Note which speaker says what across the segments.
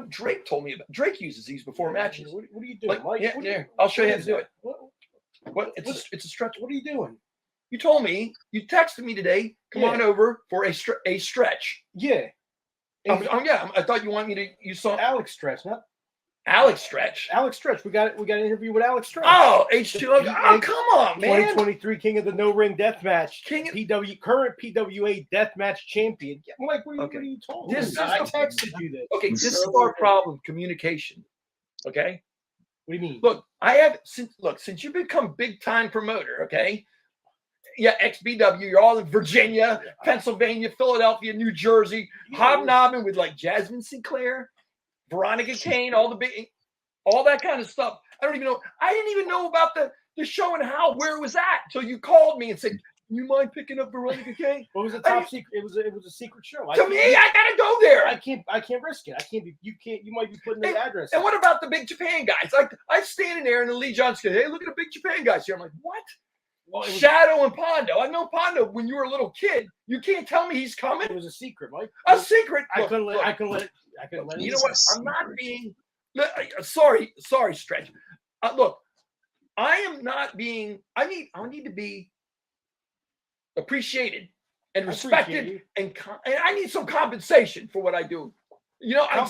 Speaker 1: Drake told me about. Drake uses these before matches.
Speaker 2: What are you doing, Mike?
Speaker 1: Yeah, I'll show you how to do it.
Speaker 2: What?
Speaker 1: It's a stretch.
Speaker 2: What are you doing?
Speaker 1: You told me. You texted me today. Come on over for a stretch.
Speaker 2: Yeah.
Speaker 1: I thought you wanted me to. You saw
Speaker 2: Alex Stretch, not
Speaker 1: Alex Stretch.
Speaker 2: Alex Stretch. We got an interview with Alex Stretch.
Speaker 1: Oh, H2O. Oh, come on, man.
Speaker 2: 2023 King of the No Ring Deathmatch. Current PWA Deathmatch champion. I'm like, what are you talking about? I texted you this.
Speaker 1: Okay, this is our problem. Communication. Okay.
Speaker 2: What do you mean?
Speaker 1: Look, since you've become big time promoter, okay? Yeah, XBW, you're all in Virginia, Pennsylvania, Philadelphia, New Jersey, hobnobbing with like Jasmine Sinclair, Veronica Kane, all that kind of stuff. I didn't even know about the show and where it was at. So you called me and said, "You mind picking up Veronica Kane?"
Speaker 2: What was the top secret? It was a secret show.
Speaker 1: To me, I gotta go there.
Speaker 2: I can't risk it. You might be putting the address.
Speaker 1: And what about the Big Japan guys? Like I'm standing there and the Lee Johnson goes, "Hey, look at the Big Japan guys here." I'm like, "What?" Well, Shadow and Pondo. I know Pondo when you were a little kid. You can't tell me he's coming.
Speaker 2: It was a secret, Mike.
Speaker 1: A secret.
Speaker 2: I couldn't let it.
Speaker 1: You know what? I'm not being. Sorry, Stretch. Look, I am not being. I need to be appreciated and respected, and I need some compensation for what I do. I'm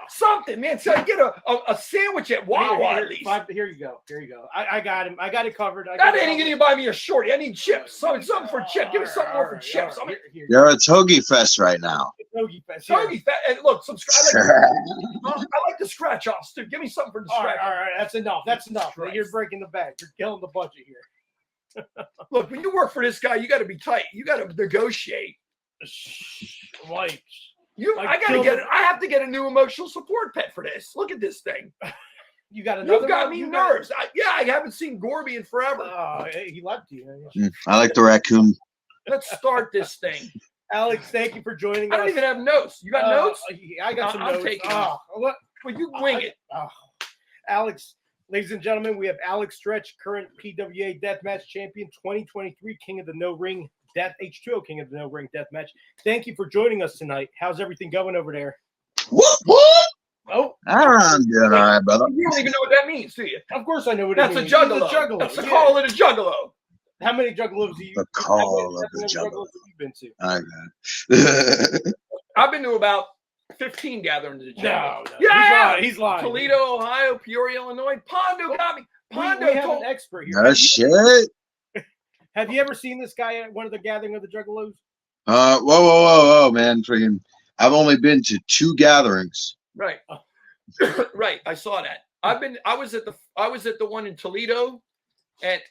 Speaker 1: something, man. So I get a sandwich at Wawa at least.
Speaker 2: Here you go. I got him. I got it covered.
Speaker 1: That ain't gonna buy me a shorty. I need chips. Something for chips. Give me something more for chips.
Speaker 3: You're at Hoagie Fest right now.
Speaker 2: Hoagie Fest.
Speaker 1: Hoagie Fest. And look, subscribe. I like the scratch offs too. Give me something for the scratch.
Speaker 2: All right. That's enough. You're breaking the bank. You're killing the budget here.
Speaker 1: Look, when you work for this guy, you got to be tight. You got to negotiate.
Speaker 2: Right.
Speaker 1: I have to get a new emotional support pet for this. Look at this thing.
Speaker 2: You got another.
Speaker 1: You've got me nerves. I haven't seen Gorby in forever.
Speaker 2: He left you.
Speaker 3: I like the raccoon.
Speaker 1: Let's start this thing.
Speaker 2: Alex, thank you for joining us.
Speaker 1: I don't even have notes. You got notes?
Speaker 2: I got some notes.
Speaker 1: Well, you wing it.
Speaker 2: Alex, ladies and gentlemen, we have Alex Stretch, current PWA Deathmatch champion, 2023 King of the No Ring H2O King of the No Ring Deathmatch. Thank you for joining us tonight. How's everything going over there?
Speaker 3: What?
Speaker 2: Oh,
Speaker 3: I'm good, all right, brother.
Speaker 1: You don't even know what that means, do you?
Speaker 2: Of course I know what it means.
Speaker 1: That's a juggalo. That's the call of a juggalo.
Speaker 2: How many juggalos have you been to?
Speaker 3: I got
Speaker 1: I've been to about 15 gatherings of
Speaker 2: No.
Speaker 1: Yeah,
Speaker 2: he's lying.
Speaker 1: Toledo, Ohio, Peoria, Illinois. Pondo got me.
Speaker 2: Pondo we have an expert here.
Speaker 3: No shit.
Speaker 2: Have you ever seen this guy at one of the gathering of the juggalos?
Speaker 3: Whoa, man! Freaking! I've only been to 2 gatherings.
Speaker 1: Right, right. I saw that. I was at the one in Toledo, and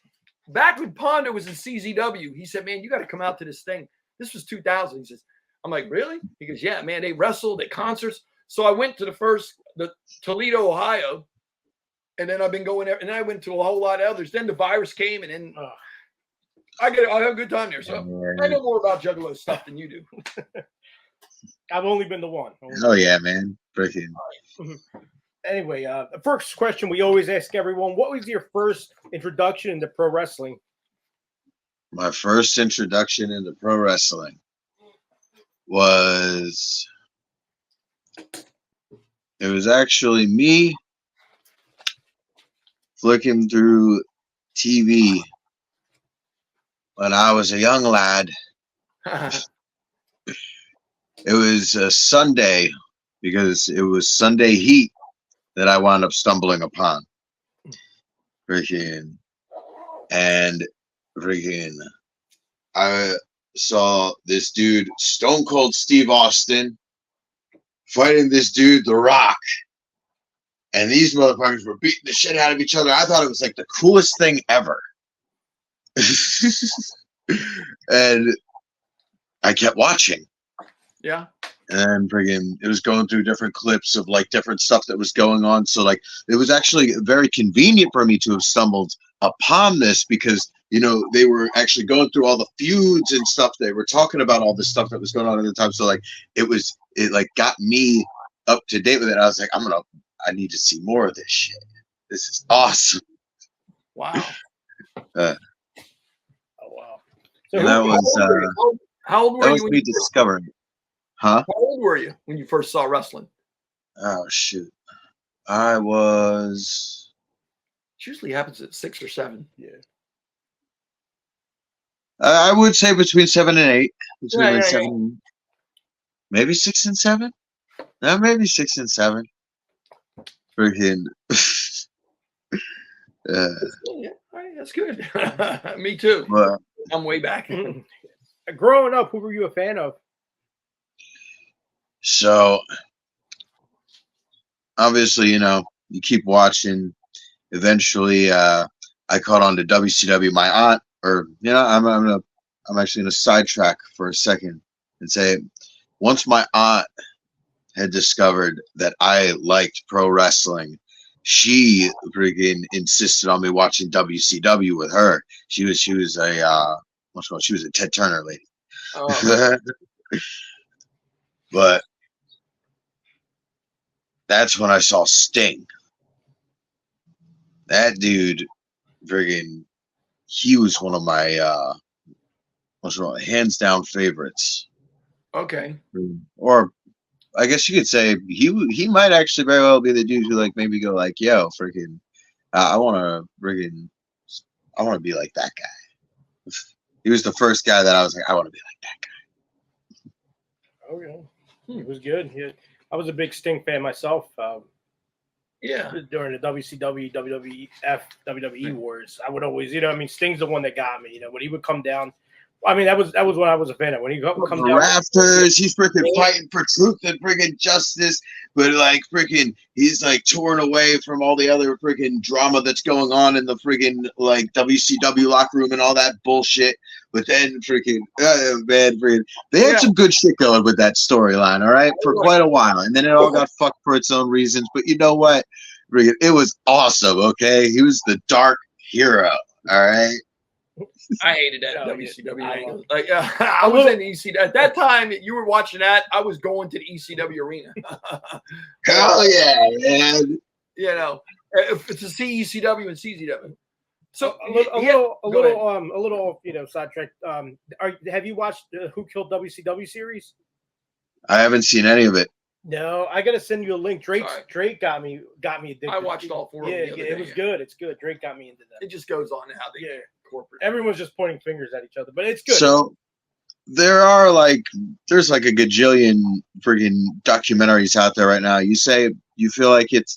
Speaker 1: back when Pondo was in CZW, he said, "Man, you got to come out to this thing." This was 2000. He says, "I'm like, really?" He goes, "Yeah, man. They wrestled at concerts." So I went to the Toledo, Ohio, and then I've been going there, and then I went to a whole lot of others. Then the virus came, and then I have a good time there. So I know more about Juggalo stuff than you do.
Speaker 2: I've only been to one.
Speaker 3: Oh yeah, man! Freaking.
Speaker 2: Anyway, the first question we always ask everyone: what was your first introduction into pro wrestling?
Speaker 3: My first introduction into pro wrestling was actually me flicking through TV when I was a young lad. It was a Sunday, because it was Sunday Heat that I wound up stumbling upon. I saw this dude, Stone Cold Steve Austin, fighting this dude, The Rock. And these motherfuckers were beating the shit out of each other. I thought it was like the coolest thing ever. And I kept watching.
Speaker 1: Yeah.
Speaker 3: And it was going through different clips of like different stuff that was going on. So like it was actually very convenient for me to have stumbled upon this, because they were actually going through all the feuds and stuff. They were talking about all the stuff that was going on at the time. So like it got me up to date with it. I was like, I need to see more of this shit. This is awesome.
Speaker 1: Wow.
Speaker 2: Wow.
Speaker 3: So that was
Speaker 1: how old were you?
Speaker 3: That was me discovering. Huh?
Speaker 1: How old were you when you first saw wrestling?
Speaker 3: Oh shoot. I was.
Speaker 1: It usually happens at 6 or 7.
Speaker 2: Yeah.
Speaker 3: I would say between 7 and 8. Between
Speaker 1: Yeah,
Speaker 3: like
Speaker 1: yeah, yeah.
Speaker 3: 7, maybe 6 and 7. No, maybe 6 and 7. Freaking. uh,
Speaker 1: Yeah, all right, that's good. Me too.
Speaker 3: but
Speaker 1: I'm way back.
Speaker 2: Growing up, who were you a fan of?
Speaker 3: so obviously, you keep watching. Eventually, I caught on to WCW. My aunt, I'm actually going to sidetrack for a second and say, once my aunt had discovered that I liked pro wrestling, she freaking insisted on me watching WCW with her. She was a she was a Ted Turner lady.
Speaker 1: Oh,
Speaker 3: But that's when I saw Sting. That dude, friggin', he was one of my hands down favorites.
Speaker 1: okay.
Speaker 3: Or I guess you could say he might actually very well be the dude who like maybe go like, yo, freaking, I want to be like that guy. He was the first guy that I was like, I want to be like that guy.
Speaker 2: Okay. He was good. I was a big Sting fan myself.
Speaker 1: Yeah.
Speaker 2: During the WCW, WWF, WWE wars, I would always, Sting's the one that got me. When he would come down, that was what I was a fan of. When he would come
Speaker 3: The
Speaker 2: down,
Speaker 3: rafters, he's freaking fighting for truth and freaking justice, but like freaking, he's like torn away from all the other freaking drama that's going on in the freaking like WCW locker room and all that bullshit. But then freaking, they had some good shit going with that storyline, all right, for quite a while, and then it all got fucked for its own reasons. But you know what, freaking, it was awesome. Okay, he was the dark hero. All right.
Speaker 1: I hated that
Speaker 2: Oh,
Speaker 1: WCW
Speaker 2: yeah.
Speaker 1: angle. Like, I was in ECW at that time. You were watching that. I was going to the ECW arena.
Speaker 3: Hell yeah, man.
Speaker 1: To see ECW and CZW. So
Speaker 2: a little, sidetracked. Have you watched Who Killed WCW series?
Speaker 3: I haven't seen any of it.
Speaker 2: No, I gotta send you a link. Drake got me addicted.
Speaker 1: I watched all 4 of them.
Speaker 2: It was good. It's good. Drake got me into that.
Speaker 1: It just goes on how they corporate.
Speaker 2: Everyone's just pointing fingers at each other, but it's good.
Speaker 3: So there's like a gajillion freaking documentaries out there right now. You say you feel like it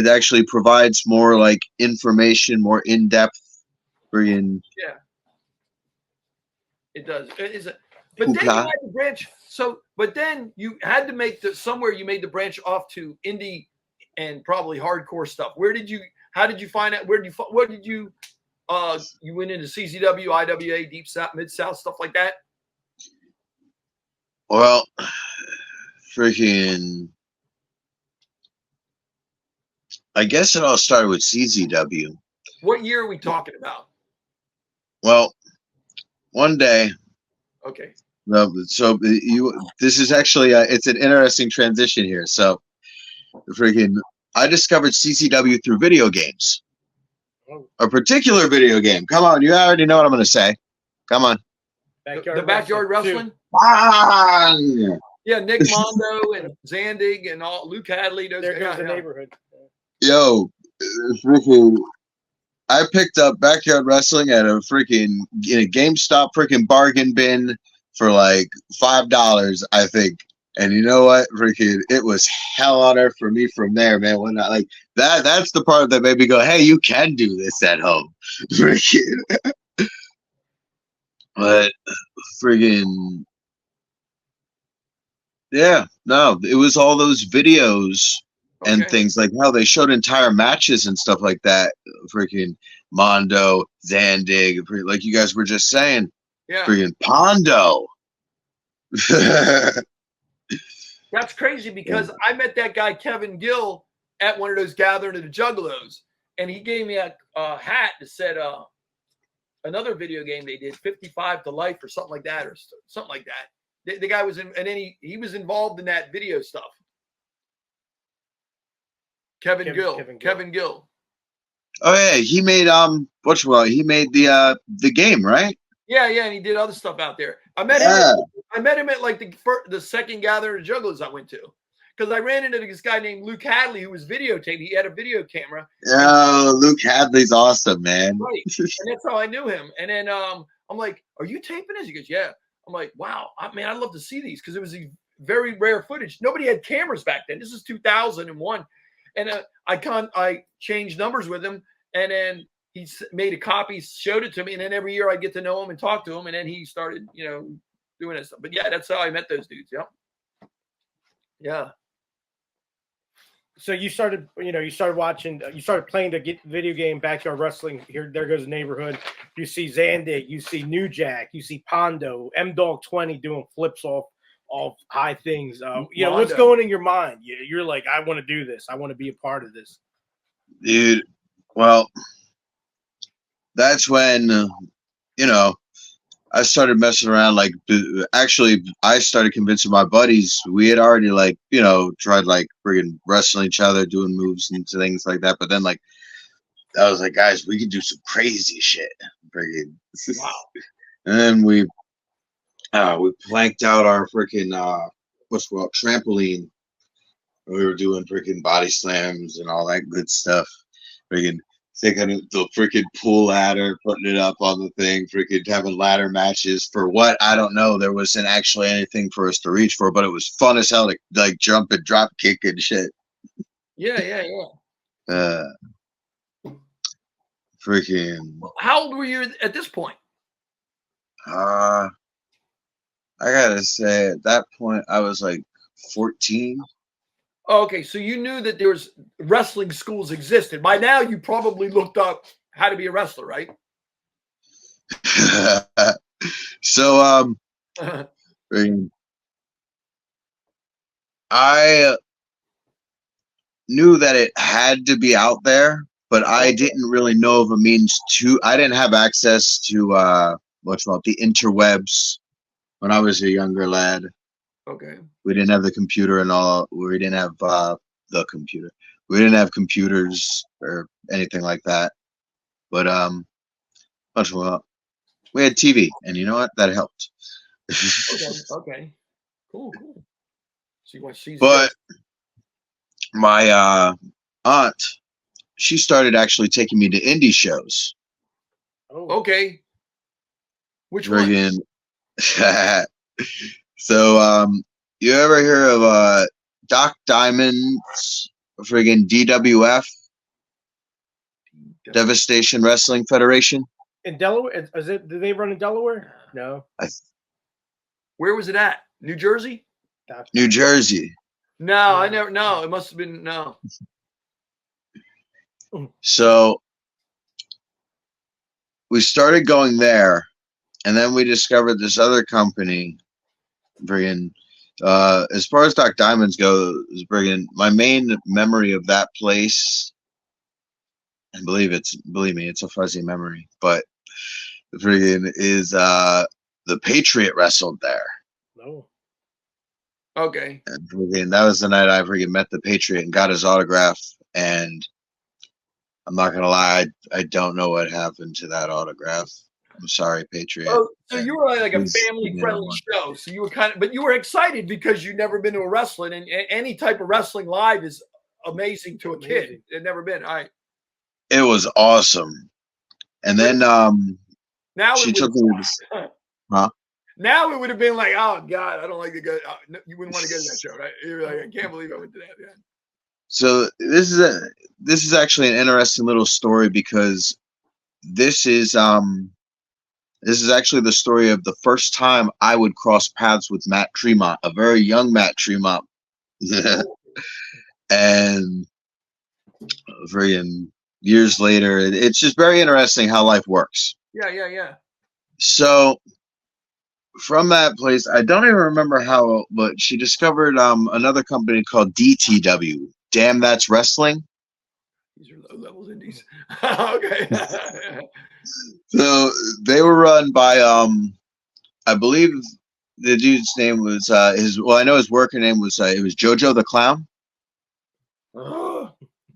Speaker 3: actually provides more like information, more in depth. Friggin'
Speaker 1: yeah, it does. It is. But then you had to branch. But then you had to make you made the branch off to indie and probably hardcore stuff. How did you find out? What did you you went into CZW, IWA, Deep South, Mid South, stuff like that?
Speaker 3: Well, freaking, I guess it all started with CZW.
Speaker 1: What year are we talking about?
Speaker 3: Well, one day.
Speaker 1: Okay.
Speaker 3: No, so this is actually it's an interesting transition here. So, freaking, I discovered CCW through video games. A particular video game. Come on, you already know what I'm going to say. Come on.
Speaker 1: The Backyard Wrestling?
Speaker 3: Bang!
Speaker 1: Yeah, Nick Mondo and Zandig and all Luke Hadley.
Speaker 2: There goes the neighborhood.
Speaker 3: Yo, freaking, I picked up Backyard Wrestling at a GameStop freaking bargain bin for like $5, I think. And you know what? Freaking, it was hell on earth for me from there, man. When I like that's the part that made me go, hey, you can do this at home. Freaking. But freaking, yeah, no, it was all those videos and things like how they showed entire matches and stuff like that. Freaking Mondo, Zandig, like you guys were just saying.
Speaker 1: Yeah.
Speaker 3: Freaking Pondo.
Speaker 1: That's crazy because I met that guy Kevin Gill at one of those gathering of the Juggalos, and he gave me a hat that said another video game they did, 55 to Life or something like that, The guy was in, and then he was involved in that video stuff. Kevin Gill. Oh
Speaker 3: yeah, he made he made the game, right?
Speaker 1: Yeah, and he did other stuff out there. I met him at like the second gathering of Juggalos I went to, because I ran into this guy named Luke Hadley who was videotaping. He had a video camera.
Speaker 3: Oh, Luke Hadley's awesome, man.
Speaker 1: Right. And that's how I knew him. And then I'm like, "Are you taping this?" He goes, "Yeah." I'm like, "Wow, man, I'd love to see these," because it was these very rare footage. Nobody had cameras back then. This is 2001, and I changed numbers with him, and then he made a copy, showed it to me, and then every year I get to know him and talk to him, and then he started, doing that stuff. But yeah, that's how I met those dudes. Yeah, yeah.
Speaker 2: So you started watching, you started playing the video game Backyard Wrestling. There goes the neighborhood. You see Zandig, you see New Jack, you see Pondo, M-Dog 20 doing flips off high things. What's going in your mind? You're like, I want to do this. I want to be a part of this.
Speaker 3: Dude, well, that's when, I started messing around. Like, actually, I started convincing my buddies. We had already, tried, friggin' wrestling each other, doing moves and things like that. But then, I was like, guys, we can do some crazy shit. Friggin'.
Speaker 1: Wow.
Speaker 3: And then we planked out our freaking, trampoline. We were doing freaking body slams and all that good stuff. Friggin' taking the freaking pool ladder, putting it up on the thing, freaking having ladder matches for what? I don't know. There wasn't actually anything for us to reach for, but it was fun as hell to jump and drop kick and shit.
Speaker 1: Yeah.
Speaker 3: Freaking.
Speaker 1: How old were you at this point?
Speaker 3: I gotta say, at that point, I was 14.
Speaker 1: Oh, okay, so you knew that there was wrestling schools existed. By now, you probably looked up how to be a wrestler, right?
Speaker 3: So, I knew that it had to be out there, but I didn't really know of a means to. I didn't have access to the interwebs when I was a younger lad.
Speaker 1: Okay.
Speaker 3: We didn't have the computer and all. We didn't have the computer. We didn't have computers or anything like that. But we had TV, and you know what? That helped.
Speaker 1: Okay. Cool. So you want to see?
Speaker 3: But my aunt, she started actually taking me to indie shows.
Speaker 1: Oh. Okay. Which one?
Speaker 3: So, you ever hear of Doc Diamond's friggin' DWF? Devastation Wrestling Federation?
Speaker 2: In Delaware? Do they run in Delaware? No.
Speaker 1: Where was it at? New Jersey?
Speaker 3: New Jersey.
Speaker 1: No, I never. No, it must have been no.
Speaker 3: So we started going there, and then we discovered this other company. Friggin', as far as Doc Diamonds goes, friggin', my main memory of that place, and believe me, it's a fuzzy memory, but friggin' is the Patriot wrestled there.
Speaker 2: No.
Speaker 1: Okay.
Speaker 3: And friggin', that was the night I friggin' met the Patriot and got his autograph, and I'm not gonna lie, I don't know what happened to that autograph. I'm sorry, Patriot.
Speaker 1: Oh, so you were like a family-friendly show. So you were but you were excited because you'd never been to a wrestling, and any type of wrestling live is amazing to a kid. It never been. All right.
Speaker 3: It was awesome. And then
Speaker 1: now
Speaker 3: she took me to huh?
Speaker 1: Now it would have been like, oh God, I don't like to go. You wouldn't want to go to that show, right? You're like, I can't believe I went to that. Yeah.
Speaker 3: So this is actually an interesting little story, because this is actually the story of the first time I would cross paths with Matt Tremont, a very young Matt Tremont. And years later, it's just very interesting how life works.
Speaker 1: Yeah.
Speaker 3: So from that place, I don't even remember how, but she discovered another company called DTW. Damn, That's Wrestling.
Speaker 1: These are low levels indies. Okay.
Speaker 3: So they were run by I believe the dude's name was I know his worker name was it was Jojo the Clown.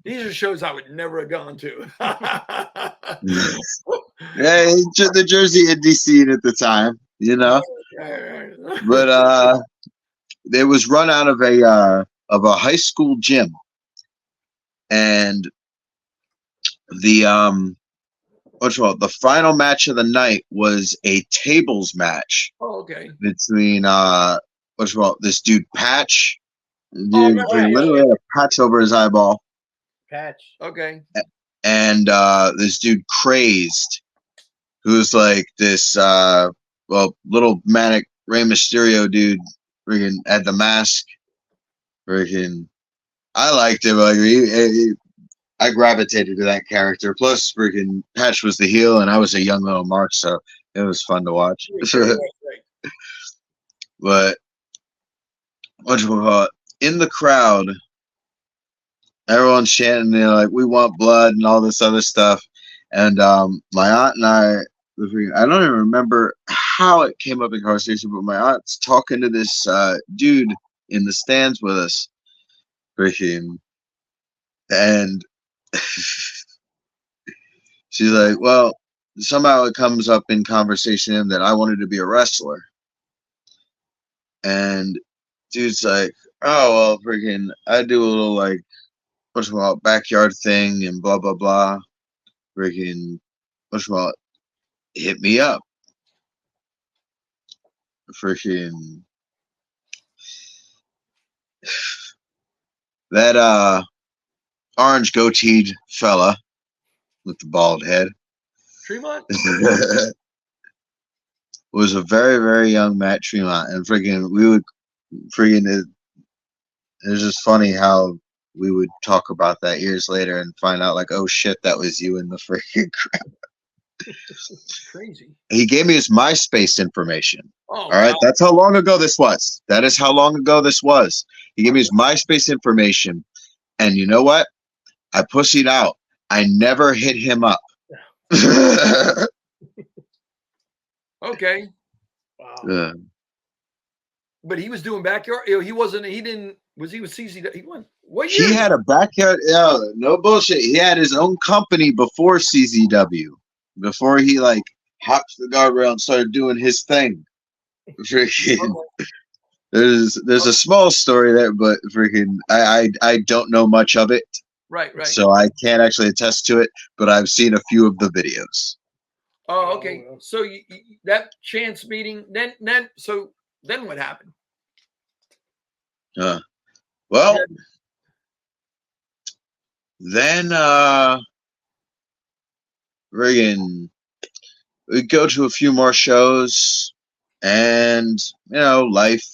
Speaker 1: These are shows I would never have gone to.
Speaker 3: Yeah, the Jersey indie scene at the time, you know. But it was run out of a of a high school gym, and the the final match of the night was a tables match
Speaker 1: Oh, okay.
Speaker 3: between this dude Patch,
Speaker 1: Oh,
Speaker 3: dude,
Speaker 1: yeah,
Speaker 3: literally had a patch over his eyeball,
Speaker 2: Patch.
Speaker 1: okay.
Speaker 3: and this dude Crazed, who's like this little manic Rey Mysterio dude, freaking had the mask, freaking. I liked him. Like I gravitated to that character. Plus, freaking Patch was the heel, and I was a young little Mark, so it was fun to watch.
Speaker 1: Right.
Speaker 3: But in the crowd, everyone's chanting, like, "We want blood" and all this other stuff. And my aunt and I don't even remember how it came up in conversation, but my aunt's talking to this dude in the stands with us, freaking, and she's like, "Well, somehow it comes up in conversation that I wanted to be a wrestler," and dude's like, "Oh well, freaking, I do a little like backyard thing and blah blah blah, freaking, hit me up, freaking." That orange goateed fella with the bald head
Speaker 1: Tremont?
Speaker 3: was a very, very young Matt Tremont, and freaking we would freaking it was just funny how we would talk about that years later and find out like, oh shit, that was you in the freaking crowd.
Speaker 1: Crazy.
Speaker 3: He gave me his MySpace information.
Speaker 1: Oh,
Speaker 3: All right,
Speaker 1: wow.
Speaker 3: that's how long ago this was. That is how long ago this was. He gave me his MySpace information, and you know what? I pussied out. I never hit him up.
Speaker 1: Okay.
Speaker 2: Wow.
Speaker 1: But he was doing backyard. He wasn't. He didn't. Was he with CZ? He won. What year?
Speaker 3: He had a backyard. No bullshit. He had his own company before CZW. Before he like hopped the guardrail and started doing his thing. Freaking. There's a small story there, but freaking I don't know much of it.
Speaker 1: Right.
Speaker 3: So I can't actually attest to it, but I've seen a few of the videos.
Speaker 1: Oh, okay. So that chance meeting, then what happened?
Speaker 3: Well, then friggin' we go to a few more shows, and life.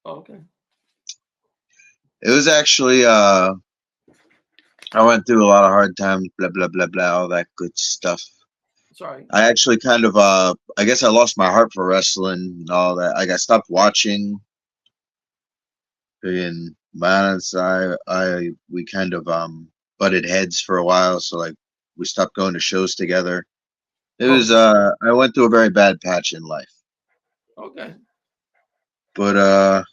Speaker 1: Oh, okay.
Speaker 3: It was actually I went through a lot of hard times, blah blah blah blah, all that good stuff.
Speaker 1: Sorry.
Speaker 3: I actually kind of I guess I lost my heart for wrestling and all that. Like I stopped watching. And Balance, we kind of butted heads for a while, so like we stopped going to shows together. It was I went through a very bad patch in life.
Speaker 1: Okay.
Speaker 3: But I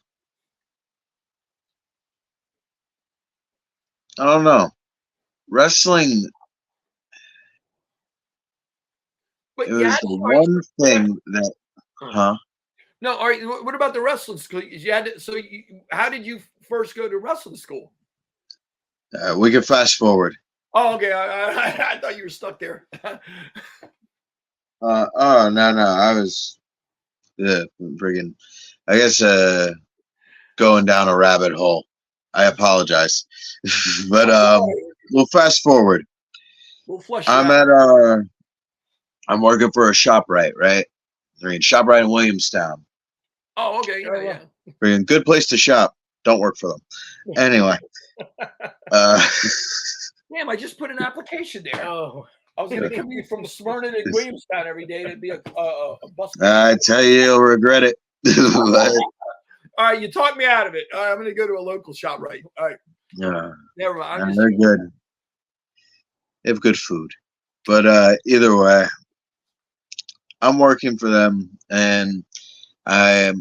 Speaker 3: don't know. Wrestling,
Speaker 1: But
Speaker 3: it was the one thing that
Speaker 1: No, all right. What about the wrestling school? How did you first go to wrestling school?
Speaker 3: we can fast forward.
Speaker 1: Oh, okay. I thought you were stuck there.
Speaker 3: Oh no, I was friggin' I guess going down a rabbit hole. I apologize. But we'll fast forward.
Speaker 1: We'll flush
Speaker 3: I'm
Speaker 1: it out.
Speaker 3: at I'm working for a ShopRite, right? I mean, ShopRite in Williamstown.
Speaker 1: Oh, okay. Yeah.
Speaker 3: Friggin' good place to shop. Don't work for them. Anyway.
Speaker 1: Damn, I just put an application there.
Speaker 2: Oh.
Speaker 1: I was going to commute from Smyrna to Williamstown every day. It'd be a bus.
Speaker 3: I tell you, you'll regret it.
Speaker 1: All right, you talked me out of it. All right, I'm going to go to a local shop, right? All right. Never mind.
Speaker 3: They're good. They have good food. But either way, I'm working for them, and I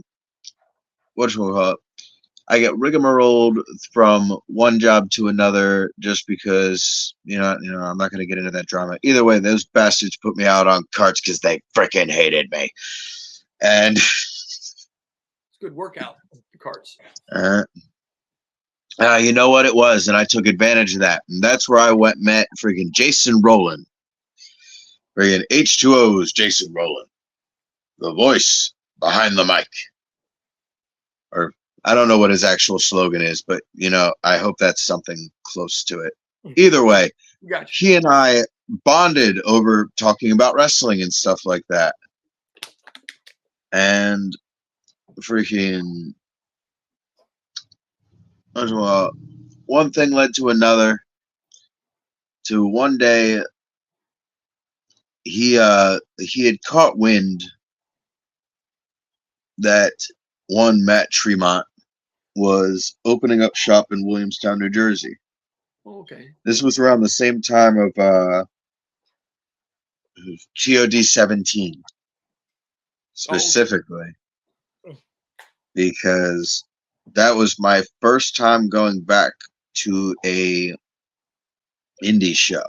Speaker 3: get rigmarolled from one job to another just because I'm not going to get into that drama. Either way, those bastards put me out on carts because they freaking hated me, and
Speaker 1: it's good workout. cards.
Speaker 3: You know what it was, and I took advantage of that. And that's where I met freaking Jason Rowland. Freaking H2O's Jason Rowland. The voice behind the mic. Or I don't know what his actual slogan is, but I hope that's something close to it. Either way,
Speaker 1: Gotcha.
Speaker 3: he and I bonded over talking about wrestling and stuff like that. And freaking well, one thing led to another. To one day, he had caught wind that one Matt Tremont was opening up shop in Williamstown, New Jersey.
Speaker 1: Okay.
Speaker 3: This was around the same time of TOD 17, specifically, because that was my first time going back to a indie show.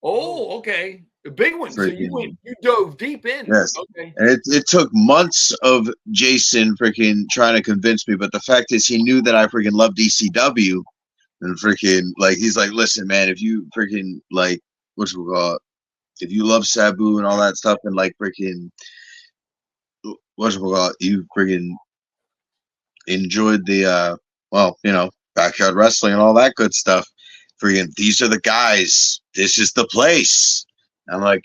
Speaker 1: Oh, okay. The big one. So you dove deep in.
Speaker 3: Yes.
Speaker 1: Okay.
Speaker 3: And it took months of Jason freaking trying to convince me, but the fact is he knew that I freaking loved ECW, and freaking he's like, listen, man, if you freaking if you love Sabu and all that stuff, and freaking you freaking enjoyed the backyard wrestling and all that good stuff, freaking these are the guys. This is the place. I'm like,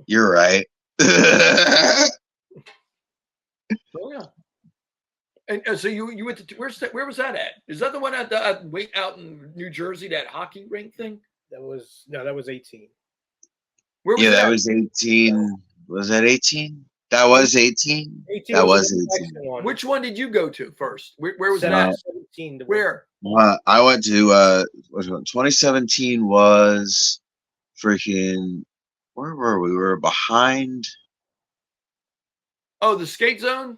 Speaker 3: you're right.
Speaker 1: Oh yeah. And so you went to where was that at? Is that the one at the out in New Jersey, that hockey rink thing?
Speaker 2: That was 18.
Speaker 1: Where was that?
Speaker 3: That was 18. Was that 18? That was 18.
Speaker 2: 18
Speaker 3: that
Speaker 2: was
Speaker 3: was
Speaker 2: the
Speaker 3: 18.
Speaker 2: next one.
Speaker 1: Which one did you go to first? Where was that?
Speaker 2: 17.
Speaker 1: Where?
Speaker 3: I went to 2017 was freaking, where were we? We were behind
Speaker 1: Oh, the skate zone?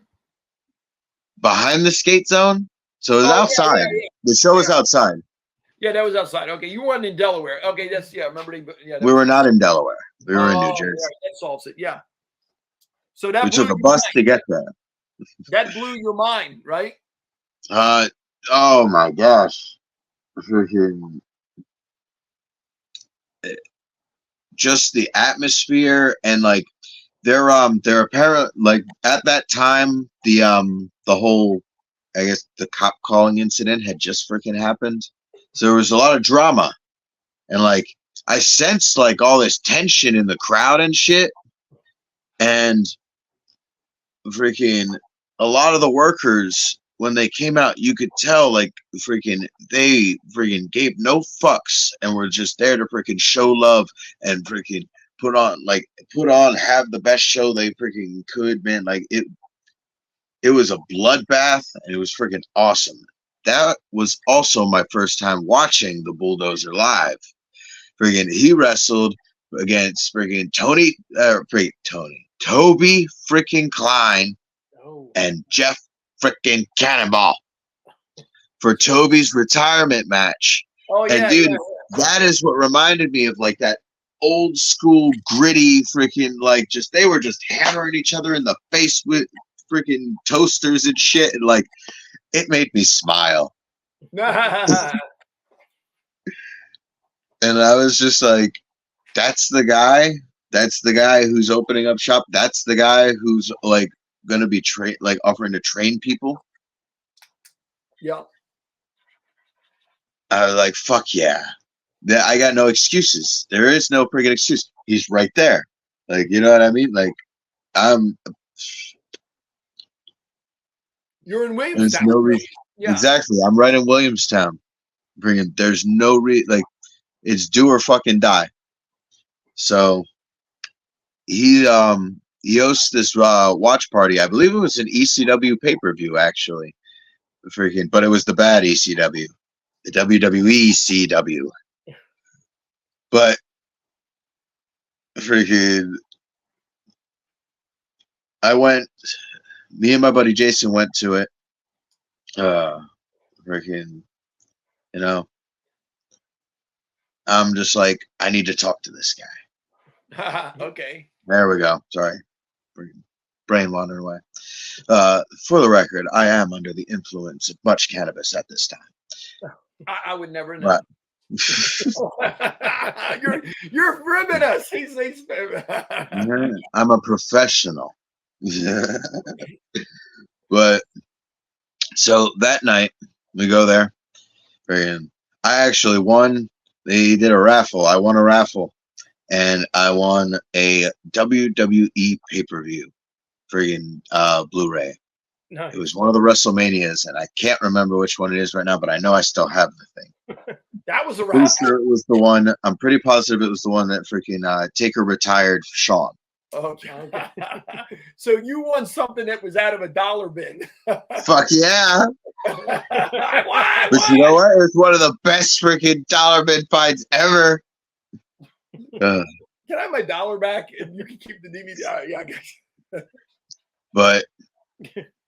Speaker 3: the skate zone. So it was outside.
Speaker 1: Yeah.
Speaker 3: The show was outside.
Speaker 1: Yeah, that was outside. Okay, you weren't in Delaware. Okay, remember
Speaker 3: we were not in Delaware. We were in New Jersey.
Speaker 1: Right, that solves it. Yeah. So that
Speaker 3: we took a bus to get there.
Speaker 1: That blew your mind, right?
Speaker 3: Oh my gosh. Freaking just the atmosphere, and their apparent, at that time, the whole, I guess, the cop calling incident had just freaking happened. So there was a lot of drama, and I sensed all this tension in the crowd and shit, and freaking a lot of the workers, when they came out, you could tell they freaking gave no fucks and were just there to freaking show love and freaking put on have the best show they freaking could, man. It was a bloodbath, and it was freaking awesome. That was also my first time watching the Bulldozer live. Freaking he wrestled against freaking Toby freaking Klein and Jeff freaking Cannonball for Toby's retirement match.
Speaker 1: Oh yeah,
Speaker 3: and dude, that is what reminded me of that old school gritty freaking they were just hammering each other in the face with freaking toasters and shit, and it made me smile. And I was just like, that's the guy who's opening up shop. That's the guy who's gonna be offering to train people.
Speaker 1: Yeah.
Speaker 3: I was like, fuck yeah. I got no excuses. There is no freaking excuse. He's right there. You know what I mean?
Speaker 1: You're in Williamstown.
Speaker 3: There's no reason. Yeah. Exactly. I'm right in Williamstown. There's no it's do or fucking die. So he hosts this watch party. I believe it was an ECW pay-per-view, actually. But it was the bad ECW. The WWE CW. But me and my buddy Jason went to it. I'm just like, I need to talk to this guy.
Speaker 1: Okay.
Speaker 3: There we go. Sorry. brain wandering away. For the record, I am under the influence of much cannabis at this time.
Speaker 1: I would never know. You're ribbing us. He's
Speaker 3: I'm a professional. But so that night we go there. And I actually won. They did a raffle. I won a raffle, and I won a WWE pay-per-view, friggin' Blu-ray.
Speaker 2: Nice.
Speaker 3: It was one of the WrestleManias, and I can't remember which one it is right now, but I know I still have the thing.
Speaker 1: That was a
Speaker 3: Pretty
Speaker 1: raffle.
Speaker 3: sure it was the one. I'm pretty positive it was the one that freaking Taker retired Sean.
Speaker 1: Okay. So you won something that was out of a dollar bin.
Speaker 3: Fuck yeah!
Speaker 1: Why?
Speaker 3: But you know what? It was one of the best freaking dollar bin finds ever.
Speaker 1: Can I have my dollar back and you can keep the DVD? Yeah, I guess.
Speaker 3: But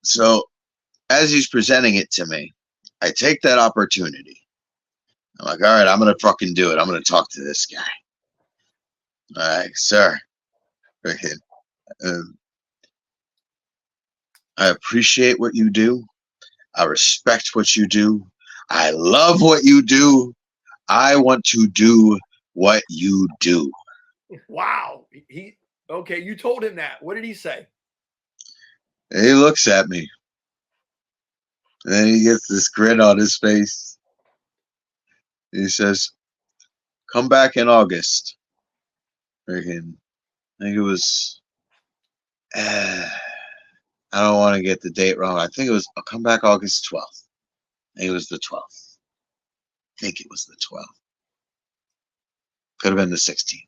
Speaker 3: so as he's presenting it to me, I take that opportunity. I'm like, all right, I'm gonna fucking do it. I'm gonna talk to this guy. All right, sir. I appreciate what you do. I respect what you do. I love what you do. I want to do what you do.
Speaker 1: Wow. Okay, you told him that. What did he say?
Speaker 3: And he looks at me. And then he gets this grin on his face. He says, come back in August. Freaking, I think it was, I don't want to get the date wrong. I think it was, I'll come back August 12th. I think it was the 12th. I think it was the 12th. Could have been the 16th.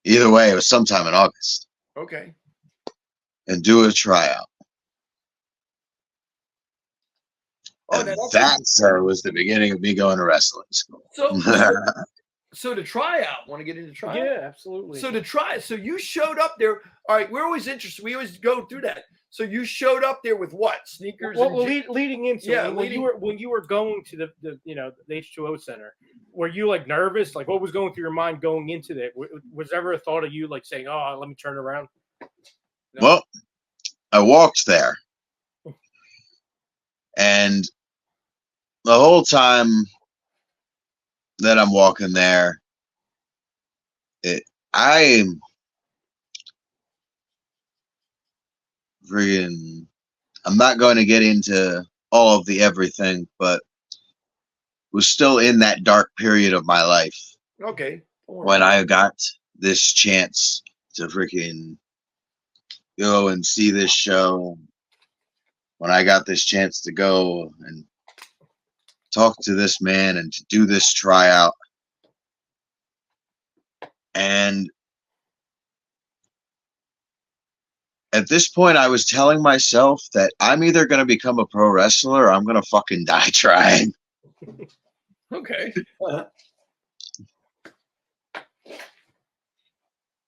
Speaker 3: Either way, it was sometime in August.
Speaker 1: Okay.
Speaker 3: And do a tryout.
Speaker 1: Oh,
Speaker 3: And that, sir, was the beginning of me going to wrestling school.
Speaker 1: So to try out, want to get into tryout?
Speaker 2: Yeah, absolutely.
Speaker 1: So to try, so you showed up there. All right, we're always interested. We always go through that. So you showed up there with what? Sneakers?
Speaker 2: Well, leading into
Speaker 1: Yeah,
Speaker 2: when you were going to the H2O center, were you like nervous? Like what was going through your mind going into that? Was ever a thought of you like saying, "Oh, let me turn around"?
Speaker 1: No.
Speaker 3: Well, I walked there, and the whole time that I'm walking there, I'm not going to get into all of the everything, but was still in that dark period of my life.
Speaker 1: Okay.
Speaker 3: When I got this chance to freaking go and see this show, when I got this chance to go and talk to this man and to do this tryout. And at this point, I was telling myself that I'm either going to become a pro wrestler or I'm going to fucking die trying.
Speaker 1: Okay.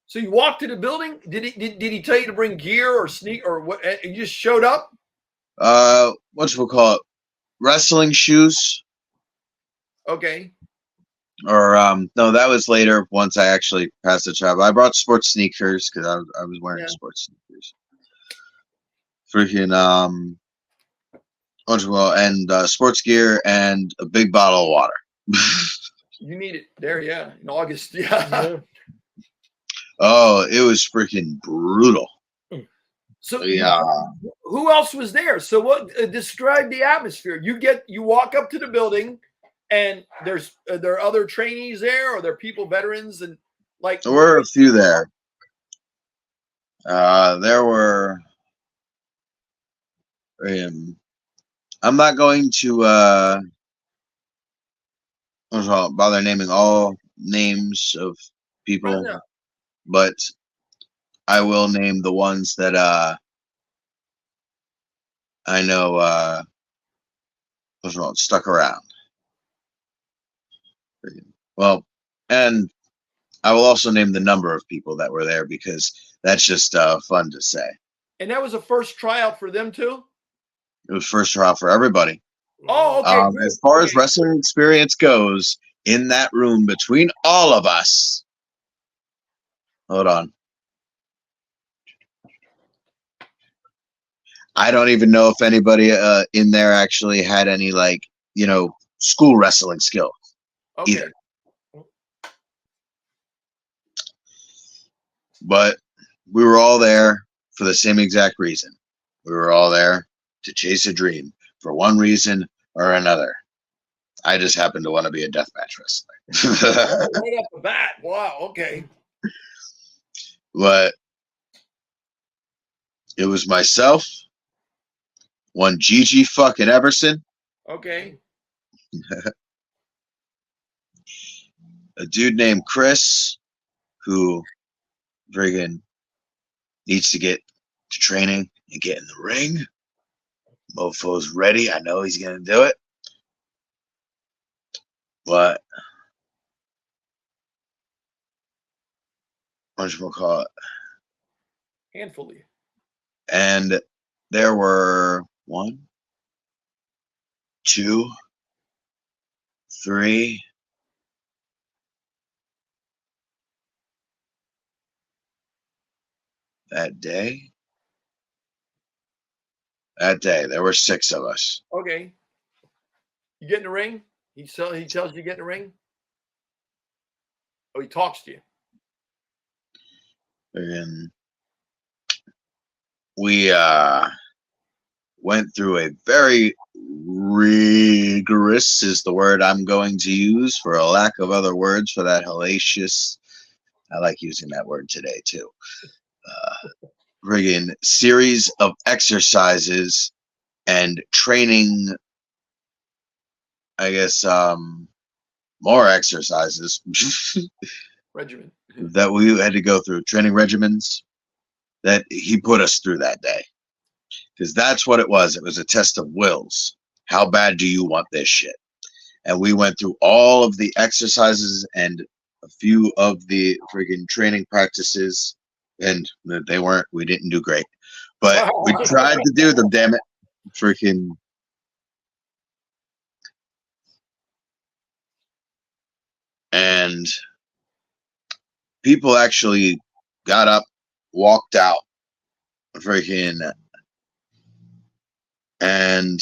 Speaker 1: So you walked to the building. Did he tell you to bring gear or sneak or what? You just showed up.
Speaker 3: What you call it? Wrestling shoes.
Speaker 1: Okay.
Speaker 3: Or no, that was later. Once I actually passed the trial, I brought sports sneakers because I was wearing sports sneakers. Freaking and sports gear and a big bottle of water.
Speaker 1: You need it there, yeah. In August, yeah.
Speaker 3: Oh, it was freaking brutal.
Speaker 1: So
Speaker 3: yeah.
Speaker 1: Who else was there? So what? Describe the atmosphere. You walk up to the building, and there are other trainees there, or there are people, veterans, and like
Speaker 3: there were a few there. There were. I'm not going to bother naming all names of people, but I will name the ones that I know stuck around. Well, and I will also name the number of people that were there because that's just fun to say.
Speaker 1: And that was a first tryout for them too?
Speaker 3: It was first tryout for everybody.
Speaker 1: Oh, okay.
Speaker 3: As far as wrestling experience goes, in that room between all of us. Hold on. I don't even know if anybody in there actually had any like, school wrestling skill
Speaker 1: Okay.
Speaker 3: either. But we were all there for the same exact reason. We were all there to chase a dream for one reason or another. I just happen to want to be a deathmatch wrestler.
Speaker 1: Right off the bat. Wow. Okay.
Speaker 3: But it was myself, one Gigi fucking Everson,
Speaker 1: Okay.
Speaker 3: a dude named Chris, who friggin' needs to get to training and get in the ring. Mofo's ready. I know he's gonna do it. But whatchamacallit?
Speaker 1: Handful of you.
Speaker 3: And there were 1, 2, 3. That day, there were 6 of us.
Speaker 1: Okay. You get in the ring? He tells you to get in the ring? Oh, he talks to you.
Speaker 3: And we went through a very rigorous is the word I'm going to use for a lack of other words for that hellacious. I like using that word today too. Friggin' series of exercises and training. I guess more exercises
Speaker 1: Regimen.
Speaker 3: that we had to go through, training regimens that he put us through that day. Because that's what it was. It was a test of wills. How bad do you want this shit? And we went through all of the exercises and a few of the freaking training practices, and we didn't do great. But we tried to do them, damn it. Freaking. And people actually got up, walked out, freaking, and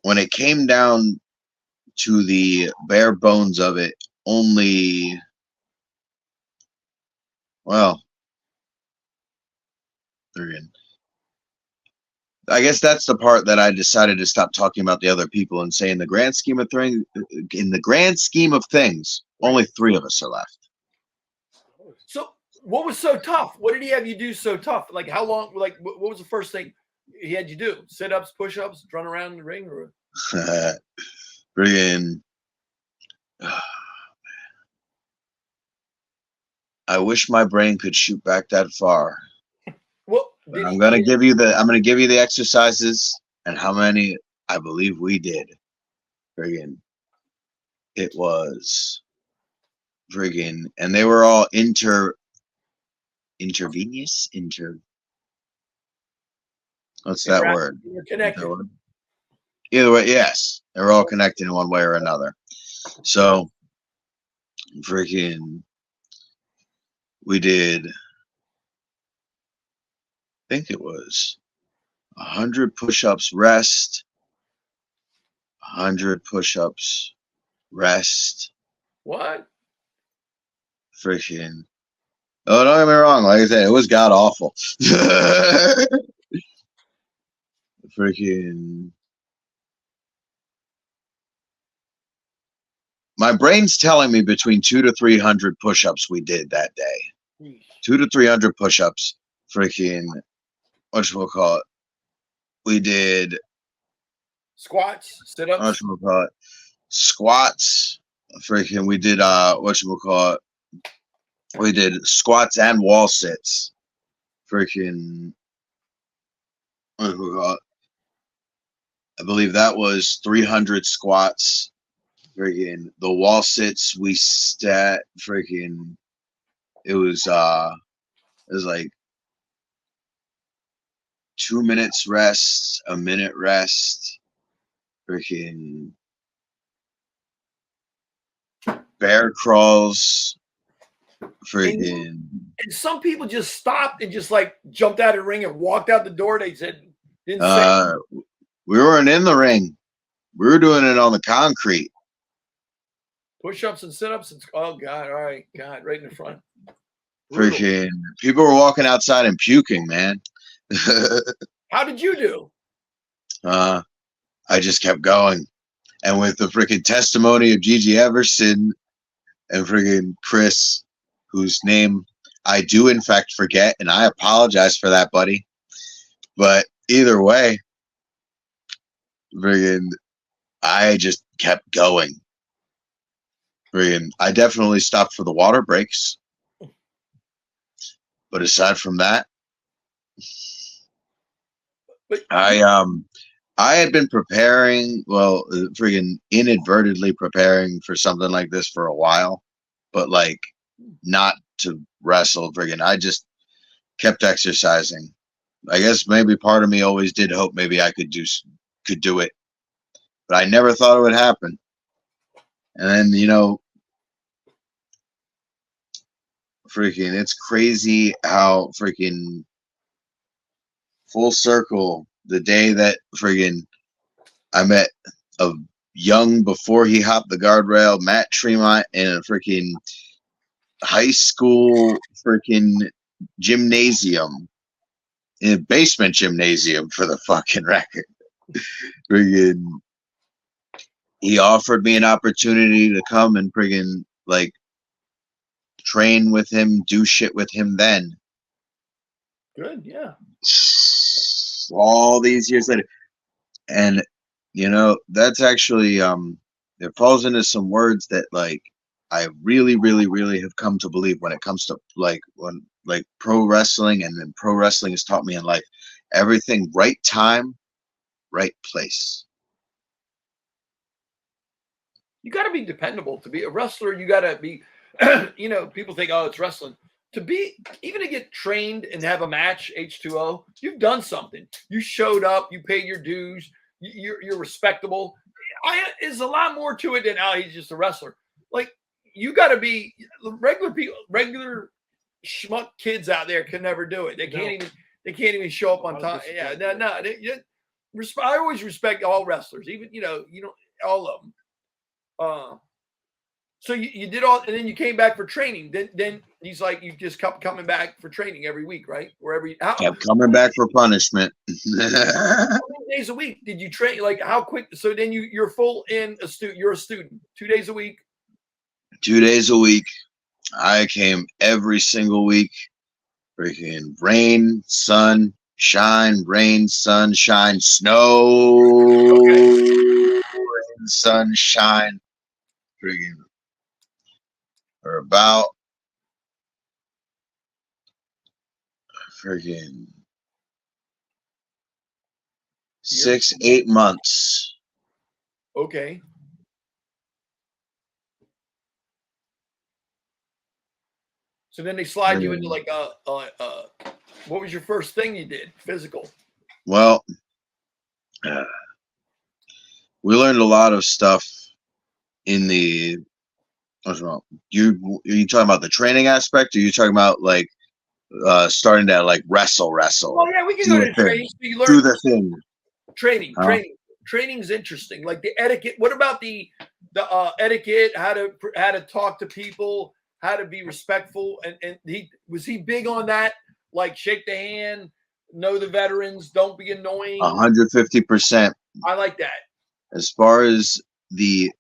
Speaker 3: when it came down to the bare bones of it, only, well, I guess that's the part that I decided to stop talking about the other people and say, in the grand scheme of things, only 3 of us are left.
Speaker 1: So what was so tough? What did he have you do so tough? Like how long? Like what was the first thing he had you do? Sit ups, push ups, run around in the ring, or
Speaker 3: Friggin', I wish my brain could shoot back that far.
Speaker 1: what?
Speaker 3: But I'm gonna give you the exercises and how many I believe we did. Friggin', it was friggin', and they were all intravenous. What's that word?
Speaker 1: You're connected.
Speaker 3: Either way, yes, they were all connected in one way or another. So, freaking, we did. I think it was 100 push-ups, rest. 100 push-ups, rest.
Speaker 1: What?
Speaker 3: Freaking. Oh, don't get me wrong. Like I said, it was god awful. Freaking. My brain's telling me between 200 to 300 push-ups we did that day. 200 to 300 push-ups. Freaking. Whatchamacallit? We did
Speaker 1: Squats, sit ups.
Speaker 3: Whatchamacallit? Squats. Freaking. We did whatchamacallit? We did squats and wall sits. Freaking. Whatchamacallit? I believe that was 300 squats. Freaking the wall sits we freaking it was like 2 minutes rest, a minute rest, freaking bear crawls, freaking.
Speaker 1: And some people just stopped and just like jumped out of the ring and walked out the door. They said, didn't say.
Speaker 3: We weren't in the ring. We were doing it on the concrete.
Speaker 1: Push-ups and sit-ups. Oh, God. All right. God, right in the front.
Speaker 3: Freaking people were walking outside and puking, man.
Speaker 1: How did you do?
Speaker 3: I just kept going. And with the freaking testimony of Gigi Everson and freaking Chris, whose name I do in fact forget, and I apologize for that, buddy. But either way, friggin', I just kept going. Friggin', I definitely stopped for the water breaks. But aside from that, I had been preparing, well, friggin' inadvertently preparing for something like this for a while, but like not to wrestle. Friggin', I just kept exercising. I guess maybe part of me always did hope maybe I could do it, but I never thought it would happen. And then, you know, freaking, it's crazy how freaking full circle the day that friggin' I met a young before he hopped the guardrail, Matt Tremont, in a freaking high school freaking gymnasium, in a basement gymnasium for the fucking record. Friggin', he offered me an opportunity to come and friggin' like train with him, do shit with him then.
Speaker 1: Good, yeah.
Speaker 3: All these years later. And you know, that's actually it falls into some words that like I really, really, really have come to believe when it comes to like pro wrestling, and then pro wrestling has taught me in life everything: right time, right place.
Speaker 1: You got to be dependable to be a wrestler. You got to be, you know, people think, oh, it's wrestling. To be, even to get trained and have a match, H2O, you've done something. You showed up, you paid your dues, you're respectable. There's a lot more to it than, oh, he's just a wrestler. Like, you got to be, regular people, regular schmuck kids out there can never do it. They can't even show up on time. Yeah, no. I always respect all wrestlers, even, you know, all of them. So you did all, and then you came back for training. Then he's like, you just kept coming back for training every week, right? Or
Speaker 3: kept coming back for punishment.
Speaker 1: How many days a week did you train? Like, how quick? So then you're full in a student. You're a student 2 days a week.
Speaker 3: 2 days a week. I came every single week. Freaking rain, sun, shine, rain, sun, shine, snow, rain, sun, shine. Freaking, or about freaking 6-8 months.
Speaker 1: Okay. So then they slide you into like what was your first thing you did? Physical.
Speaker 3: Well, we learned a lot of stuff in the. Are you talking about the training aspect, or are you talking about like starting to like wrestle?
Speaker 1: Oh yeah, we can go to training. So you learn
Speaker 3: do the thing.
Speaker 1: Training. Training's interesting. Like the etiquette. What about the etiquette? How to talk to people? How to be respectful? And was he big on that? Like shake the hand, know the veterans, don't be annoying.
Speaker 3: 150%.
Speaker 1: I like that.
Speaker 3: As far as the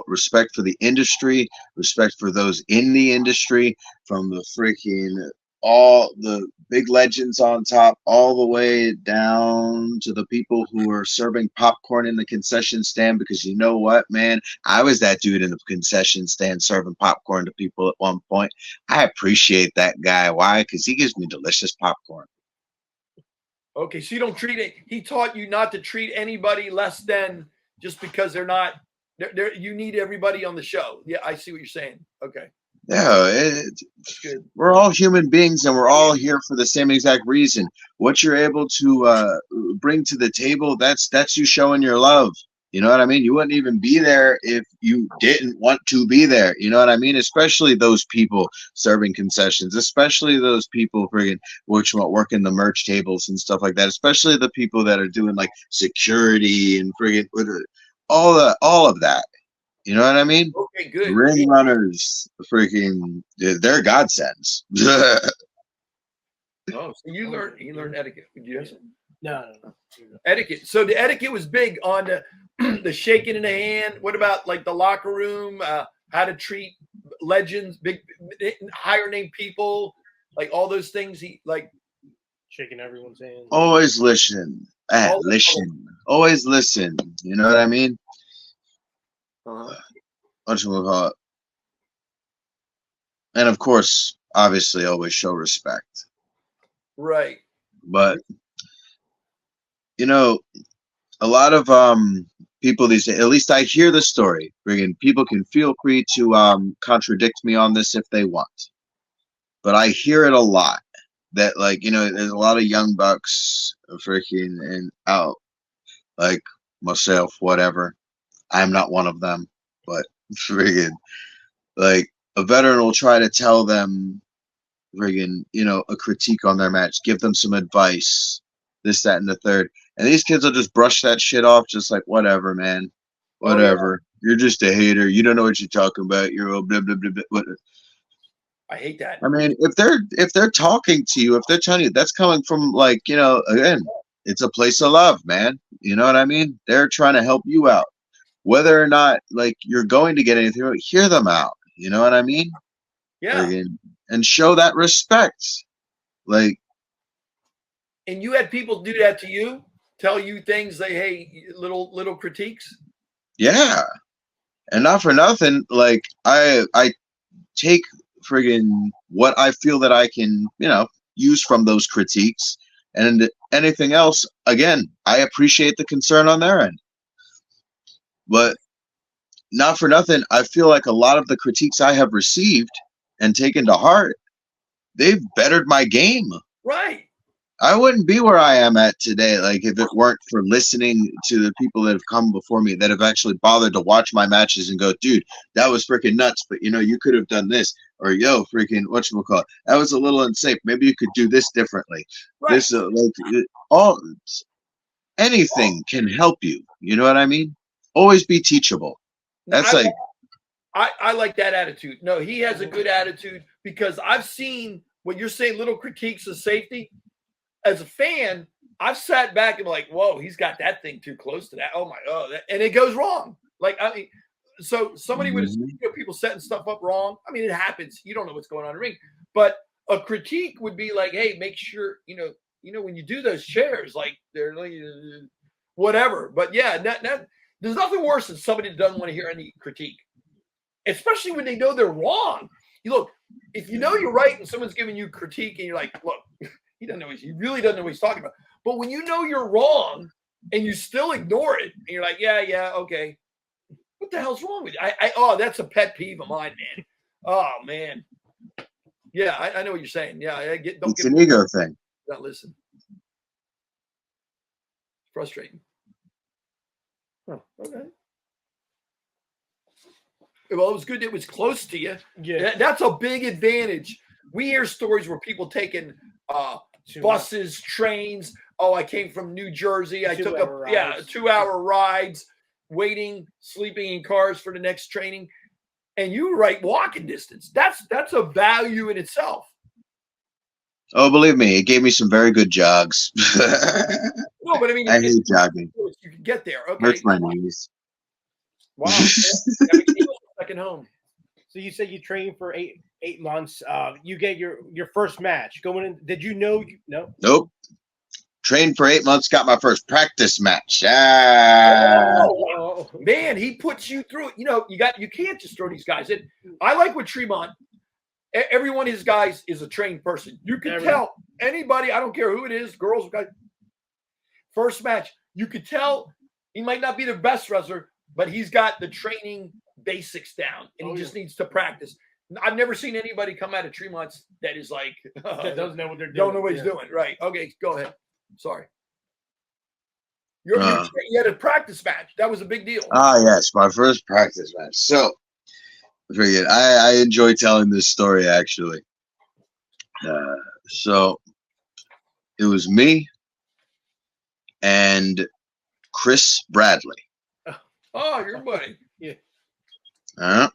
Speaker 3: respect for the industry, respect for those in the industry, from the freaking all the big legends on top, all the way down to the people who are serving popcorn in the concession stand. Because you know what, man, I was that dude in the concession stand serving popcorn to people at one point. I appreciate that guy. Why? Because he gives me delicious popcorn.
Speaker 1: Okay, so you don't treat it. He taught you not to treat anybody less than just because they're not. You need everybody on the show. Yeah, I see what you're saying. Okay.
Speaker 3: Yeah, we're all human beings, and we're all here for the same exact reason. What you're able to bring to the table, that's you showing your love. You know what I mean? You wouldn't even be there if you didn't want to be there. You know what I mean? Especially those people serving concessions, especially those people friggin' which working the merch tables and stuff like that. Especially the people that are doing like security and friggin' all of that. You know what I mean?
Speaker 1: Okay, good.
Speaker 3: Ring runners, freaking, they're godsends.
Speaker 1: Oh, so you learned etiquette. Did you have something?
Speaker 2: No.
Speaker 1: Etiquette. So the etiquette was big on the shaking in the hand. What about like the locker room? How to treat legends, big higher name people, like all those things. He like
Speaker 2: Shaking everyone's hand.
Speaker 3: Always listen. Listen. Always listen. You know what I mean? Whatchamacallit? And of course, obviously, always show respect.
Speaker 1: Right.
Speaker 3: But you know, a lot of people these days, at least I hear the story. Friggin' people can feel free to contradict me on this if they want. But I hear it a lot that like, there's a lot of young bucks freaking and out like myself, whatever. I'm not one of them, but friggin' like a veteran will try to tell them friggin', a critique on their match, give them some advice, this, that, and the third. And these kids will just brush that shit off, just like, whatever, man. Whatever. You're just a hater. You don't know what you're talking about. You're a blah, blah, blah, blah.
Speaker 1: I hate that.
Speaker 3: I mean, if they're talking to you, if they're telling you, that's coming from like, again, it's a place of love, man. You know what I mean? They're trying to help you out. Whether or not like you're going to get anything, hear them out. You know what I mean?
Speaker 1: Yeah.
Speaker 3: Friggin', and show that respect. Like,
Speaker 1: and you had people do that to you, tell you things they hey, little critiques.
Speaker 3: Yeah. And not for nothing, like I take friggin' what I feel that I can, use from those critiques, and anything else, again, I appreciate the concern on their end. But not for nothing, I feel like a lot of the critiques I have received and taken to heart, they've bettered my game.
Speaker 1: Right.
Speaker 3: I wouldn't be where I am at today, like if it weren't for listening to the people that have come before me that have actually bothered to watch my matches and go, dude, that was freaking nuts, but you could have done this, or yo, freaking whatchamacallit, that was a little unsafe. Maybe you could do this differently.
Speaker 1: Right.
Speaker 3: This all anything can help you. You know what I mean? Always be teachable. That's
Speaker 1: I like that attitude. No, he has a good attitude because I've seen what you're saying, little critiques of safety. As a fan, I've sat back and like, whoa, he's got that thing too close to that. Oh my god, and it goes wrong. Like I mean, so somebody would people setting stuff up wrong. I mean, it happens. You don't know what's going on in the ring, but a critique would be like, hey, make sure when you do those chairs, like they're like, whatever. But yeah, there's nothing worse than somebody that doesn't want to hear any critique, especially when they know they're wrong. You look, if you know you're right and someone's giving you critique and you're like, look. He really doesn't know what he's talking about. But when you know you're wrong and you still ignore it, and you're like, yeah, okay. What the hell's wrong with you? That's a pet peeve of mine, man. Oh man. Yeah, I know what you're saying. Yeah,
Speaker 3: it's an ego thing.
Speaker 1: Don't listen. It's frustrating. Oh, okay. Well, it was good. It was close to you.
Speaker 2: Yeah,
Speaker 1: that's a big advantage. We hear stories where people taking buses, trains. Oh, I came from New Jersey. I took 2-hour rides, waiting, sleeping in cars for the next training. And you write walking distance. That's a value in itself.
Speaker 3: Oh, believe me, it gave me some very good jogs.
Speaker 1: No, but I mean,
Speaker 3: I hate jogging.
Speaker 1: You can get there. Okay.
Speaker 3: Hurts my knees.
Speaker 1: Wow. Second home.
Speaker 2: So you said you trained for eight months. You get your first match going in. Did you know? No.
Speaker 3: Nope. Trained for 8 months. Got my first practice match.
Speaker 1: Man, he puts you through it. You can't just throw these guys in. I like with Tremont. Every one of his guys is a trained person. You can tell anybody. I don't care who it is, girls, guys. First match, you could tell he might not be the best wrestler, but he's got the training basics down, and he just needs to practice. I've never seen anybody come out of Tremont that is like
Speaker 2: that doesn't know what they're doing.
Speaker 1: Don't know what he's doing. Right? Okay, go ahead. Sorry. You had a practice match. That was a big deal.
Speaker 3: Yes, my first practice match. So, forget. I enjoy telling this story actually. So it was me and Chris Bradley.
Speaker 1: Oh, your buddy.
Speaker 2: Yeah.
Speaker 3: All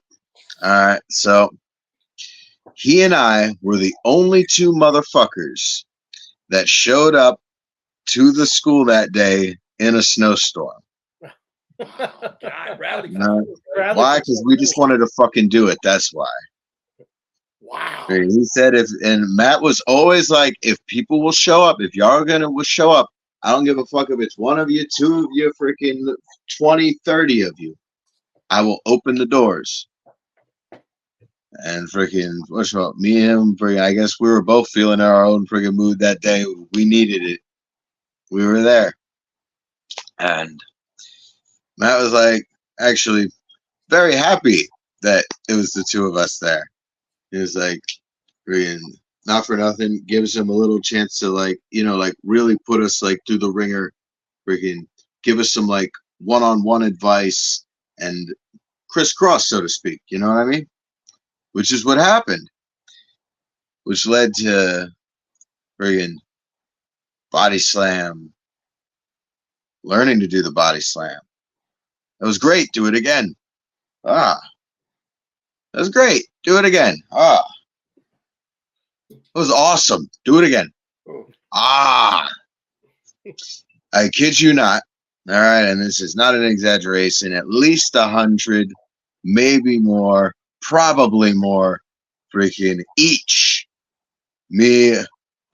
Speaker 3: right. So he and I were the only two motherfuckers that showed up to the school that day in a snowstorm.
Speaker 1: God, Bradley.
Speaker 2: Bradley-
Speaker 3: Why? Because we just wanted to fucking do it. That's why.
Speaker 1: Wow.
Speaker 3: He said and Matt was always like, if people will show up, if y'all are gonna will show up, I don't give a fuck if it's one of you, two of you, freaking 20, 30 of you. I will open the doors. And freaking, what's wrong? Me and him, I guess we were both feeling our own freaking mood that day. We needed it. We were there. And Matt was like, actually, very happy that it was the two of us there. He was like, freaking, not for nothing, gives him a little chance to, like, like really put us like through the ringer, freaking give us some like one-on-one advice and crisscross, so to speak. You know what I mean? Which is what happened, which led to friggin' body slam, learning to do the body slam. That was great. Do it again. That was great. Do it again. It was awesome. Do it again. I kid you not. All right, and this is not an exaggeration. At least 100, maybe more, probably more, freaking each. Me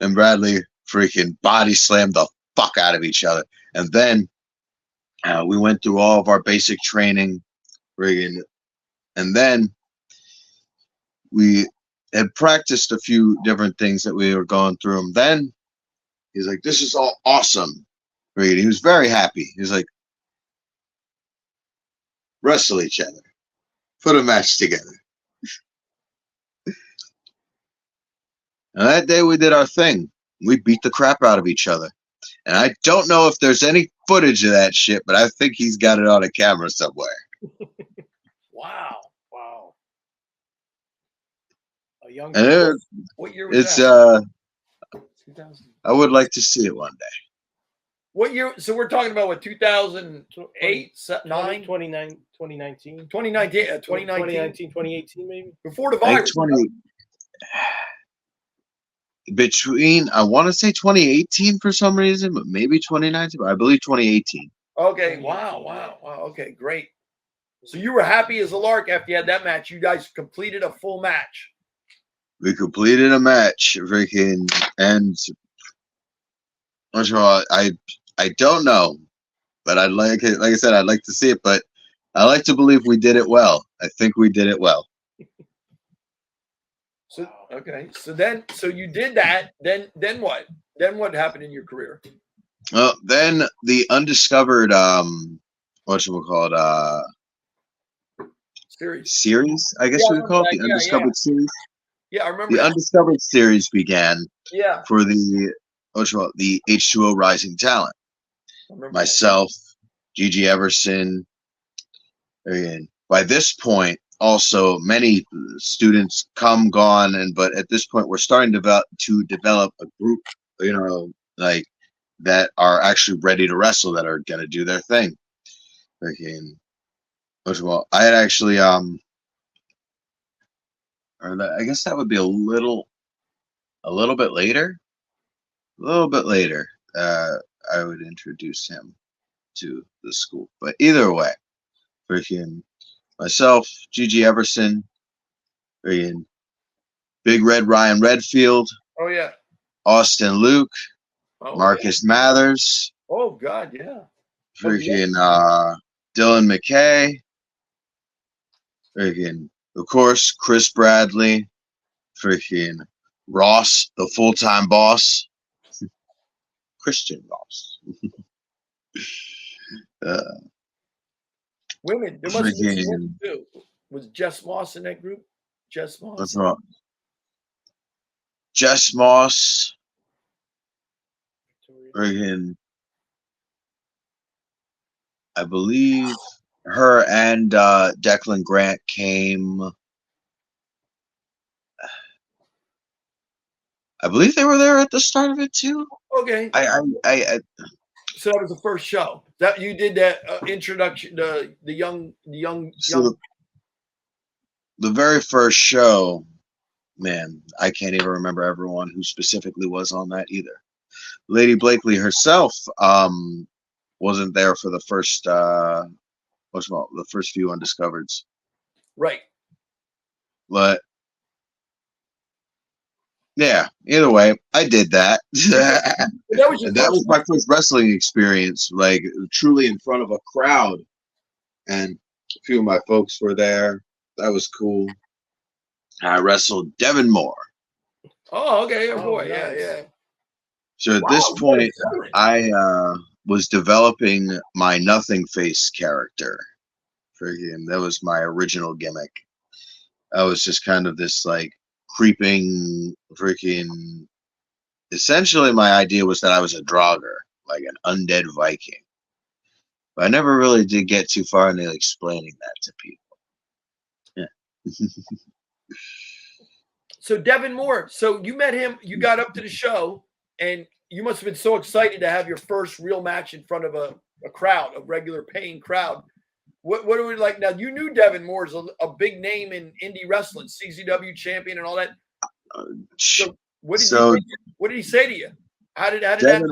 Speaker 3: and Bradley freaking body slammed the fuck out of each other, and then we went through all of our basic training, friggin', and then we had practiced a few different things that we were going through. And then he's like, "This is all awesome." Friggin', he was very happy. He was like, "Wrestle each other, put a match together." And that day we did our thing. We beat the crap out of each other. And I don't know if there's any footage of that shit, but I think he's got it on a camera somewhere.
Speaker 1: Wow.
Speaker 2: A young.
Speaker 3: And
Speaker 1: What year was that? 2000.
Speaker 3: I would like to see it one day.
Speaker 1: What year? So we're talking about what, 2008, 9,
Speaker 2: 2019,
Speaker 1: 2019,
Speaker 2: 2018 maybe.
Speaker 1: before the
Speaker 3: Like
Speaker 1: virus.
Speaker 3: 20 between, I want to say 2018 for some reason, but maybe 2019. But I believe 2018.
Speaker 1: Okay. Wow. Okay, great. So you were happy as a lark after you had that match. You guys completed a full match.
Speaker 3: We completed a match, freaking, and I don't know, but I'd like I said, I'd like to see it, but I like to believe we did it well. I think we did it well.
Speaker 1: So okay. So you did that. Then what? Then what happened in your career?
Speaker 3: Well, then the undiscovered whatchamacallit, series, I guess
Speaker 1: Yeah,
Speaker 3: we would call it, the
Speaker 1: yeah,
Speaker 3: undiscovered series.
Speaker 1: Yeah, I remember
Speaker 3: The
Speaker 1: that.
Speaker 3: undiscovered series began
Speaker 1: Yeah.
Speaker 3: for the H2O Rising Talent.
Speaker 1: I remember
Speaker 3: Myself, Gigi Everson, and by this point, also many students come, gone, but at this point, we're starting to develop a group, like that are actually ready to wrestle, that are gonna do their thing. Freaking, first of all, I had actually or I guess that would be a little bit later. A little bit later, I would introduce him to the school. But either way, freaking myself, Gigi Everson, freaking Big Red Ryan Redfield,
Speaker 1: Oh yeah.
Speaker 3: Austin Luke,
Speaker 1: Oh,
Speaker 3: Marcus Mathers,
Speaker 1: yeah. Oh God, yeah.
Speaker 3: freaking Dylan McKay, freaking, of course, Chris Bradley, freaking Ross, the full-time boss, Christian Ross.
Speaker 1: Women. There must have been some
Speaker 3: Freaking,
Speaker 1: women too. Was Jess Moss in that group? Jess Moss.
Speaker 3: what's wrong? Jess Moss, freaking I believe her and Declan Grant came. I believe they were there at the start of it too.
Speaker 1: Okay.
Speaker 3: I
Speaker 1: So that was the first show. That you did that introduction, the young.
Speaker 3: so the very first show, man, I can't even remember everyone who specifically was on that either. Lady Blakely herself wasn't there for the first the first few Undiscovereds.
Speaker 1: Right.
Speaker 3: But yeah, either way, I did that.
Speaker 1: That was your
Speaker 3: That
Speaker 1: first
Speaker 3: was my first wrestling experience, like truly in front of a crowd. And a few of my folks were there. That was cool. I wrestled Devin Moore.
Speaker 1: Oh, okay. Oh,
Speaker 2: Oh,
Speaker 1: boy.
Speaker 2: nice.
Speaker 1: Yeah.
Speaker 3: So at
Speaker 1: Wow,
Speaker 3: this
Speaker 1: you got
Speaker 3: point,
Speaker 1: it.
Speaker 3: I was developing my nothing face character. Freaking, that was my original gimmick. I was just kind of this like creeping freaking. Essentially, my idea was that I was a Draugr, like an undead Viking. But I never really did get too far into explaining that to people. Yeah.
Speaker 1: So Devin Moore. So you met him. You got up to the show, and you must have been so excited to have your first real match in front of a crowd, a regular paying crowd. What are we like now? You knew Devin Moore's a big name in indie wrestling, CZW champion, and all that. So what did
Speaker 3: So
Speaker 1: what did he say to you? How did
Speaker 3: Dev
Speaker 1: that?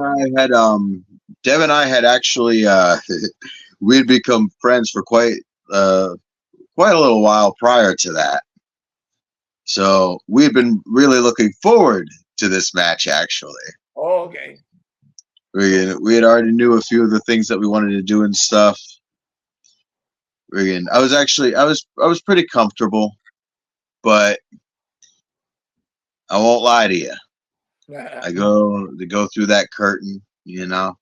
Speaker 3: and I had actually we'd become friends for quite a little while prior to that. So we'd been really looking forward to this match actually.
Speaker 1: Oh, okay.
Speaker 3: We had already knew a few of the things that we wanted to do and stuff. I was pretty comfortable, but I won't lie to you. I go through that curtain, you know.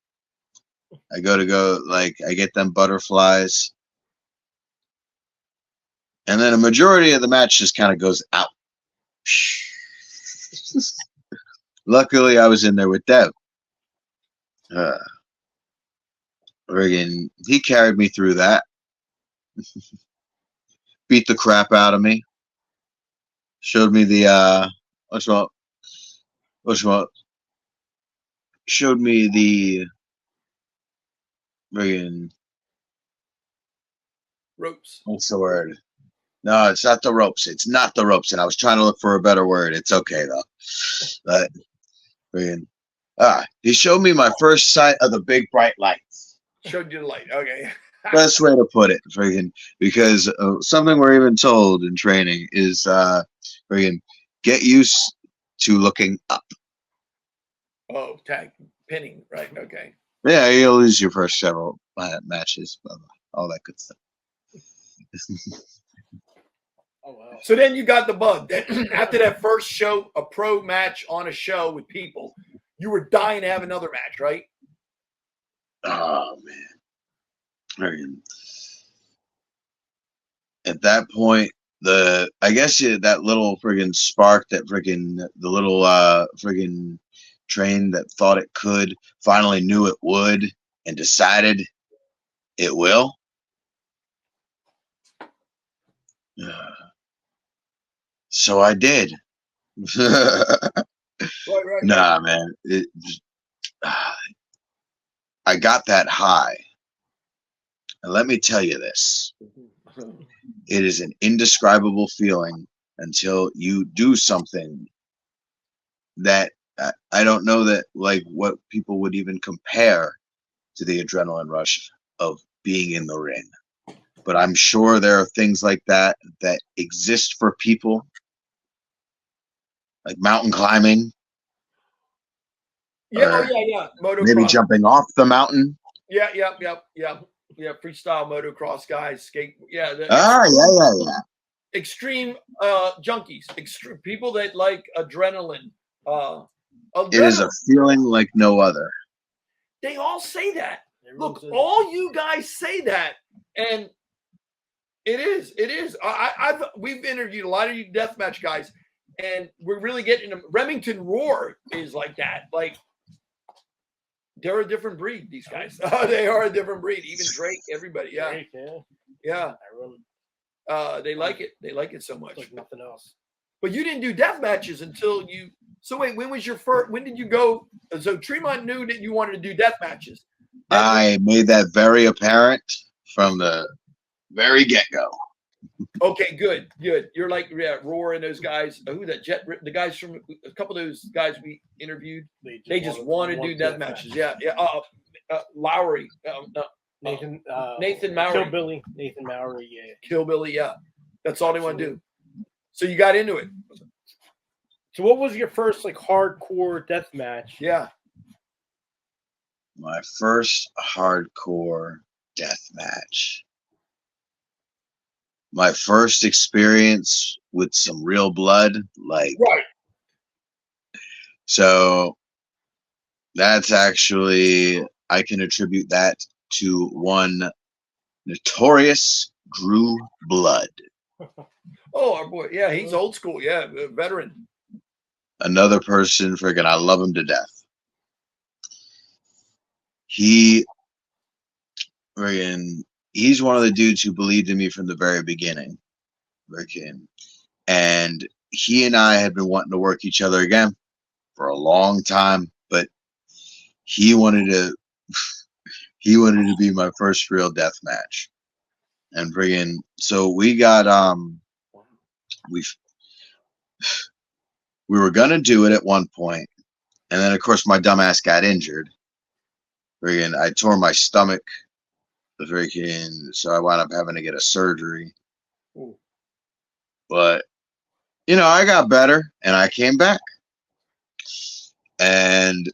Speaker 3: I I get them butterflies. And then a majority of the match just kind of goes out. Luckily, I was in there with Dev. He carried me through that. Beat the crap out of me. Showed me the showed me the friggin'
Speaker 1: Ropes.
Speaker 3: what's the word? No, it's not the ropes. It's not the ropes. And I was trying to look for a better word. It's okay though. But he showed me my first sight of the big bright lights.
Speaker 1: Showed you the light. Okay.
Speaker 3: Best way to put it, because something we're even told in training is get used to looking up.
Speaker 1: Oh, tag pinning. Right. Okay.
Speaker 3: Yeah, you'll lose your first several matches, blah, blah, all that good stuff.
Speaker 2: Oh wow.
Speaker 1: So then you got the bug. After that first show, a pro match on a show with people, you were dying to have another match, right?
Speaker 3: Oh man. At that point, that little friggin' spark, that friggin' the little friggin' train that thought it could finally knew it would and decided it will. So I did.
Speaker 1: Right.
Speaker 3: Nah, man. I got that high. And let me tell you this. It is an indescribable feeling until you do something that I don't know that like what people would even compare to the adrenaline rush of being in the ring. But I'm sure there are things like that exist for people, like mountain climbing.
Speaker 1: Yeah. Motocross.
Speaker 3: Maybe jumping off the mountain.
Speaker 1: Yeah. Freestyle motocross guys, skate. Yeah.
Speaker 3: Yeah.
Speaker 1: Extreme junkies, extreme people that like adrenaline.
Speaker 3: It is a feeling like no other.
Speaker 1: They all say that. Look, all you guys say that, and it is. We've interviewed a lot of you deathmatch guys, and we're really getting them. Remington Roar is like that. Like they're a different breed. These guys, they are a different breed. Even Drake, everybody, yeah,
Speaker 2: Drake, yeah.
Speaker 1: yeah.
Speaker 2: I really
Speaker 1: They like it. They like it so much.
Speaker 2: like nothing else.
Speaker 1: But you didn't do death matches until you. So wait, when was your first? When did you go? So Tremont knew that you wanted to do death matches.
Speaker 3: I made that very apparent from the very get-go.
Speaker 1: Okay, good. You're like Roar and those guys. Who that Jet? The guys from a couple of those guys we interviewed. They just want to do death matches. Yeah. Lowry.
Speaker 2: Nathan
Speaker 1: Mowry.
Speaker 2: Kill Billy. Nathan Mowry. Yeah.
Speaker 1: Kill Billy. Yeah. That's all they want to do. So you got into it.
Speaker 2: So what was your first like hardcore death match?
Speaker 1: Yeah.
Speaker 3: My first hardcore death match. My first experience with some real blood, like
Speaker 1: right.
Speaker 3: So that's actually, I can attribute that to one notorious Drew Blood.
Speaker 1: Oh, our boy. Yeah, he's old school. Yeah, a veteran.
Speaker 3: Another person, friggin', I love him to death. He's one of the dudes who believed in me from the very beginning. And he and I had been wanting to work each other again for a long time, but he wanted to be my first real death match. And so we got we were gonna do it at one point, and then of course my dumbass got injured. I tore my stomach. So I wound up having to get a surgery.
Speaker 1: Ooh.
Speaker 3: But I got better and I came back. And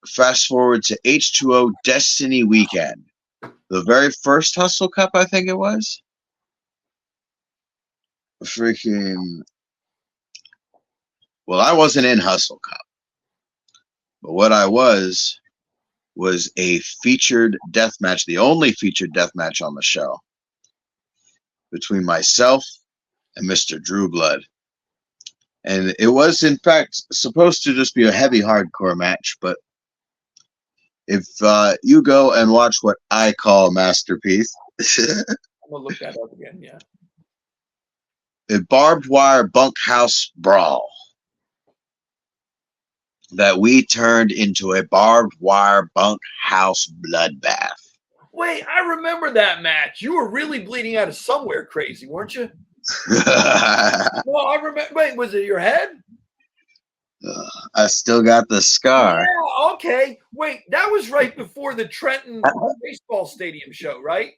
Speaker 3: fast forward to H2O Destiny weekend, the very first Hustle Cup, I think it was. Well, I wasn't in Hustle Cup, but what I was a featured death match, the only featured death match on the show, between myself and Mr. Drew Blood. And it was, in fact, supposed to just be a heavy hardcore match, but if you go and watch what I call Masterpiece,
Speaker 1: I'm gonna look that up again. Yeah,
Speaker 3: a barbed wire bunkhouse brawl that we turned into a barbed wire bunkhouse bloodbath.
Speaker 1: Wait, I remember that match. You were really bleeding out of somewhere crazy, weren't you? Well, I remember. Wait, was it your head?
Speaker 3: I still got the scar.
Speaker 1: Yeah, okay. Wait, that was right before the Trenton baseball stadium show, right?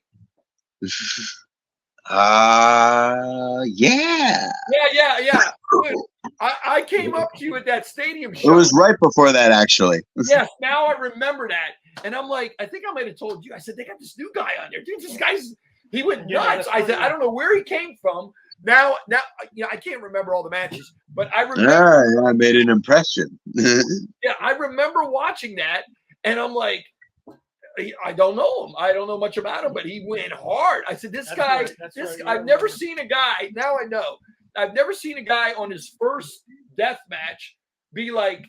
Speaker 3: Yeah.
Speaker 1: Yeah. Dude, I came up to you at that stadium show.
Speaker 3: It was right before that, actually.
Speaker 1: Yes, now I remember that. And I'm like, I think I might have told you. I said, they got this new guy on there. Dude, this guy's, he went nuts. I said, I don't know where he came from. Now, I can't remember all the matches, but I remember.
Speaker 3: Yeah, I made an impression.
Speaker 1: Yeah, I remember watching that, and I'm like, I don't know him. I don't know much about him, but he went hard. I said, this guy, I've never seen a guy. Now I know. I've never seen a guy on his first death match be like,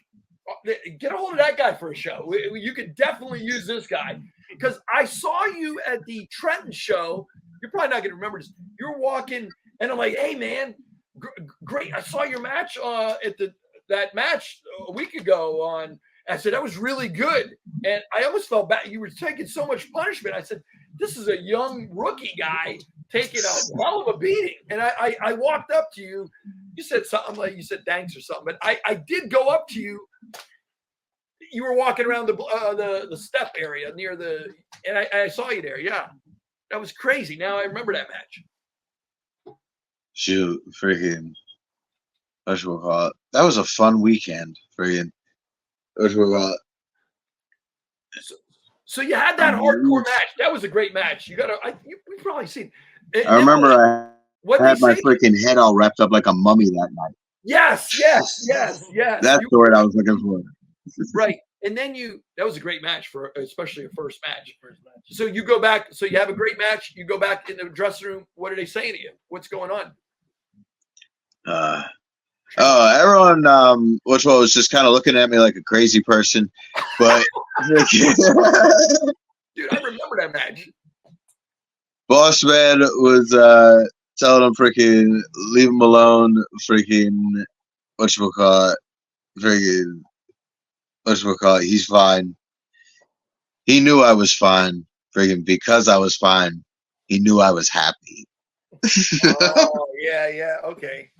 Speaker 1: get a hold of that guy for a show. You could definitely use this guy. Because I saw you at the Trenton show. You're probably not going to remember this. You're walking, and I'm like, hey, man, great. I saw your match at that match a week ago on. I said, that was really good. And I almost felt bad. You were taking so much punishment. I said, this is a young rookie guy taking a hell of a beating. And I walked up to you. You said something like, you said thanks or something. But I did go up to you. You were walking around the step area near and I saw you there. Yeah. That was crazy. Now I remember that match.
Speaker 3: Shoot, freaking. That was a fun weekend. Freaking.
Speaker 1: So you had that hardcore match. That was a great match. We've probably seen.
Speaker 3: I remember I had my freaking head all wrapped up like a mummy that night.
Speaker 1: Yes.
Speaker 3: That's the word I was looking for.
Speaker 1: Right. And then that was a great match for especially your first match. So you go back, so you have a great match, you go back in the dressing room. What are they saying to you? What's going on?
Speaker 3: Oh, everyone, which one was just kind of looking at me like a crazy person, but
Speaker 1: Dude, I remember that match.
Speaker 3: Boss Man was telling him freaking leave him alone, freaking whatchamacallit, freaking whatchamacallit, he's fine. He knew I was fine, freaking because I was fine. He knew I was happy.
Speaker 1: Oh, yeah, okay.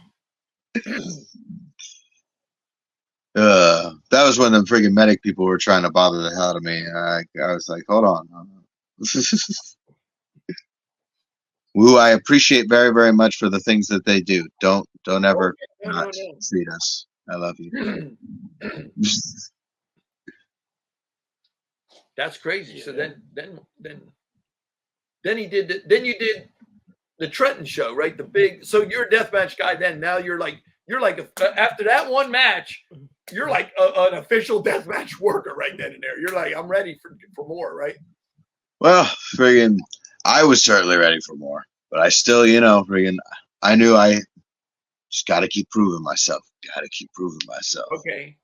Speaker 3: That was when the freaking medic people were trying to bother the hell out of me. I was like, hold on. Who I appreciate very, very much for the things that they do. Don't ever not treat us. I love you.
Speaker 1: That's crazy. So then you did the Trenton show, right? The big. So you're a deathmatch guy. Then now you're like after that one match, you're like an official deathmatch worker right then and there. You're like, I'm ready for more, right?
Speaker 3: Well, friggin', I was certainly ready for more, but I still, friggin', I knew I just got to keep proving myself.
Speaker 1: Okay.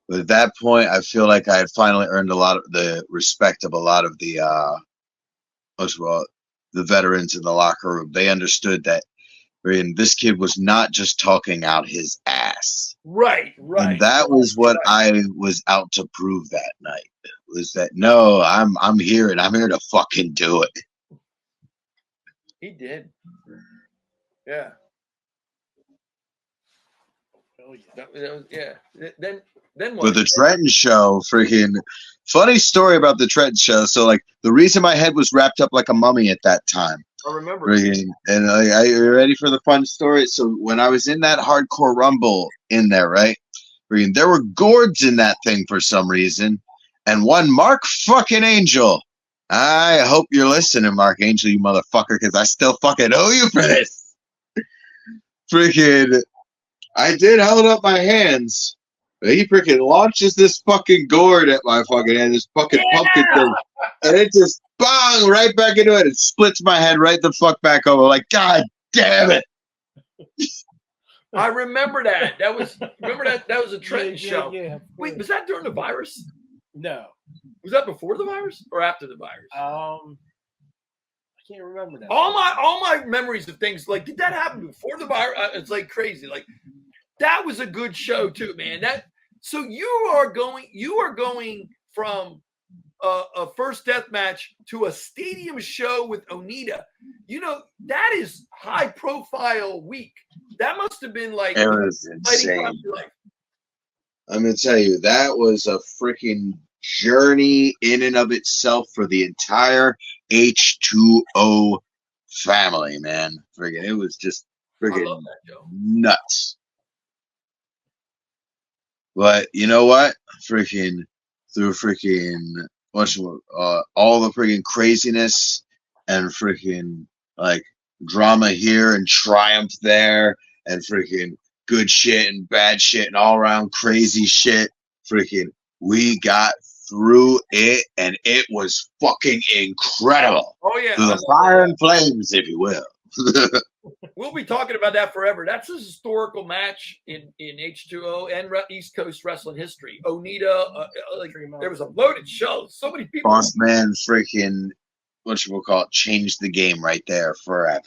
Speaker 3: But at that point, I feel like I had finally earned a lot of the respect of a lot of the, the veterans in the locker room. They understood that this kid was not just talking out his ass.
Speaker 1: Right.
Speaker 3: And that was what I was out to prove that night. Was that no, I'm here and I'm here to fucking do it.
Speaker 1: He did. Yeah.
Speaker 2: Oh, yeah.
Speaker 1: That was, yeah. Then what?
Speaker 3: With the Trenton show, freaking funny story about the Trenton show. So like the reason my head was wrapped up like a mummy at that time.
Speaker 1: I remember.
Speaker 3: Freaking, and are you ready for the fun story? So when I was in that hardcore rumble in there, right? Freaking, there were gourds in that thing for some reason, and one Mark fucking Angel. I hope you're listening, Mark Angel, you motherfucker, because I still fucking owe you for this. Freaking, I did hold up my hands. But he freaking launches this fucking gourd at my fucking hand, this fucking pumpkin thing, and it just bang right back into it. It splits my head right the fuck back over. Like, God damn it!
Speaker 1: I remember that. That was a Trenton show.
Speaker 2: Yeah.
Speaker 1: Wait, was that during the virus?
Speaker 2: No.
Speaker 1: Was that before the virus or after the virus?
Speaker 2: I can't remember that.
Speaker 1: All my memories of things like, did that happen before the virus? It's like crazy. Like that was a good show too, man. So you are going from a first death match to a stadium show with Onita. That is high profile week. That must have been like
Speaker 3: it was insane. I'm gonna tell you, that was a freaking journey in and of itself for the entire H2O family, man. Friggin', it was just friggin' nuts. But you know what? Freaking through freaking all the freaking craziness and freaking like drama here and triumph there and freaking good shit and bad shit and all around crazy shit. Freaking, we got through it and it was fucking incredible.
Speaker 1: Oh yeah,
Speaker 3: through the fire and flames, if you will.
Speaker 1: We'll be talking about that forever. That's a historical match in H2O and East Coast wrestling history. Onita, there was a loaded show. So many people.
Speaker 3: Boss Man freaking, changed the game right there forever.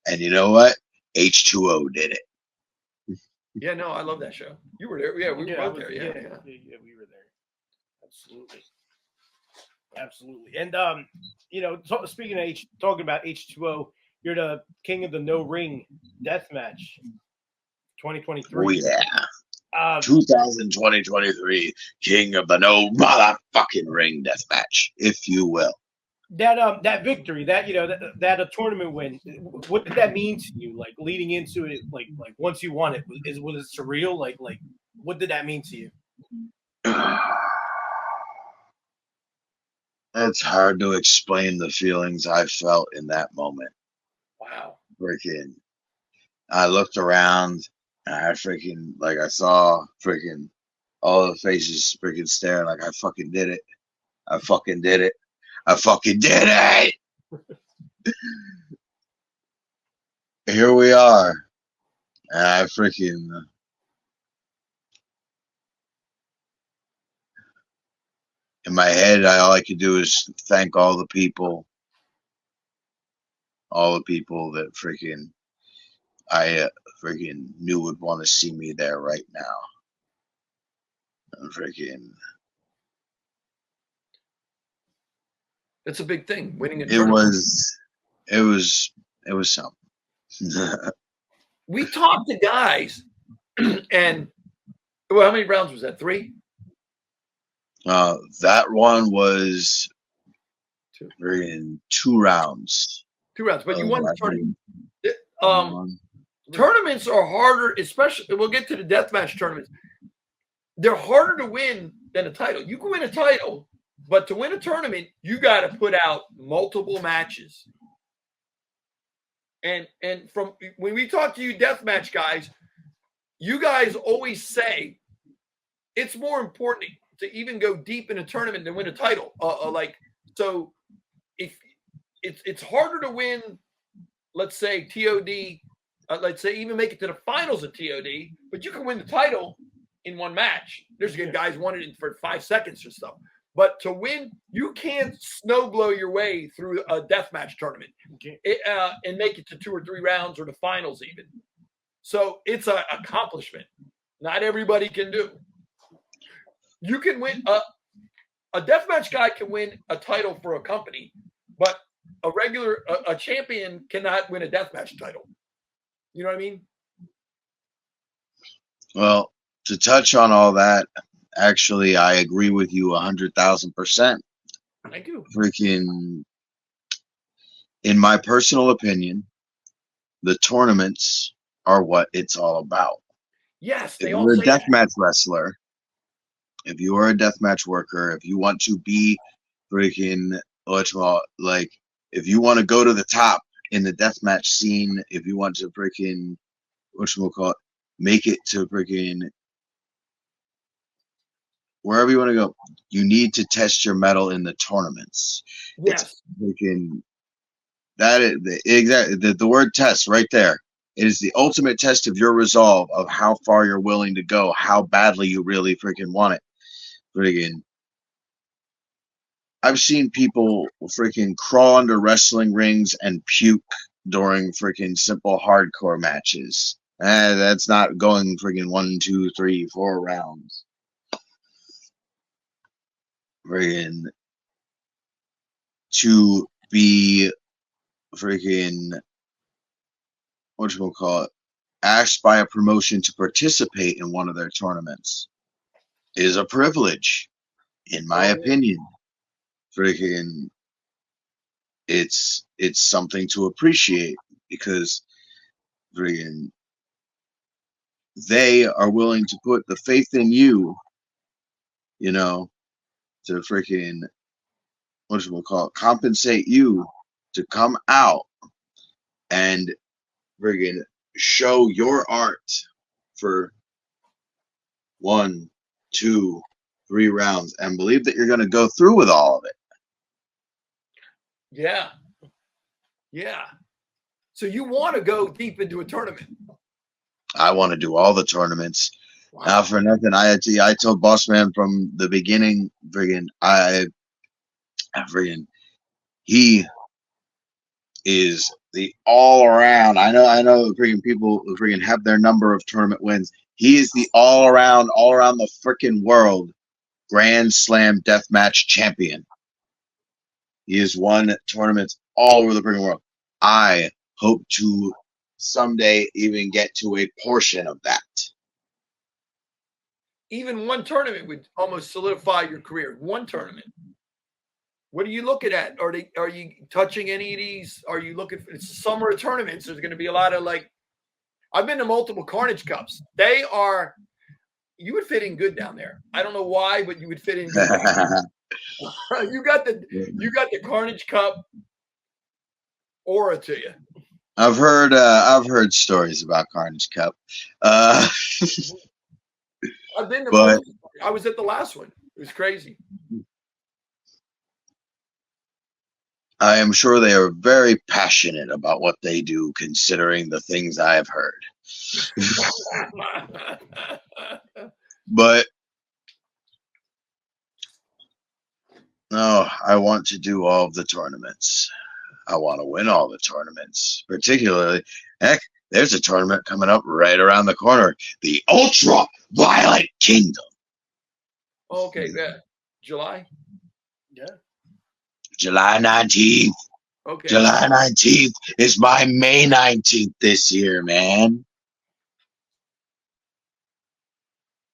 Speaker 3: And you know what? H2O did it.
Speaker 1: Yeah, no, I love that show. You were there. Yeah, we were both there. Yeah,
Speaker 2: we were there. Absolutely. And speaking of talking about H2O, you're the king of the no ring death match 2023.
Speaker 3: Oh yeah. 2023 king of the no motherfucking ring death match, if you will.
Speaker 2: That victory, that a tournament win, what did that mean to you? Like leading into it, like once you won it, was it surreal? Like what did that mean to you?
Speaker 3: It's hard to explain the feelings I felt in that moment.
Speaker 1: Wow.
Speaker 3: Freaking, I looked around and I freaking, like, I saw freaking all the faces freaking staring like I fucking did it. I fucking did it. I fucking did it. Here we are. I freaking in my head, all I could do is thank all the people that freaking I freaking knew would want to see me there right now. And freaking,
Speaker 1: It's a big thing, winning a
Speaker 3: it
Speaker 1: tournament.
Speaker 3: was, it was, it was something.
Speaker 1: We talked to guys, and well, how many rounds was that? 3?
Speaker 3: That one was freaking 2 rounds.
Speaker 1: 2 rounds, but you won the
Speaker 3: I
Speaker 1: tournament.
Speaker 3: think,
Speaker 1: Tournaments are harder, especially. We'll get to the deathmatch tournaments. They're harder to win than a title. You can win a title, but to win a tournament, you got to put out multiple matches. And from when we talk to you deathmatch guys, you guys always say it's more important to even go deep in a tournament than win a title. So if it's harder to win, let's say TOD, let's say even make it to the finals of TOD, but you can win the title in one match. There's good guys won it for 5 seconds or stuff. But to win, you can't snow blow your way through a deathmatch tournament and make it to 2 or 3 rounds or the finals even. So it's an accomplishment. Not everybody can do. You can win a deathmatch guy can win a title for a company, but a champion cannot win a deathmatch title. You know what I mean?
Speaker 3: well, to touch on all that, actually, I agree with you 100,000%.
Speaker 1: Thank you.
Speaker 3: Freaking, in my personal opinion, the tournaments are what it's all about.
Speaker 1: Yes,
Speaker 3: If
Speaker 1: they all
Speaker 3: you're a
Speaker 1: say that.
Speaker 3: deathmatch wrestler, if you are a deathmatch worker, if you want to be freaking, like, if you want to go to the top in the deathmatch scene, if you want to freaking, make it to freaking wherever you want to go, you need to test your mettle in the tournaments.
Speaker 1: Yes.
Speaker 3: It's freaking that is exactly the word test right there. It is the ultimate test of your resolve, of how far you're willing to go, how badly you really freaking want it. Freaking, I've seen people freaking crawl under wrestling rings and puke during freaking simple hardcore matches. That's not going freaking 1, 2, 3, 4 rounds. Freaking to be freaking asked by a promotion to participate in one of their tournaments is a privilege, in my opinion. Freaking, it's something to appreciate, because freaking they are willing to put the faith in you, to freaking compensate you to come out and friggin' show your art for 1, 2, 3 rounds and believe that you're going to go through with all of it.
Speaker 1: Yeah. Yeah. So you want to go deep into a tournament?
Speaker 3: I want to do all the tournaments.
Speaker 1: Wow.
Speaker 3: Not for nothing. I told Boss Man from the beginning, he is the all around. I know freaking people freaking have their number of tournament wins. He is the all around the freaking world Grand Slam Deathmatch champion. He has won tournaments all over the freaking world. I hope to someday even get to a portion of that.
Speaker 1: Even one tournament would almost solidify your career. One tournament. What are you looking at? Are you touching any of these? Are you looking for summer tournaments? There's going to be a lot of I've been to multiple Carnage Cups. You would fit in good down there. I don't know why, but you would fit in good. You got the Carnage Cup aura to you.
Speaker 3: I've heard stories about Carnage Cup.
Speaker 1: I've been to multiple. I was at the last one. It was crazy.
Speaker 3: I am sure they are very passionate about what they do, considering the things I have heard. But no, I want to do all of the tournaments. I want to win all the tournaments. Particularly, heck, there's a tournament coming up right around the corner. The Ultra Violent Kingdom.
Speaker 1: Okay, yeah. July?
Speaker 2: Yeah.
Speaker 3: July 19th.
Speaker 1: Okay.
Speaker 3: July 19th is my May 19th this year, man.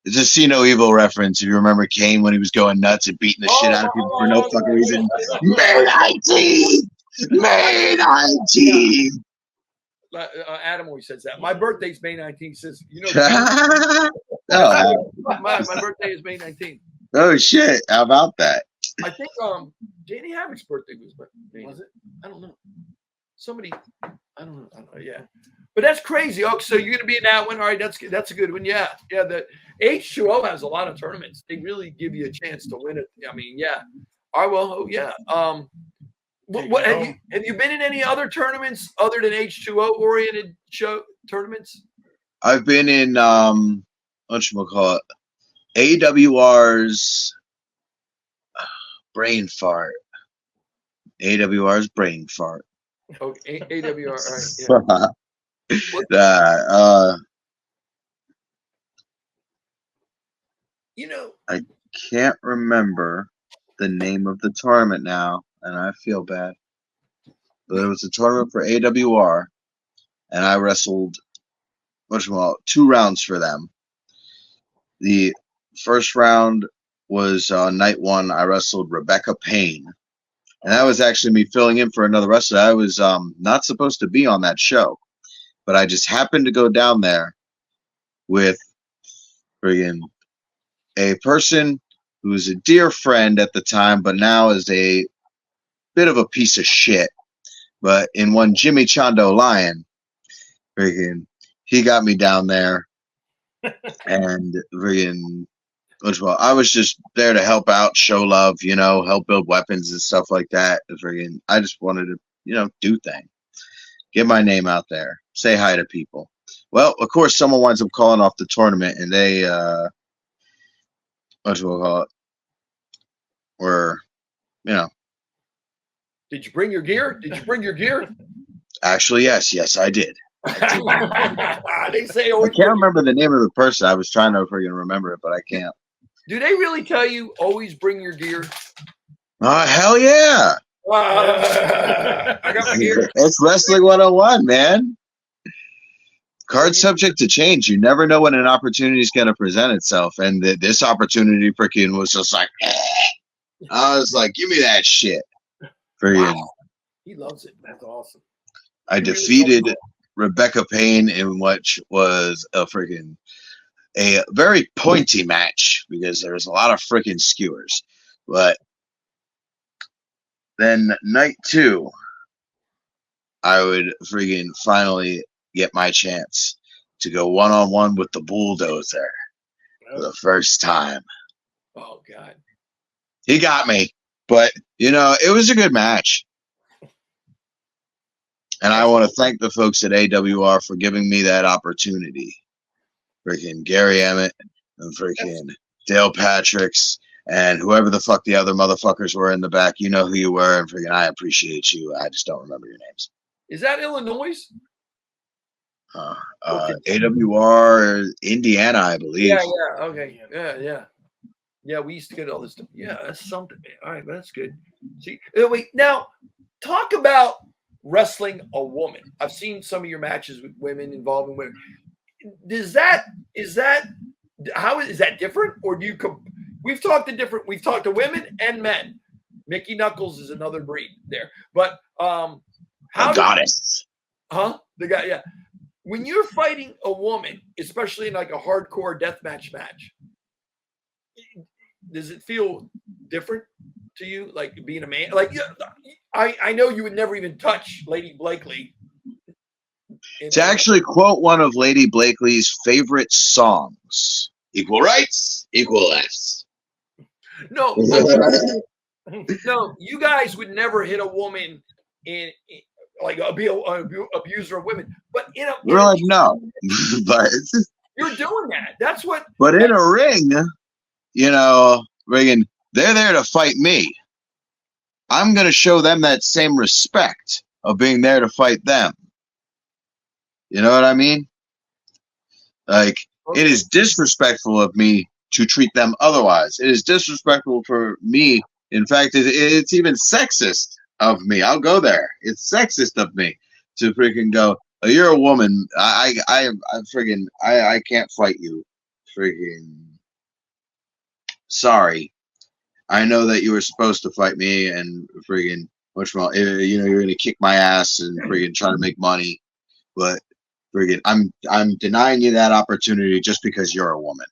Speaker 3: It's a See No Evil reference. If you remember Kane when he was going nuts and beating the shit out of people for no fucking reason. May 19th! May 19th!
Speaker 1: Adam always says that. My birthday's May 19th. Says, you know,
Speaker 3: Oh,
Speaker 1: my birthday is May 19th.
Speaker 3: oh shit! How about that?
Speaker 1: I think Danny Havoc's birthday was it? I don't know. Somebody, I don't know. Yeah, but that's crazy. Okay, so you're gonna be in that one. All right, that's a good one. Yeah. The H2O has a lot of tournaments. They really give you a chance to win it. I mean, yeah. All right, well, yeah. What have you been in any other tournaments other than H2O oriented tournaments?
Speaker 3: I've been in whatchamacallit, AWR's brain fart. AWR's brain fart.
Speaker 1: Okay, AWR. All right.
Speaker 3: Yeah.
Speaker 1: You know,
Speaker 3: I can't remember the name of the tournament now, and I feel bad. But it was a tournament for AWR, and I wrestled 2 rounds for them. The first round was night 1. I wrestled Rebecca Payne, and that was actually me filling in for another wrestler. I was not supposed to be on that show, but I just happened to go down there with friggin' a person who was a dear friend at the time, but now is a bit of a piece of shit. But in one Jimmy Chondo Lion, friggin', he got me down there, and friggin', I was just there to help out, show love, help build weapons and stuff like that. Friggin', I just wanted to, do things, get my name out there, say hi to people. Well, of course, someone winds up calling off the tournament, and they, were,
Speaker 1: did you bring your gear?
Speaker 3: Actually, yes, I did.
Speaker 1: They say
Speaker 3: I can't remember the name of the person. I was trying to friggin' remember it, but I can't.
Speaker 1: Do they really tell you always bring your gear?
Speaker 3: Hell yeah!
Speaker 1: I got my gear.
Speaker 3: It's Wrestling 101, man. Card's subject to change. You never know when an opportunity is going to present itself, and this opportunity freaking was just like, I was like, give me that shit.
Speaker 1: Wow. He loves it. That's awesome.
Speaker 3: I defeated Rebecca Payne in which was a very pointy match because there was a lot of freaking skewers. But then night 2, I would friggin' finally get my chance to go one-on-one with the Bulldozer for the first time.
Speaker 1: Oh, God.
Speaker 3: He got me, but, it was a good match. And I want to thank the folks at AWR for giving me that opportunity. Freaking Gary Emmett and freaking Dale Patricks and whoever the fuck the other motherfuckers were in the back. You know who you were, and freaking I appreciate you. I just don't remember your names.
Speaker 1: Is that Illinois?
Speaker 3: AWR Indiana, I believe.
Speaker 1: Yeah, okay. Yeah, we used to get all this stuff. Yeah, that's something, man. All right, that's good. See, wait, now talk about wrestling a woman. I've seen some of your matches with women involving women. Is that different, or do you we've talked to women and men. Mickey Knuckles is another breed there, but how
Speaker 3: goddess,
Speaker 1: the guy, yeah. When you're fighting a woman, especially in like a hardcore deathmatch match, does it feel different to you, like being a man? Like, I know you would never even touch Lady Blakely.
Speaker 3: To actually quote one of Lady Blakely's favorite songs, "Equal rights, equal less."
Speaker 1: No, no, you guys would never hit a woman in like be an abuser of women. But
Speaker 3: We're like, no, but
Speaker 1: you're doing that. That's what.
Speaker 3: But in a ring, Reagan, they're there to fight me. I'm going to show them that same respect of being there to fight them. You know what I mean? Like, it is disrespectful of me to treat them otherwise. It is disrespectful for me. In fact, it's even sexist of me. I'll go there. It's sexist of me to freaking go, oh, you're a woman. I can't fight you. Freaking sorry. I know that you were supposed to fight me and friggin' much more. You're gonna kick my ass and friggin' try to make money, but friggin' I'm denying you that opportunity just because you're a woman.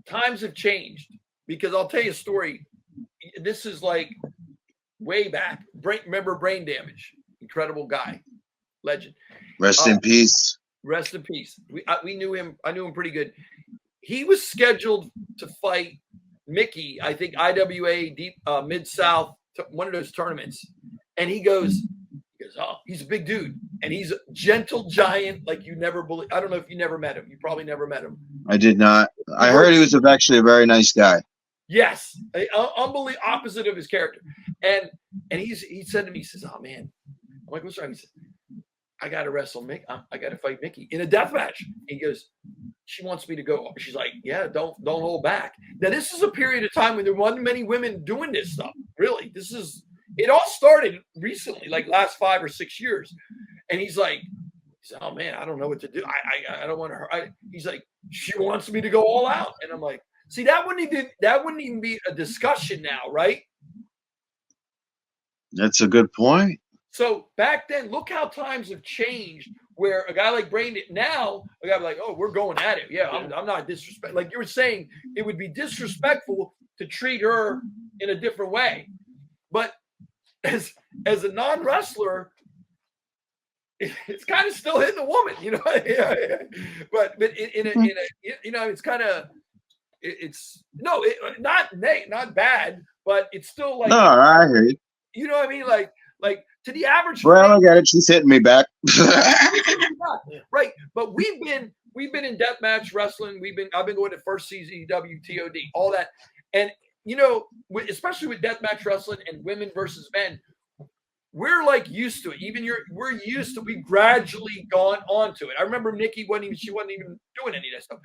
Speaker 1: Times have changed because I'll tell you a story. This is like way back. Remember Brain Damage? Incredible guy, legend.
Speaker 3: Rest in peace.
Speaker 1: Rest in peace. We knew him. I knew him pretty good. He was scheduled to fight Mickey, I think IWA Mid-South, one of those tournaments. And he goes, oh, he's a big dude. And he's a gentle giant like you never believe. I don't know if you never met him. You probably never met him.
Speaker 3: I did not. I heard he was actually a very nice guy.
Speaker 1: Yes. Unbelievable, opposite of his character. And he said to me, he says, oh, man. I'm like, what's wrong? He said, I got to wrestle Mickey. I got to fight Mickey in a death match. He goes, she wants me to go. She's like, yeah, don't hold back. Now, this is a period of time when there weren't many women doing this stuff. Really, it all started recently, like last 5 or 6 years. And he's like, oh man, I don't know what to do. I don't want her. He's like, she wants me to go all out. And I'm like, see, that wouldn't even be a discussion now, right?
Speaker 3: That's a good point.
Speaker 1: So back then, look how times have changed. Where a guy like Brandon now, a guy like, oh, we're going at it. Yeah, I'm not disrespectful. Like you were saying, it would be disrespectful to treat her in a different way. But as a non-wrestler, it's kind of still hitting a woman, But it's kind of not bad, but it's still like.
Speaker 3: No, I hear you.
Speaker 1: You know what I mean? Like to the average.
Speaker 3: Well, I got it. She's hitting me back.
Speaker 1: Right, but we've been in deathmatch wrestling. I've been going to first CZW, TOD, all that, and especially with deathmatch wrestling and women versus men, we're like used to it. We're used to. We gradually gone on to it. I remember Nikki she wasn't even doing any of that stuff.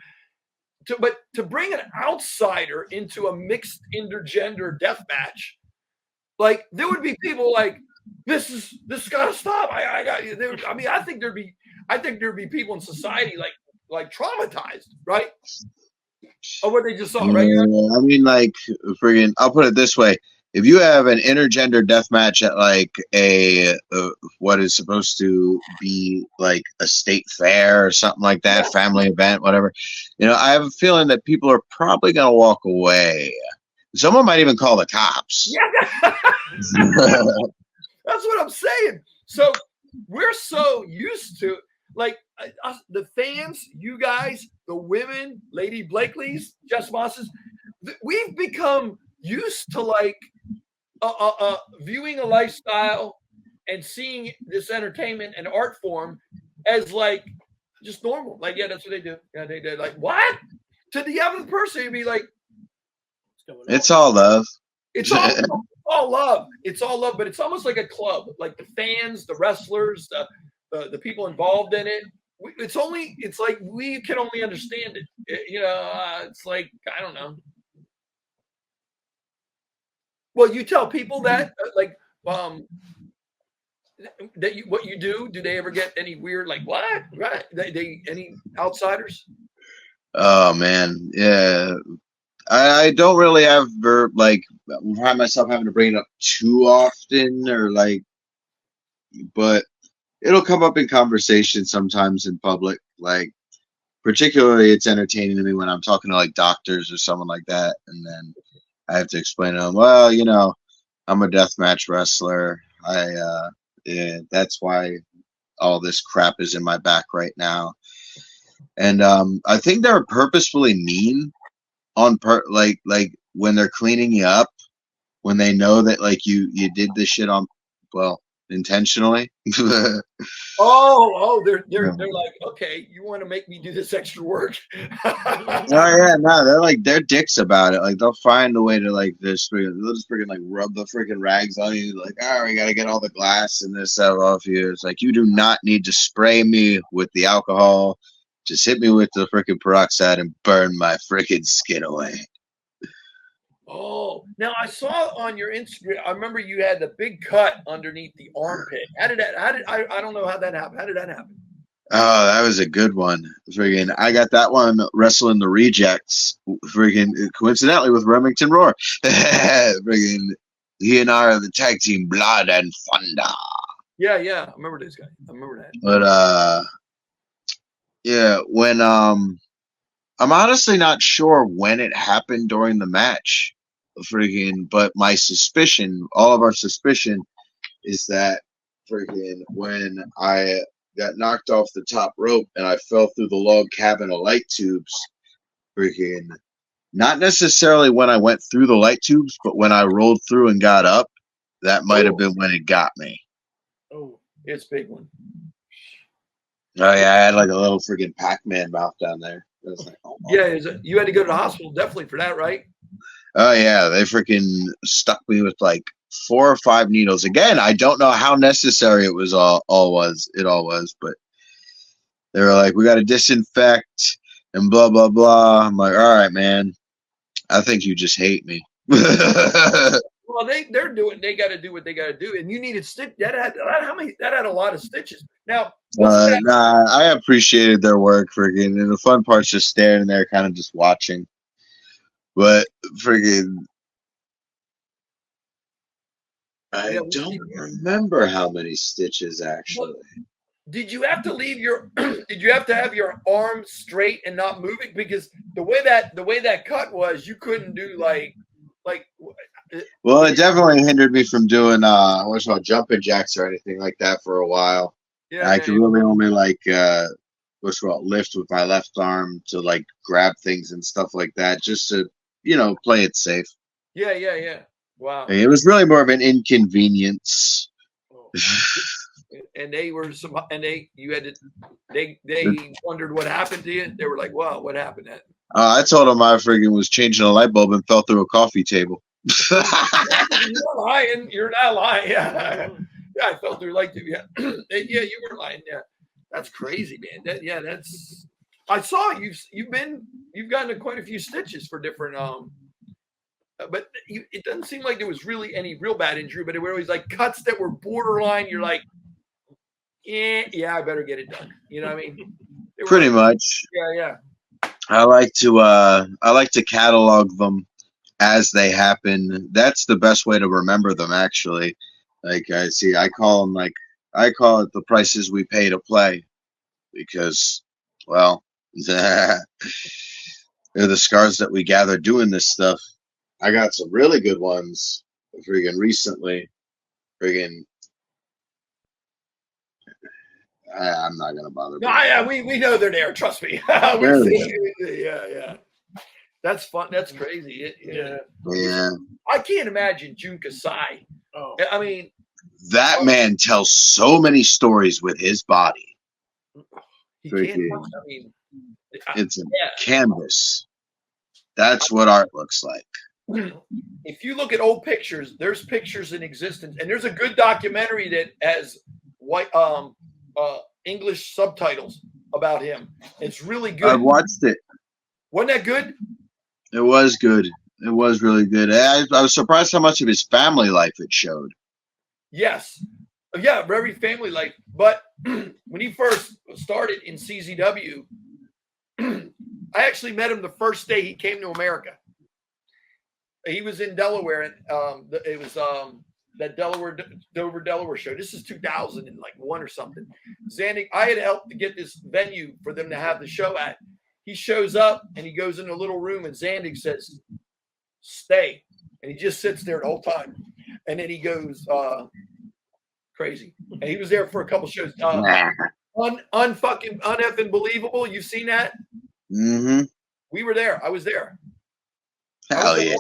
Speaker 1: But to bring an outsider into a mixed intergender deathmatch, like there would be people like. This has got to stop. I think there'd be people in society like traumatized, right? Of what they just saw, right?
Speaker 3: I mean, like, friggin', I'll put it this way: if you have an intergender death match at like a what is supposed to be like a state fair or something like that, family event, whatever, I have a feeling that people are probably gonna walk away. Someone might even call the cops.
Speaker 1: Yeah. That's what I'm saying. So we're so used to, like, us, the fans, you guys, the women, Lady Blakely's, Jess Moss's, we've become used to, like, viewing a lifestyle and seeing this entertainment and art form as, like, just normal. Like, yeah, that's what they do. Yeah, they did. Like, what? To the other person, you'd be like,
Speaker 3: it's all love.
Speaker 1: It's all love. It's all love, but it's almost like a club. Like the fans, the wrestlers, the people involved in it. It's like we can only understand it. It's like I don't know. Well, you tell people that what you do. Do they ever get any weird like what? Right? They any outsiders?
Speaker 3: Oh man, yeah. I don't really ever find myself having to bring it up too often but it'll come up in conversation sometimes in public. Like, particularly it's entertaining to me when I'm talking to like doctors or someone like that. And then I have to explain to them, well, I'm a deathmatch wrestler. That's why all this crap is in my back right now. And I think they're purposefully mean on like when they're cleaning you up, when they know that like you did this shit on, well, intentionally.
Speaker 1: Oh, they're like, okay, you want to make me do this extra work?
Speaker 3: Oh yeah, no, they're dicks about it. Like they'll find a way to like this. They'll just freaking like rub the freaking rags on you. Like, oh, we gotta get all the glass and this stuff off you. It's like you do not need to spray me with the alcohol. Just hit me with the freaking peroxide and burn my freaking skin away.
Speaker 1: Oh, now I saw on your Instagram. I remember you had the big cut underneath the armpit. How did that? I don't know how that happened. How did that happen?
Speaker 3: Oh, that was a good one. Freaking, I got that one wrestling the rejects. Freaking, coincidentally with Remington Roar. Freaking, he and I are the tag team Blood and Thunder.
Speaker 1: Yeah, I remember this guy. I remember that.
Speaker 3: But yeah, when I'm honestly not sure when it happened during the match. Freaking, but my suspicion, all of our suspicion, is that freaking when I got knocked off the top rope and I fell through the log cabin of light tubes. Freaking, not necessarily when I went through the light tubes, but when I rolled through and got up, that might have been when it got me.
Speaker 1: Oh, it's a big one.
Speaker 3: Oh yeah, I had like a little freaking Pac-Man mouth down there. It was like, oh,
Speaker 1: yeah, you had to go to the hospital definitely for that, right?
Speaker 3: Oh yeah, they freaking stuck me with like 4 or 5 needles. Again, I don't know how necessary it was all was, but they were like, we got to disinfect and blah blah blah. I'm like, all right, man. I think you just hate me.
Speaker 1: Well, they're doing. They got to do what they got to do, and you needed stitch. That had a lot of stitches. Now,
Speaker 3: nah, I appreciated their work, freaking, and the fun part's just standing there, kind of just watching. But freaking, I don't remember how many stitches actually.
Speaker 1: Did you have to leave your? Did you have to have your arms straight and not moving? Because the way that cut was, you couldn't do like.
Speaker 3: Well, it definitely hindered me from doing what's called jumping jacks or anything like that for a while. Yeah, I could really only like what's called lift with my left arm to like grab things and stuff like that, just to play it safe.
Speaker 1: Yeah. Wow.
Speaker 3: It was really more of an inconvenience.
Speaker 1: And they wondered what happened to you. They were like, "Wow, what happened?"
Speaker 3: I told them I freaking was changing a light bulb and fell through a coffee table.
Speaker 1: You're lying. You're not lying. Yeah, I fell through like yeah, you were lying. Yeah, that's crazy, man. That's. I saw you've gotten quite a few stitches for different but it doesn't seem like there was really any real bad injury, but it were always like cuts that were borderline. You're like, yeah, I better get it done. You know what I mean?
Speaker 3: Pretty much.
Speaker 1: Yeah.
Speaker 3: I like to catalog them as they happen. That's the best way to remember them, actually. Like I call it the prices we pay to play, because, well, they're the scars that we gather doing this stuff. I got some really good ones freaking recently. I'm not gonna bother.
Speaker 1: No, we know they're there. Trust me. Yeah. That's fun. That's crazy.
Speaker 3: Yeah.
Speaker 1: I can't imagine Jun Kasai. Oh, I mean,
Speaker 3: that man tells so many stories with his body. It's a canvas. That's what art looks like.
Speaker 1: If you look at old pictures, there's pictures in existence, and there's a good documentary that has white English subtitles about him. It's really good.
Speaker 3: I watched it.
Speaker 1: Wasn't that good?
Speaker 3: It was good. It was really good. I was surprised how much of his family life it showed.
Speaker 1: Yes. Yeah, very family life. But when he first started in CZW, I actually met him the first day he came to America. He was in Delaware, and it was that Dover, Delaware show. This is 2001 or something. Zandig, I had helped to get this venue for them to have the show at. He shows up and he goes in a little room, and Zandig says, "Stay," and he just sits there the whole time. And then he goes crazy. And he was there for a couple shows. Uneffing believable. You've seen that?
Speaker 3: Mm-hmm.
Speaker 1: We were there. I was there.
Speaker 3: Hell yeah.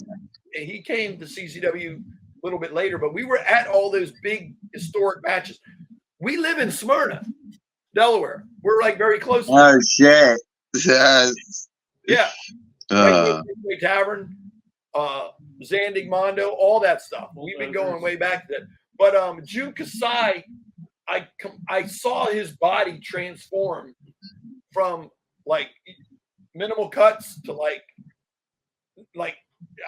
Speaker 1: And he came to CCW little bit later, but we were at all those big historic matches. We live in Smyrna, Delaware. We're like very close.
Speaker 3: Oh shit! Yes.
Speaker 1: Yeah. Way Tavern, Zandig Mondo, all that stuff. We've been going way back then. But Jun Kasai, I saw his body transform from like minimal cuts to like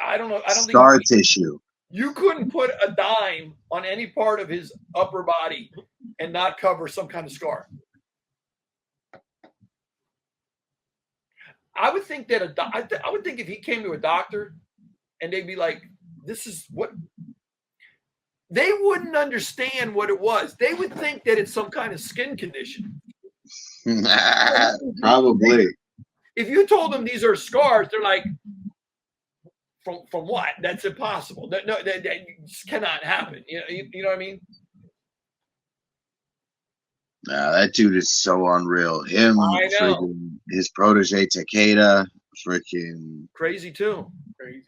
Speaker 1: I don't know. I don't
Speaker 3: Scar
Speaker 1: think
Speaker 3: tissue.
Speaker 1: you couldn't put a dime on any part of his upper body and not cover some kind of scar. I would think that I would think if he came to a doctor and they'd be like, "This is what," they wouldn't understand what it was. They would think that it's some kind of skin condition.
Speaker 3: Probably.
Speaker 1: If you told them these are scars, they're like, "From what? That's impossible. That just cannot happen." You know what I mean?
Speaker 3: Nah, that dude is so unreal. Him,
Speaker 1: I know.
Speaker 3: freaking his protege Takeda, freaking
Speaker 1: Crazy too.
Speaker 2: Crazy.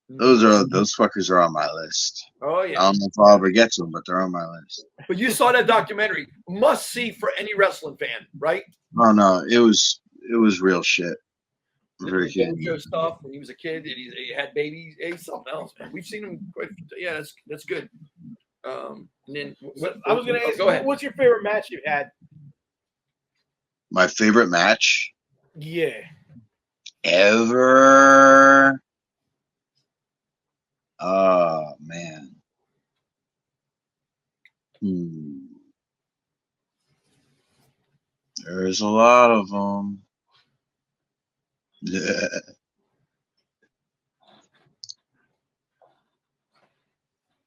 Speaker 3: those fuckers are on my list.
Speaker 1: Oh yeah.
Speaker 3: I don't know if I'll ever get to them, but they're on my list.
Speaker 1: But you saw that documentary. Must see for any wrestling fan, right?
Speaker 3: Oh no, it was real shit.
Speaker 1: The
Speaker 3: Freaking
Speaker 1: dojo stuff when he was a kid and he had babies. He's something else, man. We've seen him quite. Yeah, that's good. And then
Speaker 2: I was going to ask,
Speaker 1: go ahead.
Speaker 2: what's your favorite match you've had?
Speaker 3: my favorite match
Speaker 2: Yeah.
Speaker 3: ever. Oh man. There's a lot of them. Yeah.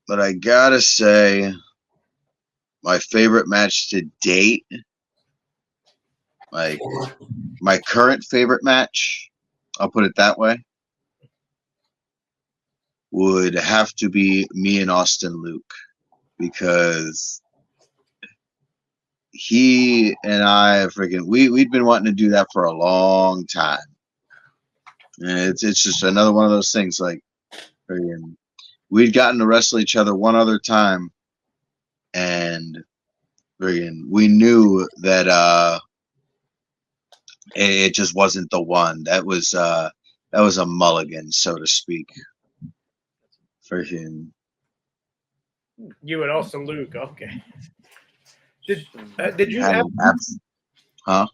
Speaker 3: But I gotta say, my favorite match to date, like my current favorite match, I'll put it that way, would have to be me and Austin Luke, because he and I freaking we'd been wanting to do that for a long time, and it's just another one of those things. Like, freaking, we'd gotten to wrestle each other one other time, and freaking, we knew that it just wasn't the one. That was a mulligan, so to speak. Freaking.
Speaker 2: You and Austin Luke. Okay. Did you have?
Speaker 3: Huh?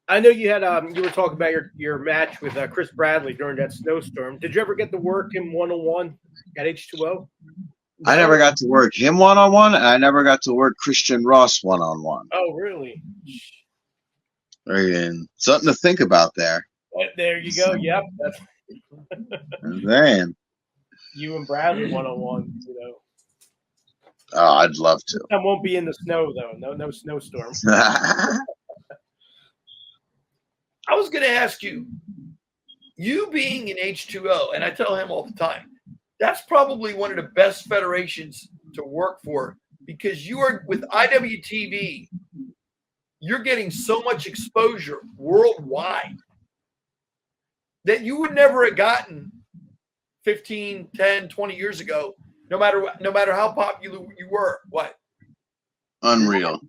Speaker 2: I know you had. You were talking about your match with Chris Bradley during that snowstorm. Did you ever get to work him 1-on-1 at H2O?
Speaker 3: I never got to work him 1-on-1, and I never got to work Christian Ross 1-on-1.
Speaker 2: Oh, really?
Speaker 3: Freaking something to think about there.
Speaker 2: There you go. Yep. That's
Speaker 3: Man.
Speaker 2: you and Bradley 1-on-1. You know.
Speaker 3: Oh, I'd love to.
Speaker 2: That won't be in the snow though. No snowstorm.
Speaker 1: I was going to ask you being in H2O, and I tell him all the time, that's probably one of the best federations to work for, because you are with IWTV, you're getting so much exposure worldwide that you would never have gotten 15, 10, 20 years ago, no matter how popular you were. What?
Speaker 3: Unreal.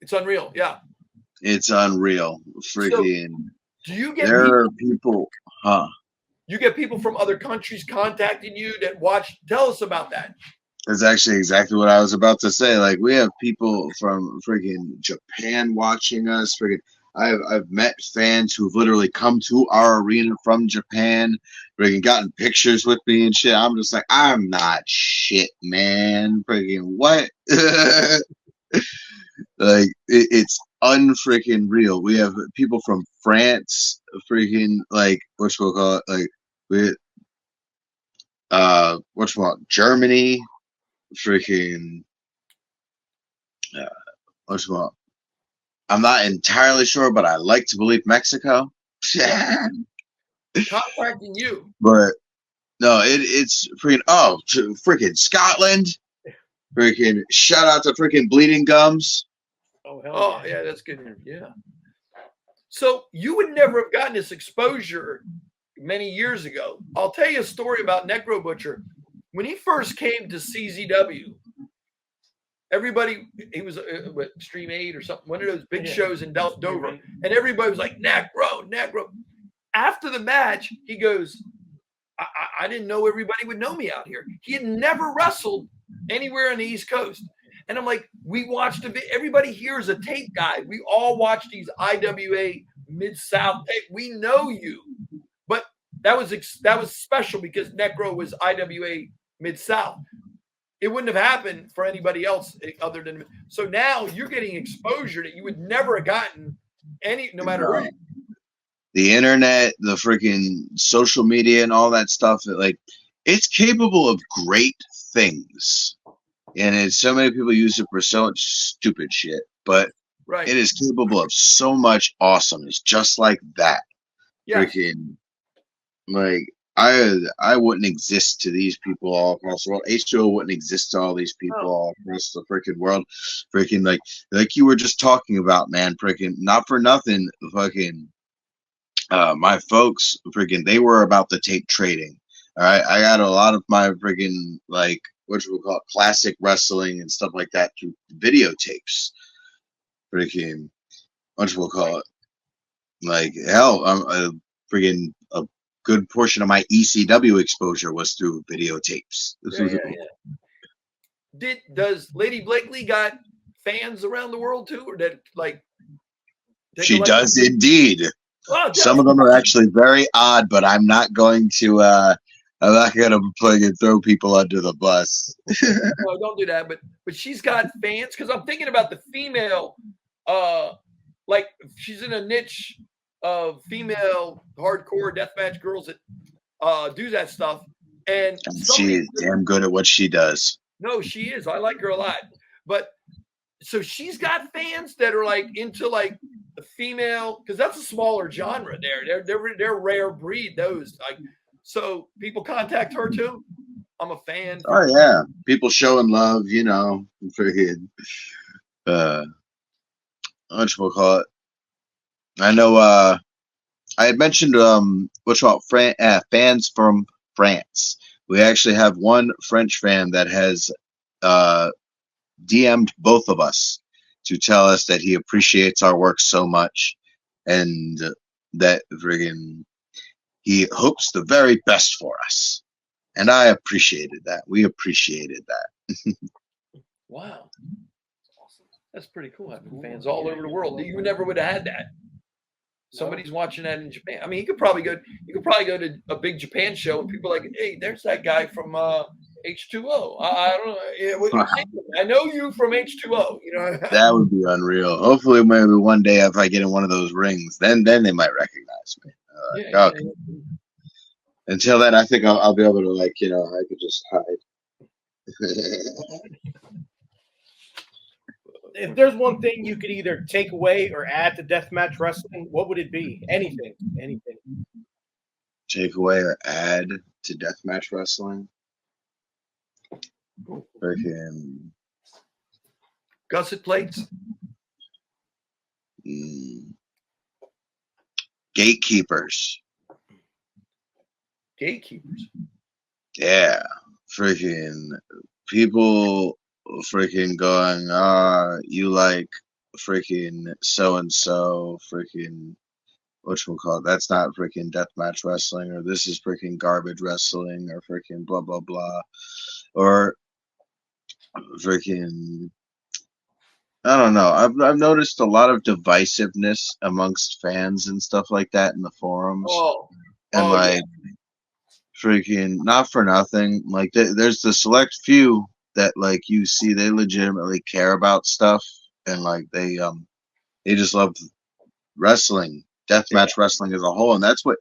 Speaker 1: It's unreal. Yeah.
Speaker 3: It's unreal. Freaking.
Speaker 1: So, do you get
Speaker 3: people, huh?
Speaker 1: You get people from other countries contacting you that watch. Tell us about that.
Speaker 3: That's actually exactly what I was about to say. Like, we have people from freaking Japan watching us. Freaking, I've met fans who've literally come to our arena from Japan, freaking gotten pictures with me and shit. I'm just like, I'm not shit, man. Freaking what? Like, it's unfreaking real. We have people from France, freaking, like, whatchamacallit, like, Germany, freaking, whatchamacallit, I'm not entirely sure, but I like to believe Mexico.
Speaker 1: Contacting you.
Speaker 3: But no, it's freaking, to freaking Scotland. Freaking shout out to freaking Bleeding Gums.
Speaker 1: Oh, yeah, that's good. Yeah. So you would never have gotten this exposure many years ago. I'll tell you a story about Necro Butcher. When he first came to CZW, everybody, he was what, Stream 8 or something, one of those big shows in Dover, and everybody was like, Necro. After the match, he goes, I didn't know everybody would know me out here. He had never wrestled anywhere on the East Coast. And I'm like, we watched everybody here is a tape guy. We all watch these IWA Mid-South tape. We know you. But that was special because Necro was IWA Mid-South. It wouldn't have happened for anybody else other than. So now you're getting exposure that you would never have gotten no matter who.
Speaker 3: The internet, the freaking social media and all that stuff, it's capable of great things. And so many people use it for so much stupid shit, but it is capable of so much awesomeness, just like that. Yeah. Freaking, I wouldn't exist to these people all across the world. H2O wouldn't exist to all these people all across the freaking world. Freaking, like you were just talking about, man, freaking, not for nothing, fucking, my folks, freaking, they were about the tape trading. All right. I got a lot of my freaking, what we call it, classic wrestling and stuff like that through videotapes. Freaking, what we'll call it, hell, I'm freaking a good portion of my ECW exposure was through videotapes.
Speaker 1: Does Lady Blakely got fans around the world too, or that
Speaker 3: she does indeed. Oh, some of them are actually very odd, but I'm not going to. I'm not gonna throw people under the bus.
Speaker 1: No, don't do that. But she's got fans because I'm thinking about the female. She's in a niche of female hardcore deathmatch girls that do that stuff, and
Speaker 3: she is damn good at what she does.
Speaker 1: No, she is. I like her a lot. But so she's got fans that are into the female, because that's a smaller genre. They're rare breed. Those so people contact her too. I'm a fan.
Speaker 3: Oh yeah, people showing love. Freaking. What you call it? I know. I had mentioned fans from France. We actually have one French fan that has DM'd both of us to tell us that he appreciates our work so much, and that friggin' he hopes the very best for us. And I appreciated that. We appreciated that.
Speaker 1: Wow. Awesome. That's pretty cool having fans all over the world. You never would have had that. Somebody's watching that in Japan. I mean, you could probably go to a big Japan show and people are like, hey, there's that guy from H2O. I don't know. I know you from H2O.
Speaker 3: That would be unreal. Hopefully, maybe one day if I get in one of those rings, then they might recognize me. Okay. Until then, I think I'll be able to I could just hide.
Speaker 2: If there's one thing you could either take away or add to deathmatch wrestling, what would it be? Anything.
Speaker 3: Take away or add to deathmatch wrestling? Freaking
Speaker 1: gusset plates.
Speaker 3: Gatekeepers. Yeah. Freaking people freaking going, you like freaking so and so, freaking whatchamacallit, that's not freaking deathmatch wrestling, or this is freaking garbage wrestling, or freaking blah blah blah, or freaking I don't know. I've noticed a lot of divisiveness amongst fans and stuff like that in the forums. Freaking not for nothing. There's the select few that you see they legitimately care about stuff, and they just love wrestling, deathmatch wrestling as a whole, and that's what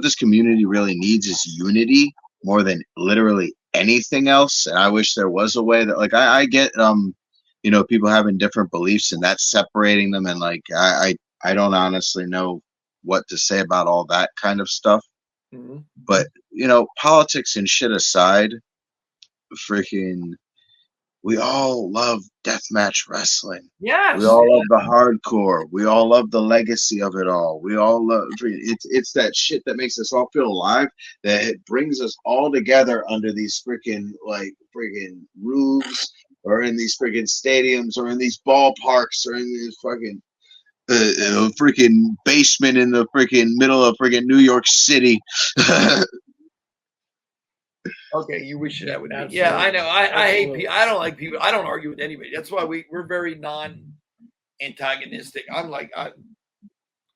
Speaker 3: this community really needs, is unity more than literally anything else. And I wish there was a way that I get people having different beliefs and that's separating them, and I don't honestly know what to say about all that kind of stuff. Mm-hmm. But politics and shit aside, freaking we all love deathmatch wrestling.
Speaker 1: Yes.
Speaker 3: We all love the hardcore. We all love the legacy of it all. We all love it's that shit that makes us all feel alive. That it brings us all together under these freaking roofs, or in these freaking stadiums, or in these ballparks, or in these fucking freaking basement in the freaking middle of freaking New York City.
Speaker 1: Okay, you wish that would be.
Speaker 2: Absolutely.
Speaker 1: Yeah, I know. I hate
Speaker 2: Absolutely.
Speaker 1: people. I don't like people. I don't argue with anybody. That's why we're very non-antagonistic. I'm like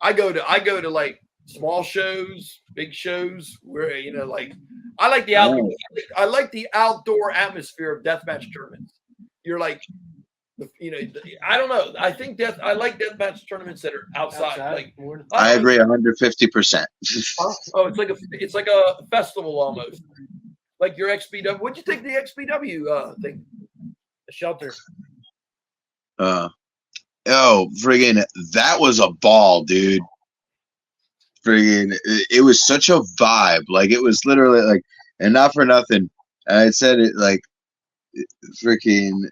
Speaker 1: I go to like small shows, big shows where like I like the outdoor. I like the outdoor atmosphere of deathmatch tournaments. You're like, I don't know. I think I like deathmatch tournaments that are outside. Like
Speaker 3: I agree 150%.
Speaker 1: oh, it's like a festival almost. Like your XPW. What'd you think of the XPW thing?
Speaker 2: The shelter.
Speaker 3: Friggin', that was a ball, dude. Friggin', it was such a vibe. Like, it was literally like, and not for nothing, I said it like, freaking,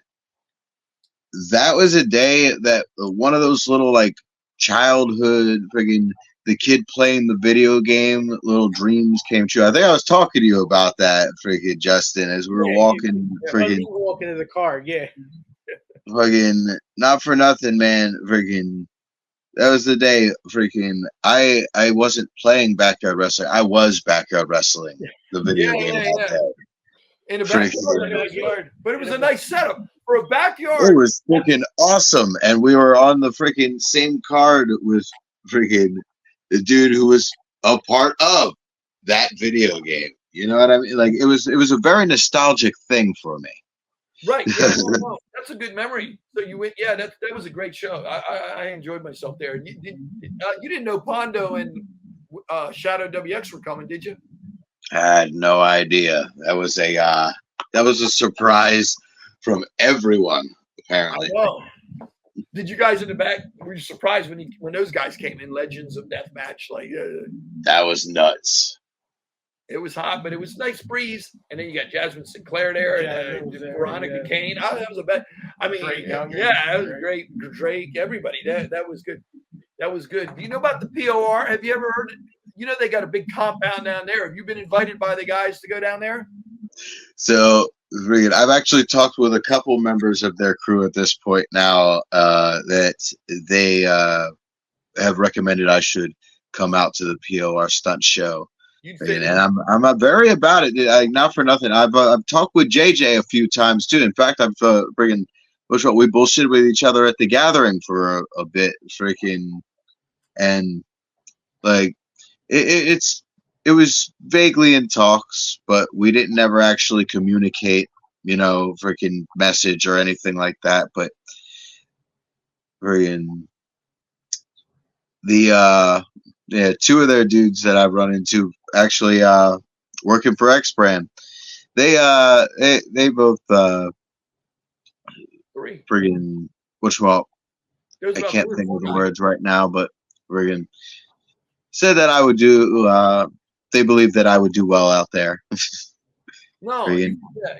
Speaker 3: that was a day that one of those little like childhood friggin' the kid playing the video game little dreams came true. I think I was talking to you about that, freaking Justin, as we were walking, friggin'
Speaker 2: walking to the car. Yeah.
Speaker 3: Friggin', not for nothing, man. Friggin', that was the day. Freaking, I wasn't playing backyard wrestling. I was backyard wrestling, the video game that day.
Speaker 1: In a
Speaker 3: Freaking,
Speaker 2: backyard.
Speaker 1: But it was a nice setup for a backyard.
Speaker 3: it was freaking awesome, and we were on the freaking same card with freaking the dude who was a part of that video game. You know what I mean? Like, it was a very nostalgic thing for me.
Speaker 1: Right. Yeah, no, that's a good memory. So you went. Yeah, that was a great show. I enjoyed myself there. You didn't know Pondo and Shadow WX were coming, did you?
Speaker 3: I had no idea. That was a surprise from everyone, apparently.
Speaker 1: I know. Did you guys in the back? Were you surprised when those guys came in? Legends of Deathmatch, like
Speaker 3: that was nuts.
Speaker 1: It was hot, but it was a nice breeze. And then you got Jasmine Sinclair there, and Veronica Kane. Oh, that was a bet. I mean, that was great. Drake, everybody. That was good. That was good. Do you know about the POR? Have you ever heard it? You know they got a big compound down there. Have you been invited by the guys to go down there?
Speaker 3: So, I've actually talked with a couple members of their crew at this point now that they have recommended I should come out to the POR stunt show. And I'm very about it. Not for nothing. I've talked with JJ a few times too. In fact, I've we bullshitted with each other at the gathering for a bit, freaking, and like it was vaguely in talks, but we didn't ever actually communicate, freaking message or anything like that. But freaking two of their dudes that I've run into actually working for X Brand. They both friggin' I can't think of the words right now, but friggin' said that I would do they believe that I would do well out there.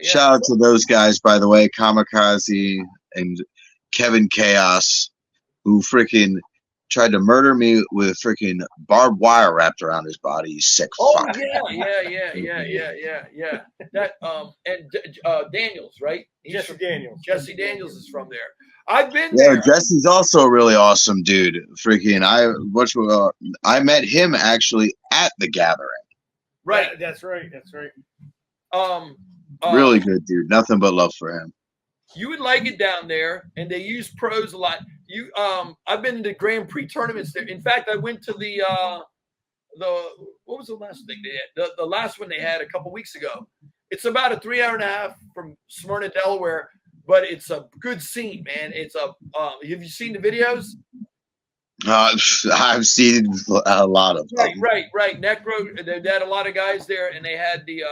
Speaker 3: Shout out to those guys, by the way, Kamikaze and Kevin Chaos, who freaking tried to murder me with freaking barbed wire wrapped around his body. You sick fuck.
Speaker 1: Yeah. That and Daniels, right? Jesse Daniels is from there. I've been there.
Speaker 3: Yeah, Jesse's also a really awesome dude. Freaking, I met him actually at the gathering.
Speaker 2: Right. Yeah, that's right.
Speaker 3: Really good dude. Nothing but love for him.
Speaker 1: You would like it down there, and they use pros a lot. I've been to Grand Prix tournaments there. In fact, I went to the what was the last thing they had? The last one they had a couple weeks ago. It's about a 3.5 from Smyrna, Delaware, but it's a good scene, man. It's have you seen the videos?
Speaker 3: I've seen a lot of them.
Speaker 1: Right. Necro, they had a lot of guys there, and they had the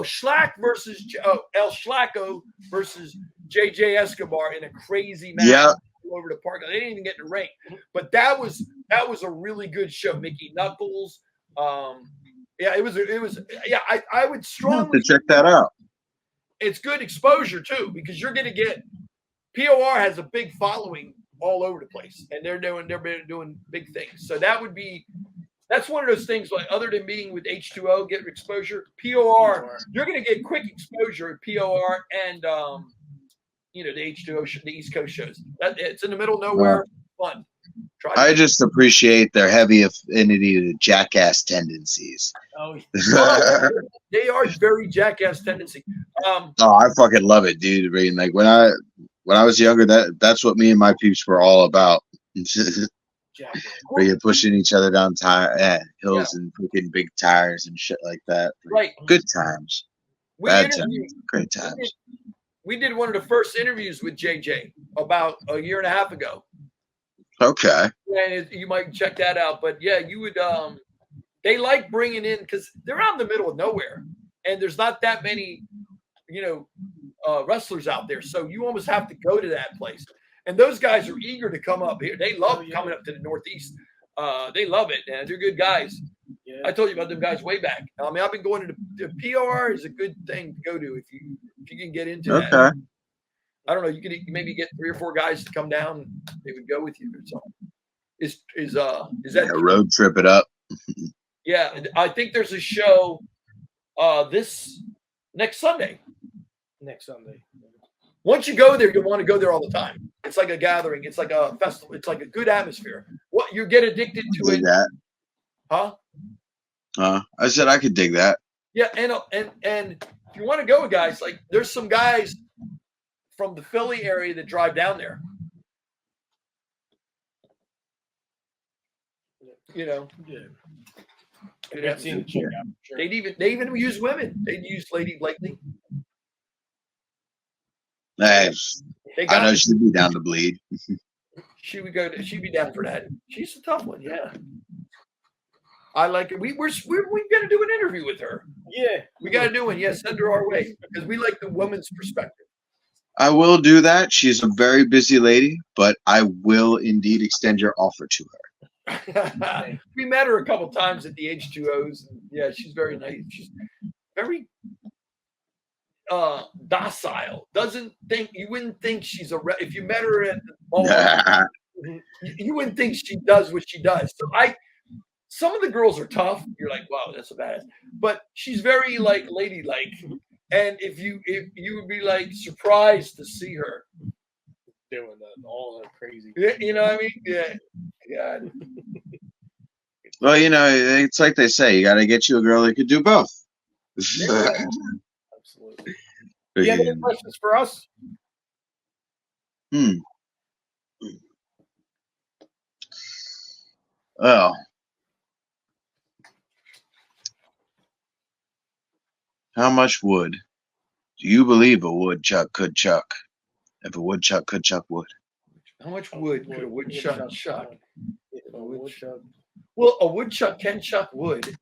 Speaker 1: Schlack versus El Schlacko versus JJ Escobar in a crazy match all over the park. They didn't even get in the ring, but that was a really good show. Mickey Knuckles, it was. I would strongly
Speaker 3: to check that out.
Speaker 1: it's good exposure too, because you're going to get POR has a big following all over the place, and they're doing big things. So that's one of those things. Like other than being with H2O, get exposure. POR, you're going to get quick exposure at POR and the H2O, the East Coast shows. It's in the middle of nowhere. Fun.
Speaker 3: I just appreciate their heavy affinity to jackass tendencies.
Speaker 2: Oh,
Speaker 1: they are very jackass tendency.
Speaker 3: Oh, I fucking love it, dude. I mean, like when I was younger, that's what me and my peeps were all about. Where you're pushing each other down hills and freaking big tires and shit like that.
Speaker 1: Right.
Speaker 3: Good times. Bad times. Great times.
Speaker 1: We did one of the first interviews with JJ about a year and a half ago.
Speaker 3: Okay.
Speaker 1: And you might check that out. But yeah, you would they like bringing in, because they're out in the middle of nowhere and there's not that many wrestlers out there, so you almost have to go to that place, and those guys are eager to come up here. They love coming up to the Northeast. They love it, and they're good guys. I told you about them guys way back. I mean, I've been going to the POR is a good thing to go to if you can get into that. I don't know. You could maybe get 3 or 4 guys to come down. They would go with you or something. Is that
Speaker 3: road trip it up?
Speaker 1: Yeah, I think there's a show this next Sunday. Once you go there, you'll want to go there all the time. It's like a gathering. It's like a festival. It's like a good atmosphere. What you get addicted to it?
Speaker 3: That.
Speaker 1: Huh?
Speaker 3: I said I could dig that.
Speaker 1: Yeah, and if you want to go, guys, like there's some guys from the Philly area that drive down there.
Speaker 2: Yeah.
Speaker 1: They even use women. They'd use Lady Blakely.
Speaker 3: I know she'd be down to bleed.
Speaker 1: She'd be down for that. She's a tough one, yeah. I like it. We're going to do an interview with her.
Speaker 2: Yeah,
Speaker 1: we got to do one. Yeah, send her our way because we like the woman's perspective.
Speaker 3: I will do that. She's a very busy lady, but I will indeed extend your offer to her.
Speaker 1: We met her a couple times at the H2Os. And yeah, she's very nice. She's very docile. You wouldn't think she's if you met her at the mall, you wouldn't think she does what she does. So some of the girls are tough. You're like, wow, that's a badass. But she's very like ladylike. And if you would be like surprised to see her
Speaker 2: doing that, all that crazy.
Speaker 1: You know what I mean? Yeah. Yeah.
Speaker 3: Well, it's like they say, you got to get you a girl that could do both.
Speaker 2: Yeah, absolutely. Do you have any questions for us?
Speaker 3: Well, how much wood do you believe a woodchuck could chuck if a woodchuck could chuck wood?
Speaker 1: How much wood could a woodchuck chuck? Well, a woodchuck can chuck wood.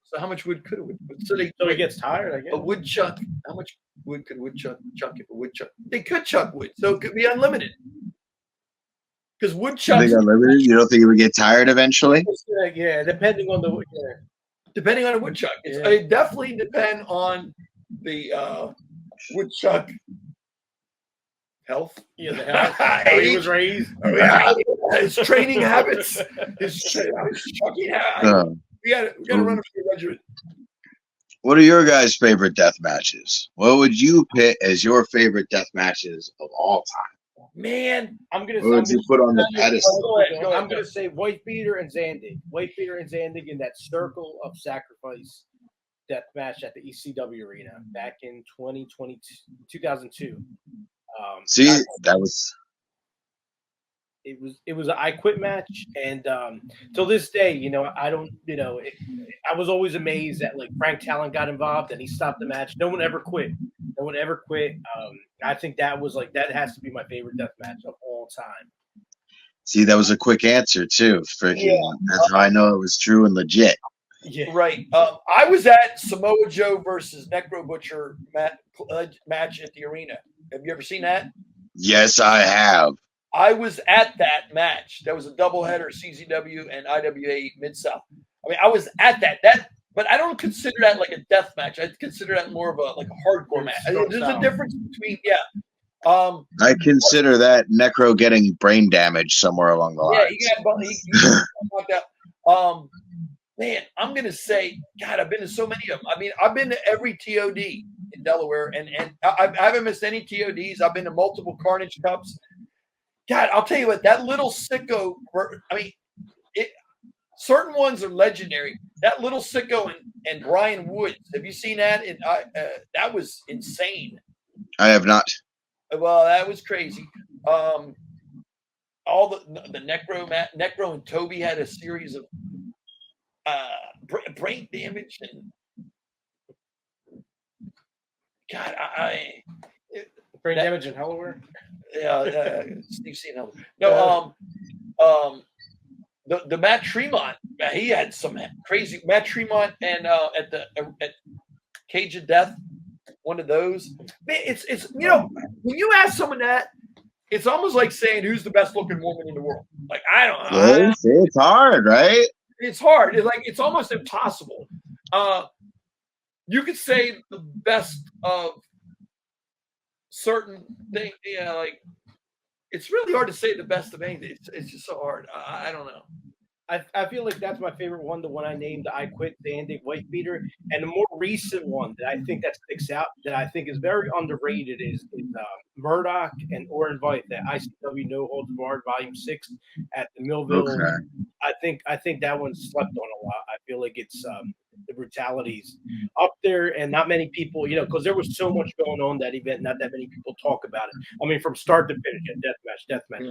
Speaker 1: So how much wood could a woodchuck? So
Speaker 2: he gets tired, I guess.
Speaker 1: A woodchuck. How much wood could a woodchuck chuck if a woodchuck? They could chuck wood, so it could be unlimited. Because woodchucks.
Speaker 3: Unlimited? You don't think it would get tired eventually?
Speaker 2: Yeah, depending on the wood. Yeah.
Speaker 1: Depending on a woodchuck, it definitely depend on the woodchuck health.
Speaker 2: Yeah, the health. How he was raised.
Speaker 1: His training habits. His chucking habits. We got to run a few regiment.
Speaker 3: What are your guys' favorite death matches? What would you pick as your favorite death matches of all time?
Speaker 1: Man,
Speaker 2: I'm gonna
Speaker 3: put on the pedestal.
Speaker 2: I'm gonna say White Beater and Zandig. White Beater and Zandig in that Circle of Sacrifice death match at the ECW arena back in 2002.
Speaker 3: That was.
Speaker 2: It was an I Quit match, and till this day, I don't, I was always amazed that like Frank Talon got involved and he stopped the match. No one ever quit. I think that has to be my favorite death match of all time.
Speaker 3: See, that was a quick answer too. That's how I know it was true and legit.
Speaker 1: Yeah. Right. I was at Samoa Joe versus Necro Butcher match at the arena. Have you ever seen that?
Speaker 3: Yes, I have.
Speaker 1: I was at that match. That was a doubleheader, CZW and IWA Mid-South. I mean, I was at that. That but I don't consider that like a death match. I consider that more of a hardcore match. There's a difference between
Speaker 3: I consider that Necro getting brain damage somewhere along the line.
Speaker 1: he got out. Man, I'm gonna say, God, I've been to so many of them. I mean, I've been to every TOD in Delaware, and I haven't missed any TODs. I've been to multiple Carnage Cups. God, I'll tell you what, that little sicko. I mean, certain ones are legendary. That little sicko and Brian Woods. Have you seen that? And that was insane.
Speaker 3: I have not.
Speaker 1: Well, that was crazy. All the Necro and Toby had a series of brain damage and God,
Speaker 2: brain damage in Delaware.
Speaker 1: Yeah, Steve Cena. No, the Matt Tremont, he had some crazy Matt Tremont and at Cage of Death, one of those. Man, it's when you ask someone that, it's almost like saying who's the best looking woman in the world. Like I don't know.
Speaker 3: It's hard, right?
Speaker 1: It's hard. It's almost impossible. You could say the best of certain things. Yeah, like it's really hard to say the best of anything. It's just so hard. I don't know.
Speaker 2: I feel like that's my favorite one, the one I named I Quit, the Andy Wife Beater. And the more recent one that I think that sticks out, that I think is very underrated, is Murdoch and Orin Vite, that ICW No Holds Barred Volume 6 at the Millville. Okay. I think that one's slept on a lot. I feel like it's the brutalities up there, and not many people, because there was so much going on that event, not that many people talk about it. I mean, from start to finish, death match.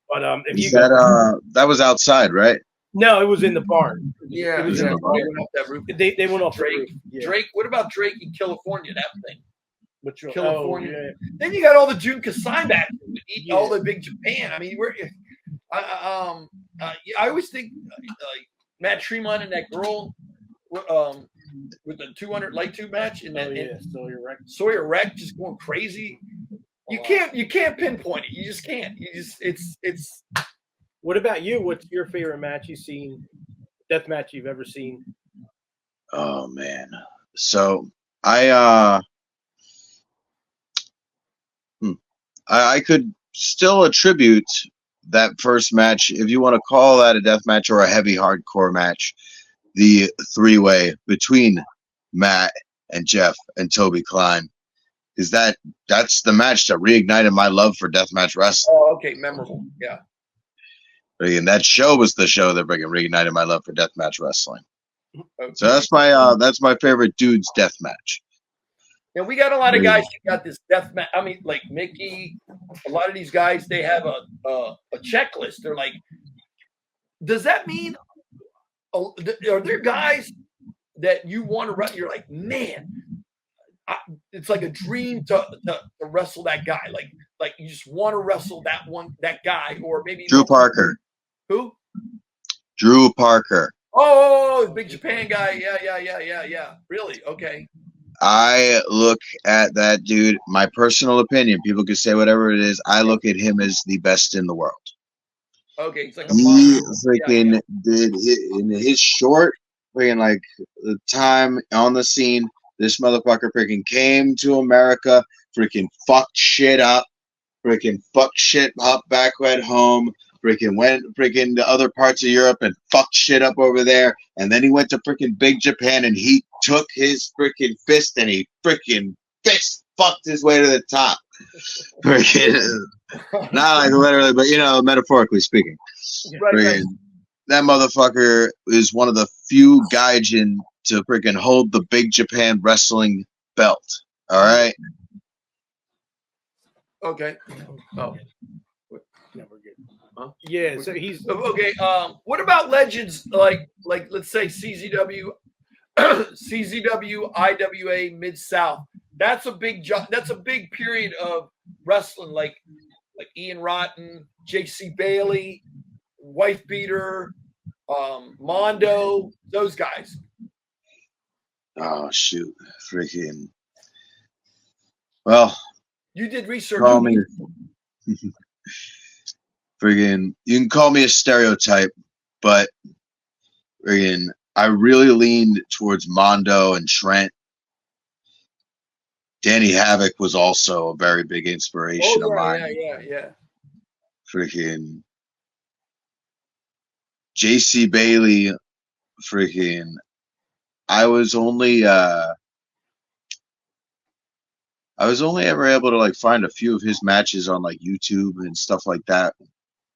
Speaker 2: But if you
Speaker 3: that was outside, right?
Speaker 2: No, it was in the barn.
Speaker 1: Yeah,
Speaker 2: it was in the barn. They went off that roof. They went off
Speaker 1: Drake.
Speaker 2: the roof. Yeah.
Speaker 1: Drake. What about Drake in California? That thing.
Speaker 2: Which
Speaker 1: California.
Speaker 2: Oh, yeah.
Speaker 1: Then you got all the Jun Kasai matches, all the Big Japan. I mean, I always think like Matt Tremont and that girl with the 200 light tube match, and Sawyer Wreck just going crazy. You can't pinpoint it. You just can't. It's.
Speaker 2: What about you? What's your favorite match you've seen? Death match you've ever seen?
Speaker 3: Oh man. So I could still attribute that first match, if you want to call that a death match or a heavy hardcore match, the three-way between Matt and Jeff and Toby Klein. Is that's the match that reignited my love for deathmatch wrestling.
Speaker 1: Oh, okay, memorable. Yeah.
Speaker 3: And that show was the show that reignited my love for deathmatch wrestling.
Speaker 1: Okay.
Speaker 3: So that's my favorite dude's death match.
Speaker 1: And we got a lot of guys who got this death match. I mean, like Mickey, a lot of these guys, they have a checklist. They're like, does that mean are there guys that you want to wrestle? You're like, man, it's like a dream to wrestle that guy. Like you just want to wrestle that guy, or maybe
Speaker 3: Drew Parker.
Speaker 1: Who?
Speaker 3: Drew Parker.
Speaker 1: Oh, Big Japan guy. Yeah. Really? Okay.
Speaker 3: I look at that dude, my personal opinion, people can say whatever it is, I look at him as the best in the world.
Speaker 1: Okay, it's like
Speaker 3: he freaking did in his short freaking like the time on the scene. This motherfucker freaking came to America, freaking fucked shit up, back at home, freaking went freaking to other parts of Europe and fucked shit up over there, and then he went to freaking Big Japan and he took his freaking fist and he freaking fist fucked his way to the top. Freaking, not like literally, but metaphorically speaking.
Speaker 1: Right.
Speaker 3: That motherfucker is one of the few gaijin to freaking hold the Big Japan wrestling belt. All right.
Speaker 1: Okay. Oh.
Speaker 2: Never good. Huh? Yeah. So he's
Speaker 1: okay. What about legends like let's say CZW, IWA, Mid South? That's a big job. That's a big period of wrestling. Like Ian Rotten, J.C. Bailey, Wife Beater, Mondo, those guys.
Speaker 3: Oh shoot, freaking! Well,
Speaker 1: you did research.
Speaker 3: Call me, friggin', you can call me a stereotype, but friggin', I really leaned towards Mondo and Trent. Danny Havoc was also a very big inspiration of mine.
Speaker 1: Yeah.
Speaker 3: Freaking JC Bailey, freaking I was only ever able to like find a few of his matches on like YouTube and stuff like that,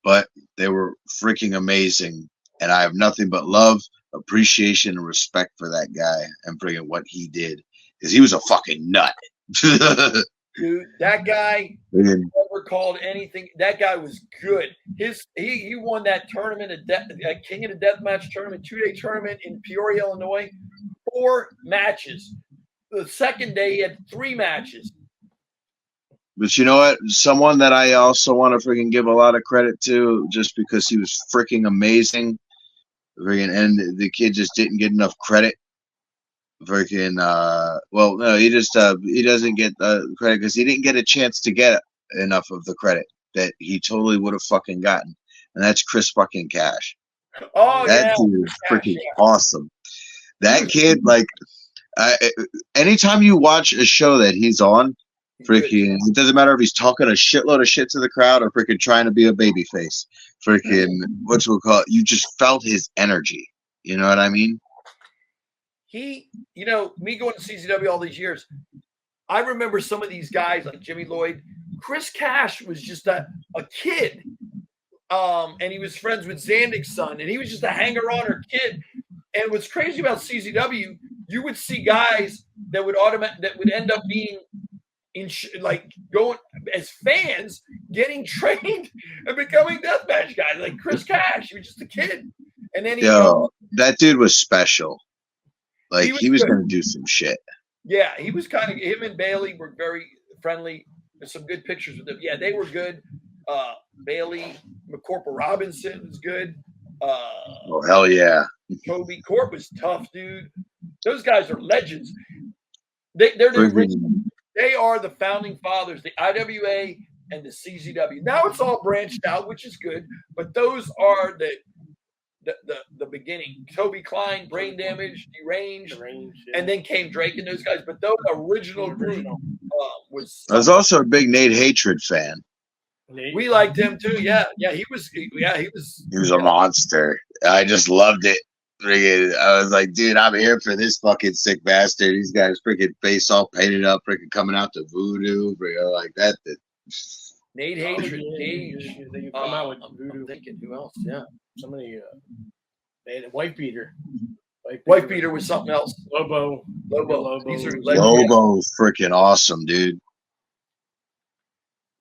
Speaker 3: but they were freaking amazing, and I have nothing but love, appreciation, and respect for that guy and freaking what he did, because he was a fucking nut.
Speaker 1: Dude, that guy
Speaker 3: And
Speaker 1: never called anything. That guy was good. He won that tournament, King of the Deathmatch tournament, 2-day tournament in Peoria, Illinois, 4 matches. The second day, he had 3 matches.
Speaker 3: But you know what? Someone that I also want to freaking give a lot of credit to, just because he was freaking amazing, and the kid just didn't get enough credit. Freaking, well, no, he doesn't get credit because he didn't get a chance to get enough of the credit that he totally would have fucking gotten, and that's Chris fucking Cash.
Speaker 1: Oh,
Speaker 3: That dude is freaking awesome. That kid, like, anytime you watch a show that he's on, freaking, it doesn't matter if he's talking a shitload of shit to the crowd or freaking trying to be a baby face. Freaking, you just felt his energy. You know what I mean?
Speaker 1: Me going to CZW all these years, I remember some of these guys like Jimmy Lloyd. Chris Cash was just a kid. And he was friends with Zandig's son, and he was just a hanger-oner kid. And what's crazy about CZW, you would see guys that would end up being going as fans, getting trained and becoming deathmatch guys, like Chris Cash. He was just a kid, and then
Speaker 3: that dude was special. Like he was going to do some shit.
Speaker 1: Yeah, he was kind of. Him and Bailey were very friendly. There's some good pictures with them. Yeah, they were good. Bailey, McCorporal Robinson was good.
Speaker 3: Oh hell yeah!
Speaker 1: Kobe Corp was tough, dude. Those guys are legends. They are the founding fathers, the IWA and the CZW. Now it's all branched out, which is good, but those are the beginning. Toby Klein, Brain Damage, Deranged, and then came Drake and those guys. But those original group was.
Speaker 3: I was also a big Nate Hatred fan.
Speaker 1: We liked him too. Yeah, he was. He was
Speaker 3: a monster. I just loved it. I was like, dude, I'm here for this fucking sick bastard. These guys freaking face all painted up, freaking coming out to voodoo, like that.
Speaker 1: Nate Hatred,
Speaker 2: They come out with voodoo.
Speaker 1: I'm thinking who else? Yeah,
Speaker 2: somebody. They had a Wife Beater.
Speaker 1: Wife Beater was something else.
Speaker 2: Lobo.
Speaker 1: These are
Speaker 3: Lobo's freaking awesome, dude.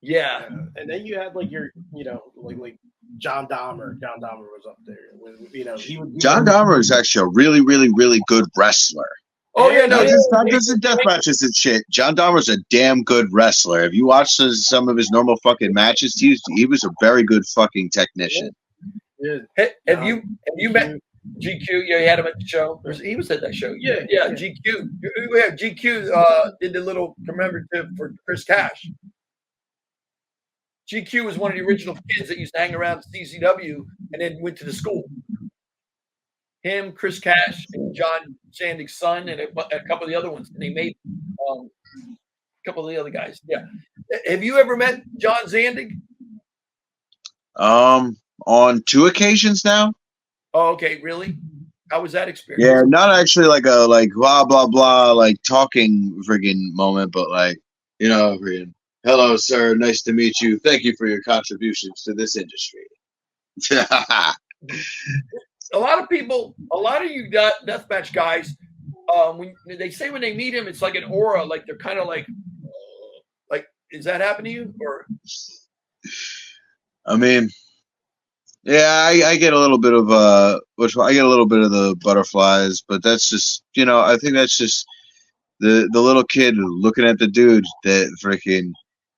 Speaker 1: Yeah,
Speaker 2: and then you had like your, like John Dahmer. John Dahmer was up there.
Speaker 3: John Dahmer is actually a really, really, really good wrestler.
Speaker 1: Oh yeah,
Speaker 3: not just in death matches and shit. John Dahmer's a damn good wrestler. If you watch some of his normal fucking matches, he was a very good fucking technician.
Speaker 2: Yeah.
Speaker 1: Hey, have you met GQ? Yeah, you had him at the show. He was at that show. Yeah. GQ. Yeah, GQ did the little commemorative for Chris Cash. GQ was one of the original kids that used to hang around CZW and then went to the school. Him, Chris Cash, and John Zandig's son, and a couple of the other ones. And they made a couple of the other guys. Yeah. Have you ever met John Zandig?
Speaker 3: On 2 occasions now.
Speaker 1: Oh, okay. Really? How was that experience?
Speaker 3: Yeah, not actually like a blah blah blah like talking friggin' moment, but like friggin'. Hello, sir. Nice to meet you. Thank you for your contributions to this industry.
Speaker 1: A lot of you deathmatch guys, when they meet him, it's like an aura, like they're kind of like, is that happening to you? Or,
Speaker 3: I mean, yeah, I get a little bit of I get a little bit of the butterflies, but that's just I think that's just the little kid looking at the dude that freaking.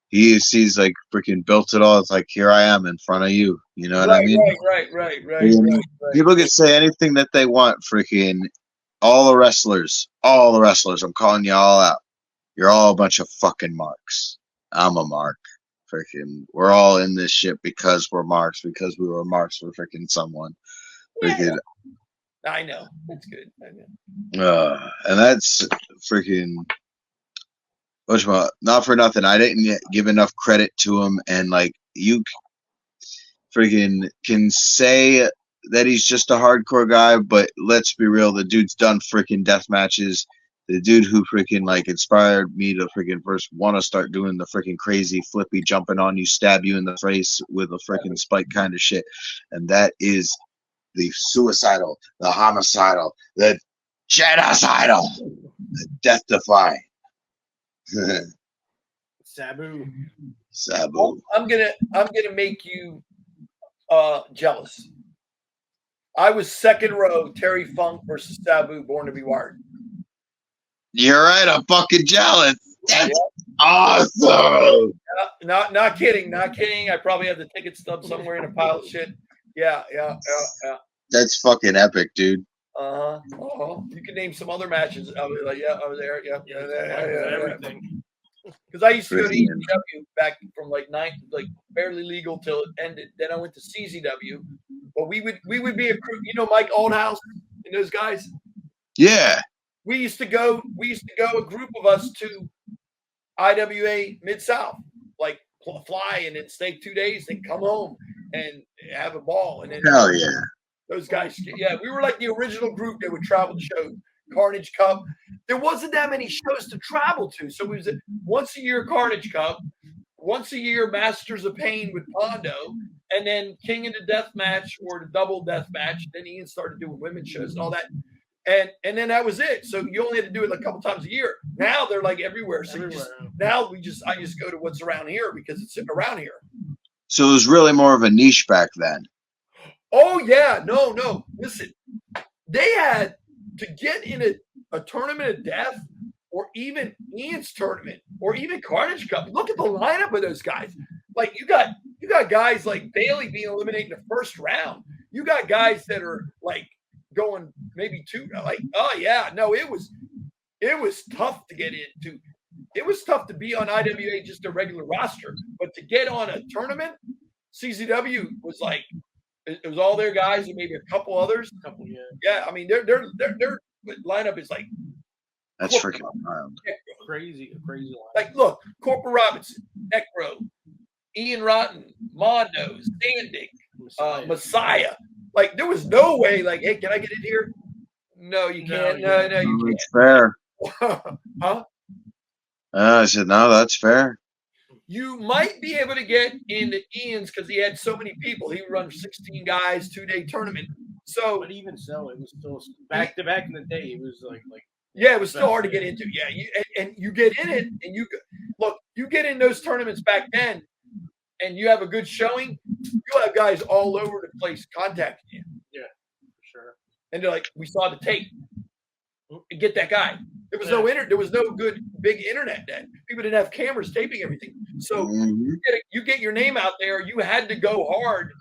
Speaker 3: He sees like freaking built it all. It's like, here I am in front of you. You know what I mean?
Speaker 1: Right.
Speaker 3: People can say anything that they want. Freaking all the wrestlers. I'm calling you all out. You're all a bunch of fucking marks. I'm a mark. Freaking, we're all in this shit because we're marks. Because we were marks for freaking someone. Freaking,
Speaker 1: I know. That's good. I know.
Speaker 3: And that's freaking. Not for nothing. I didn't give enough credit to him, and like you freaking can say that he's just a hardcore guy, but let's be real, the dude's done freaking death matches. The dude who freaking like inspired me to freaking first want to start doing the freaking crazy flippy jumping on you, stab you in the face with a freaking spike kind of shit, and that is the suicidal, the homicidal, the genocidal, the death-defying
Speaker 2: Sabu.
Speaker 3: Sabu.
Speaker 1: I'm gonna make you jealous. I was second row, Terry Funk versus Sabu, Born to Be Wired.
Speaker 3: You're right. I'm fucking jealous. That's awesome.
Speaker 1: Not kidding. I probably have the ticket stub somewhere in a pile of shit. Yeah.
Speaker 3: That's fucking epic, dude.
Speaker 1: You can name some other matches. I was like, I was there.
Speaker 2: Everything.
Speaker 1: Because I used to go to ECW back from like barely legal till it ended. Then I went to CZW. But we would be a crew. You know Mike Oldhouse and those guys?
Speaker 3: Yeah.
Speaker 1: We used to go, a group of us to IWA Mid-South, like fly and then stay 2 days, then come home and have a ball. And then
Speaker 3: hell yeah.
Speaker 1: Those guys, we were like the original group that would travel to shows. Carnage Cup. There wasn't that many shows to travel to. So it was once a year Carnage Cup, once a year Masters of Pain with Pondo, and then King of the Death Match or the Double Death Match. Then Ian started doing women's shows and all that. And then that was it. So you only had to do it like a couple times a year. Now they're like everywhere. So I just go to what's around here because it's around here.
Speaker 3: So it was really more of a niche back then.
Speaker 1: Oh yeah, no. Listen, they had to get in a tournament of death, or even Ian's tournament, or even Carnage Cup. Look at the lineup of those guys. Like you got guys like Bailey being eliminated in the first round. You got guys that are like going maybe two. Like it was tough to get into. It was tough to be on IWA just a regular roster, but to get on a tournament, CZW was like. It was all their guys and maybe a couple others. Yeah. I mean, their lineup is like
Speaker 3: that's freaking wild.
Speaker 2: Crazy lineup.
Speaker 1: Like, look, Corporal Robinson, Necro, Ian Rotten, Mondo, Standing, Messiah. Like, there was no way. Like, hey, can I get in here? No, you can't. No, you can't.
Speaker 3: That's fair.
Speaker 1: Huh?
Speaker 3: I said no. That's fair.
Speaker 1: You might be able to get into Ian's because he had so many people. He run 16 guys, 2-day tournament. So,
Speaker 2: but even so, it was still back in the day. It was like
Speaker 1: it was still hard to get into. Yeah, and you get in it, and you get in those tournaments back then, and you have a good showing. You'll have guys all over the place contacting you.
Speaker 2: Yeah, for sure.
Speaker 1: And they're like, "We saw the tape. Get that guy." There was there was no good big internet then. People didn't have cameras taping everything. So you get your name out there. You had to go hard.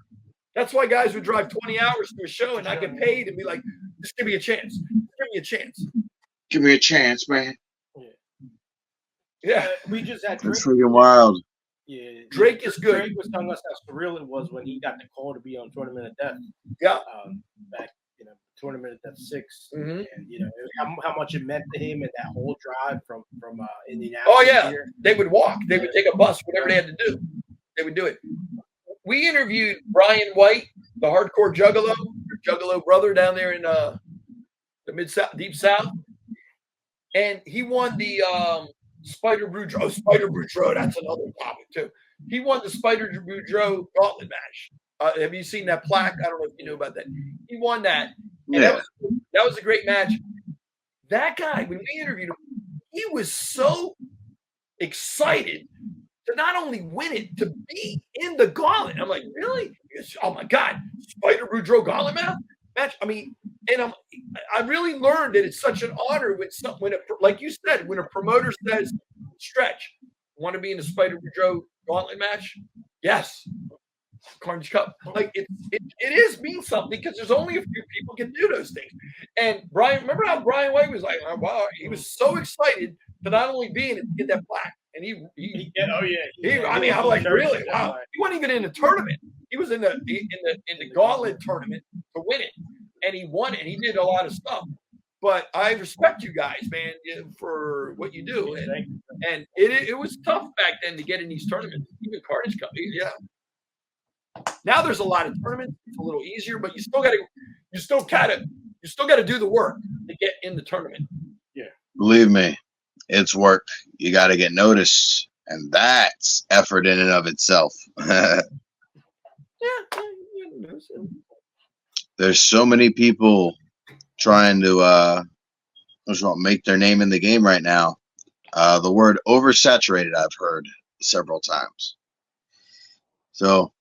Speaker 1: That's why guys would drive 20 hours to a show and not get paid and be like, "Just give me a chance. Give me a chance.
Speaker 3: Give me a chance, man."
Speaker 1: Yeah,
Speaker 2: we just had.
Speaker 3: That's freaking wild.
Speaker 2: Yeah,
Speaker 1: Drake is good.
Speaker 2: Drake was telling us how surreal it was when he got the call to be on Tournament of Death.
Speaker 1: Yeah,
Speaker 2: back Tournament of Death 6,
Speaker 1: and
Speaker 2: how much it meant to him and that whole drive from Indianapolis.
Speaker 1: Oh yeah, here. They would walk. They would take a bus, whatever they had to do. They would do it. We interviewed Brian White, the hardcore Juggalo brother down there in the Mid-South, Deep South, and he won the Spider Boudreaux. Oh, Spider Boudreaux, that's another topic too. He won the Spider Boudreaux gauntlet match. Have you seen that plaque? I don't know if you know about that. He won that. And that was a great match. That guy, when we interviewed him, he was so excited to not only win it, to be in the gauntlet. I'm like, really? Oh my God, Spider Boudreaux gauntlet match. I mean, and I really learned that it's such an honor when like you said, when a promoter says, "Stretch, want to be in the Spider Boudreaux gauntlet match?" Yes. Carnage Cup, like it means something because there's only a few people can do those things. And remember how Brian White was like, oh, wow, he was so excited to not only be in it, get that plaque, and I'm like, really? Wow, he wasn't even in the tournament. He was in the gauntlet tournament to win it. and he won it. And he did a lot of stuff. But I respect you guys, man, for what you do. And it was tough back then to get in these tournaments. Even Carnage Cup, yeah. Now there's a lot of tournaments. It's a little easier, but you still got to do the work to get in the tournament.
Speaker 2: Yeah.
Speaker 3: Believe me, it's work. You got to get noticed, and that's effort in and of itself. There's so many people trying to make their name in the game right now. The word oversaturated I've heard several times. So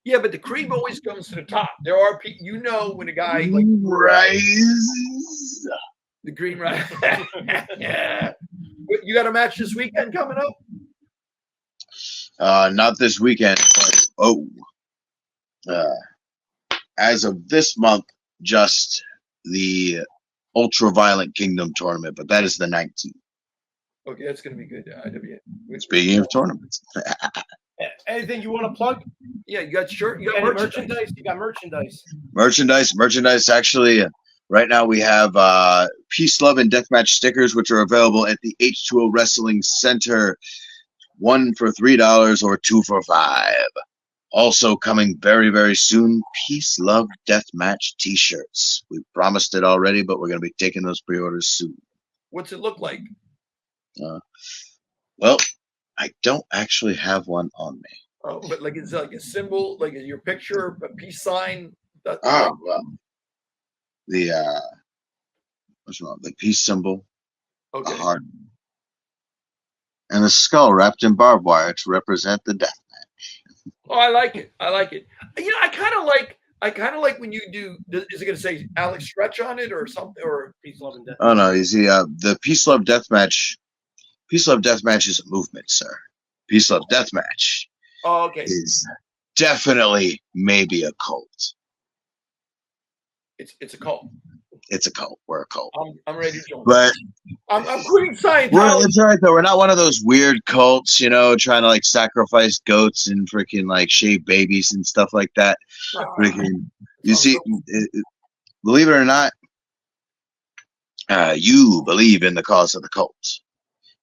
Speaker 1: yeah, but the cream always comes to the top. There are people, when a guy like
Speaker 3: rises,
Speaker 1: the green rise. Yeah. You got a match this weekend coming up?
Speaker 3: Not this weekend, but as of this month, just the Ultra-Violent Kingdom tournament, but that is the 19th.
Speaker 1: Okay, that's going to be good.
Speaker 3: Speaking of tournaments.
Speaker 2: Anything you want to plug?
Speaker 1: Yeah, you got shirt, you got
Speaker 2: merchandise. You got merchandise.
Speaker 3: Merchandise. Actually, right now we have Peace, Love, and Deathmatch stickers, which are available at the H2O Wrestling Center. 1 for $3 or 2 for $5. Also coming very, very soon, Peace, Love, Deathmatch t-shirts. We promised it already, but we're going to be taking those pre-orders soon.
Speaker 1: What's it look like?
Speaker 3: Well, I don't actually have one on me.
Speaker 1: Oh, but like it's like a symbol, like your picture, a peace sign.
Speaker 3: Well, the what's wrong? The peace symbol,
Speaker 1: okay.
Speaker 3: a heart, and a skull wrapped in barbed wire to represent the death match.
Speaker 1: Oh, I like it. I kind of like when you do. Is it going to say Alex Stretch on it or something, or Peace, Love, and Death?
Speaker 3: Oh no, you see, the Peace, Love, Deathmatch. Peace, Love, Deathmatch is a movement, sir. Peace, Love, Deathmatch.
Speaker 1: Oh, okay.
Speaker 3: Is definitely maybe a cult.
Speaker 1: It's a cult.
Speaker 3: It's a cult. We're a cult.
Speaker 1: I'm ready to join.
Speaker 3: But
Speaker 1: I'm quitting Scientology.
Speaker 3: It's all right though. We're not one of those weird cults, trying to like sacrifice goats and freaking like shave babies and stuff like that. You see, believe it or not, you believe in the cause of the cult.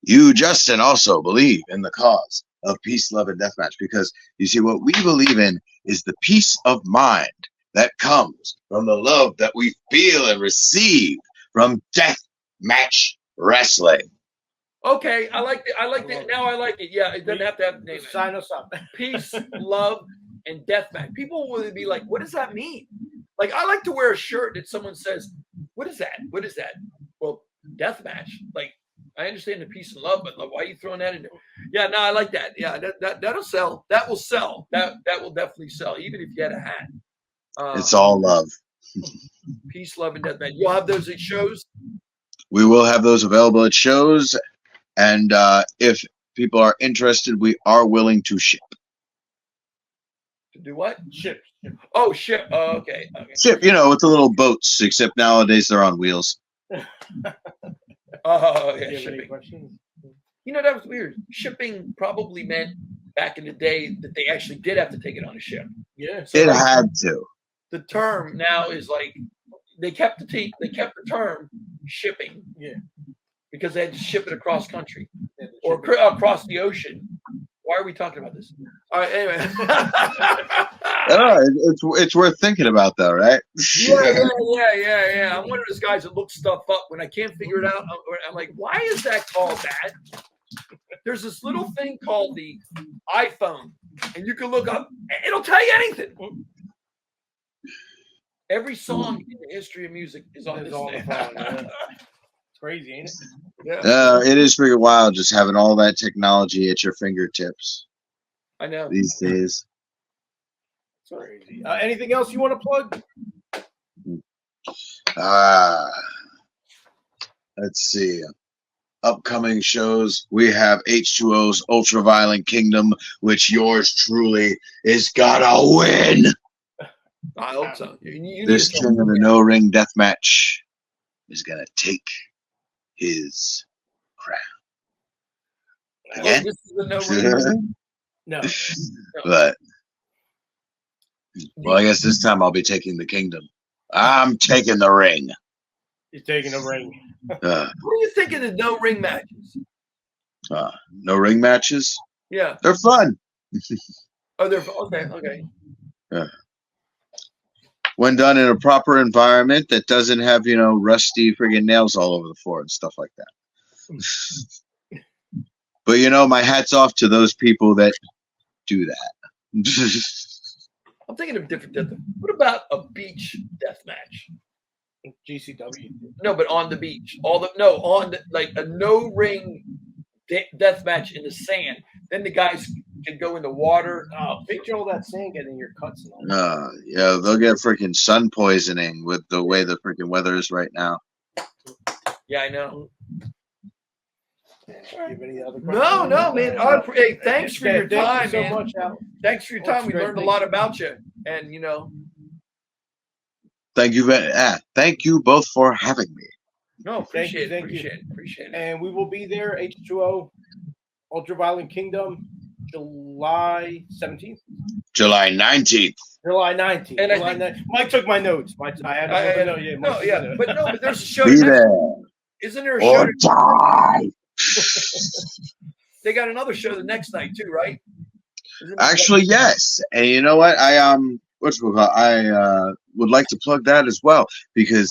Speaker 3: You, Justin, also believe in the cause of Peace, Love, and Deathmatch, because you see, what we believe in is the peace of mind that comes from the love that we feel and receive from Deathmatch Wrestling.
Speaker 1: Okay, I like it. Now I like it. Yeah, it doesn't have to have the name.
Speaker 2: Sign us up.
Speaker 1: Peace, love, and deathmatch. People will be like, "What does that mean?" Like, I like to wear a shirt that someone says, "What is that? What is that?" Well, deathmatch. Like, I understand the peace and love, but why are you throwing that in there? Yeah, no, I like that. Yeah, that'll sell. That will sell. That will definitely sell, even if you had a hat.
Speaker 3: It's all love.
Speaker 1: Peace, love, and deathmatch. You'll have those at shows?
Speaker 3: We will have those available at shows. And if people are interested, we are willing to ship.
Speaker 1: To do what?
Speaker 2: Ship.
Speaker 1: Oh, ship. Oh, okay.
Speaker 3: Ship, with the little boats, except nowadays they're on wheels.
Speaker 1: Oh, yeah, shipping. That was weird. Shipping probably meant back in the day that they actually did have to take it on a ship.
Speaker 2: Yeah.
Speaker 3: So it had to.
Speaker 1: The term now is like they kept the term shipping.
Speaker 2: Yeah.
Speaker 1: Because they had to ship it across country or across the ocean. Why are we talking about this? All right, anyway.
Speaker 3: It's worth thinking about, though, right?
Speaker 1: Yeah. I'm one of those guys that looks stuff up when I can't figure it out. I'm like, why is that called that? There's this little thing called the iPhone, and you can look up. It'll tell you anything. Every song in the history of music is on this thing.
Speaker 2: It's crazy, ain't it?
Speaker 1: Yeah.
Speaker 3: It is pretty wild just having all that technology at your fingertips.
Speaker 1: I know.
Speaker 3: These days.
Speaker 2: It's crazy. Anything else you want to plug?
Speaker 3: Let's see. Upcoming shows, we have H2O's Ultra-Violent Kingdom, which yours truly is gotta win.
Speaker 1: I hope so.
Speaker 3: This King of the No Ring death match is gonna take his crown. Again?
Speaker 1: This is the No Ring?
Speaker 2: No.
Speaker 3: But, well, I guess this time I'll be taking the kingdom. I'm taking the ring.
Speaker 2: He's taking a ring.
Speaker 3: Uh,
Speaker 1: What do you think of the no ring matches?
Speaker 3: no ring matches.
Speaker 1: Yeah.
Speaker 3: They're fun.
Speaker 1: Oh, they're okay.
Speaker 3: When done in a proper environment that doesn't have, rusty friggin' nails all over the floor and stuff like that. But my hat's off to those people that do that.
Speaker 1: I'm thinking of different death. What about a beach death match?
Speaker 2: GCW.
Speaker 1: No, but on the beach. On like a no ring death match in the sand. Then the guys can go in the water.
Speaker 2: Oh, picture all that sand getting in your cuts and all.
Speaker 3: Yeah, they'll get freaking sun poisoning with the way the freaking weather is right now.
Speaker 1: Yeah, I know.
Speaker 2: You have any other
Speaker 1: No, man. Hey, thanks for your time,
Speaker 2: Thank you so
Speaker 1: man.
Speaker 2: much, Al.
Speaker 1: Thanks for your time. We learned a lot about you, and
Speaker 3: Thank you both for having me.
Speaker 1: No, appreciate
Speaker 2: Thank you.
Speaker 1: it.
Speaker 2: And we will be there, H2O, Ultraviolent Kingdom, July 17th.
Speaker 3: July 19th.
Speaker 2: July 19th.
Speaker 1: And
Speaker 2: July 19th. Mike took my notes. I had to know. Yeah, Mike took my notes.
Speaker 1: But there's a show.
Speaker 3: Be there
Speaker 1: Isn't there a show?
Speaker 3: or die.
Speaker 1: They got another show the next night too, right?
Speaker 3: Actually, yes. And you know what? I would like to plug that as well because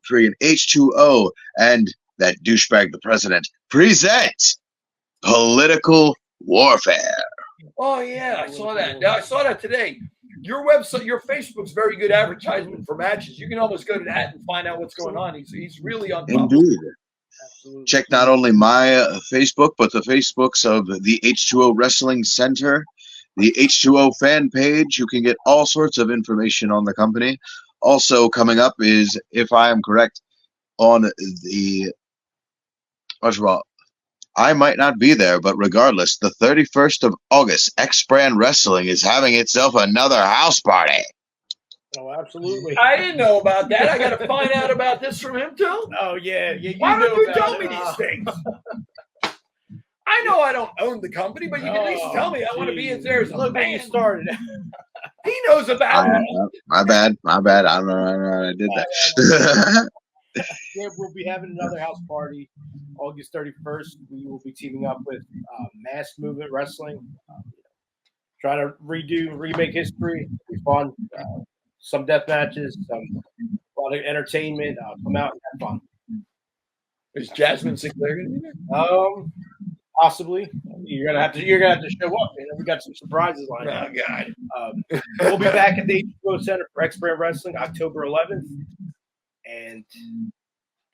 Speaker 3: freaking H2O and that douchebag the president present Political Warfare.
Speaker 1: Oh yeah, I saw that. I saw that today. Your website, your Facebook's very good advertisement for matches. You can almost go to that and find out what's going on. He's really on top.
Speaker 3: Indeed.
Speaker 2: Absolutely.
Speaker 3: Check not only my Facebook, but the Facebooks of the H2O Wrestling Center, the H2O fan page. You can get all sorts of information on the company. Also coming up is, if I am correct, on the, first of all, I might not be there, but regardless, the 31st of August, X-Brand Wrestling is having itself another house party.
Speaker 2: Oh, absolutely.
Speaker 1: I didn't know about that. I got to find out about this from him too.
Speaker 2: Oh, yeah.
Speaker 1: Why don't you tell
Speaker 2: about
Speaker 1: me
Speaker 2: it.
Speaker 1: these things? I know I don't own the company, but you can at least tell me. I want to be in there as a
Speaker 2: Look when you
Speaker 1: fan.
Speaker 2: started.
Speaker 1: He knows about it.
Speaker 3: My bad. I don't know how I did that.
Speaker 2: Yeah, we'll be having another house party August 31st. We will be teaming up with Mass Movement Wrestling. Trying to remake history. It'll be fun. Some death matches, a lot of entertainment. Come out and have fun.
Speaker 1: Is Jasmine Sinclair going to be there?
Speaker 2: Possibly. You're gonna have to show up. Man. We got some surprises lined up.
Speaker 1: Oh God.
Speaker 2: We'll be back at the H2O Center for X-Brand Wrestling October 11th. And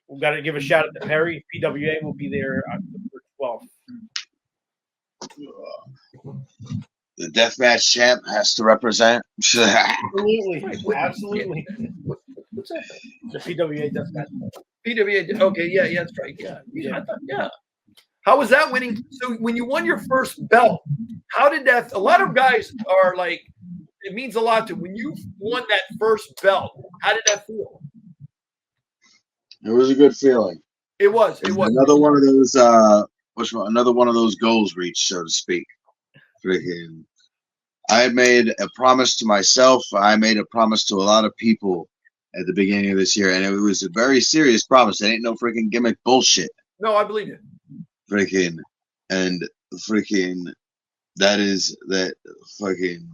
Speaker 2: we've got to give a shout out to Perry. PWA will be there October 12th.
Speaker 3: The deathmatch champ has to represent.
Speaker 2: Absolutely.
Speaker 1: Wait,
Speaker 2: Absolutely.
Speaker 1: What's that?
Speaker 2: The PWA Deathmatch.
Speaker 1: PWA. Okay, yeah, that's right. Yeah. I thought, yeah. How was that winning? So when you won your first belt, how did that? A lot of guys are like, it means a lot to when you won that first belt. How did that feel?
Speaker 3: It was a good feeling.
Speaker 1: It was.
Speaker 3: Another one of those. Another one of those goals reached, so to speak. Freaking. I made a promise to myself. I made a promise to a lot of people at the beginning of this year, and it was a very serious promise. It ain't no freaking gimmick bullshit.
Speaker 1: No, I believe it.
Speaker 3: Freaking that is that fucking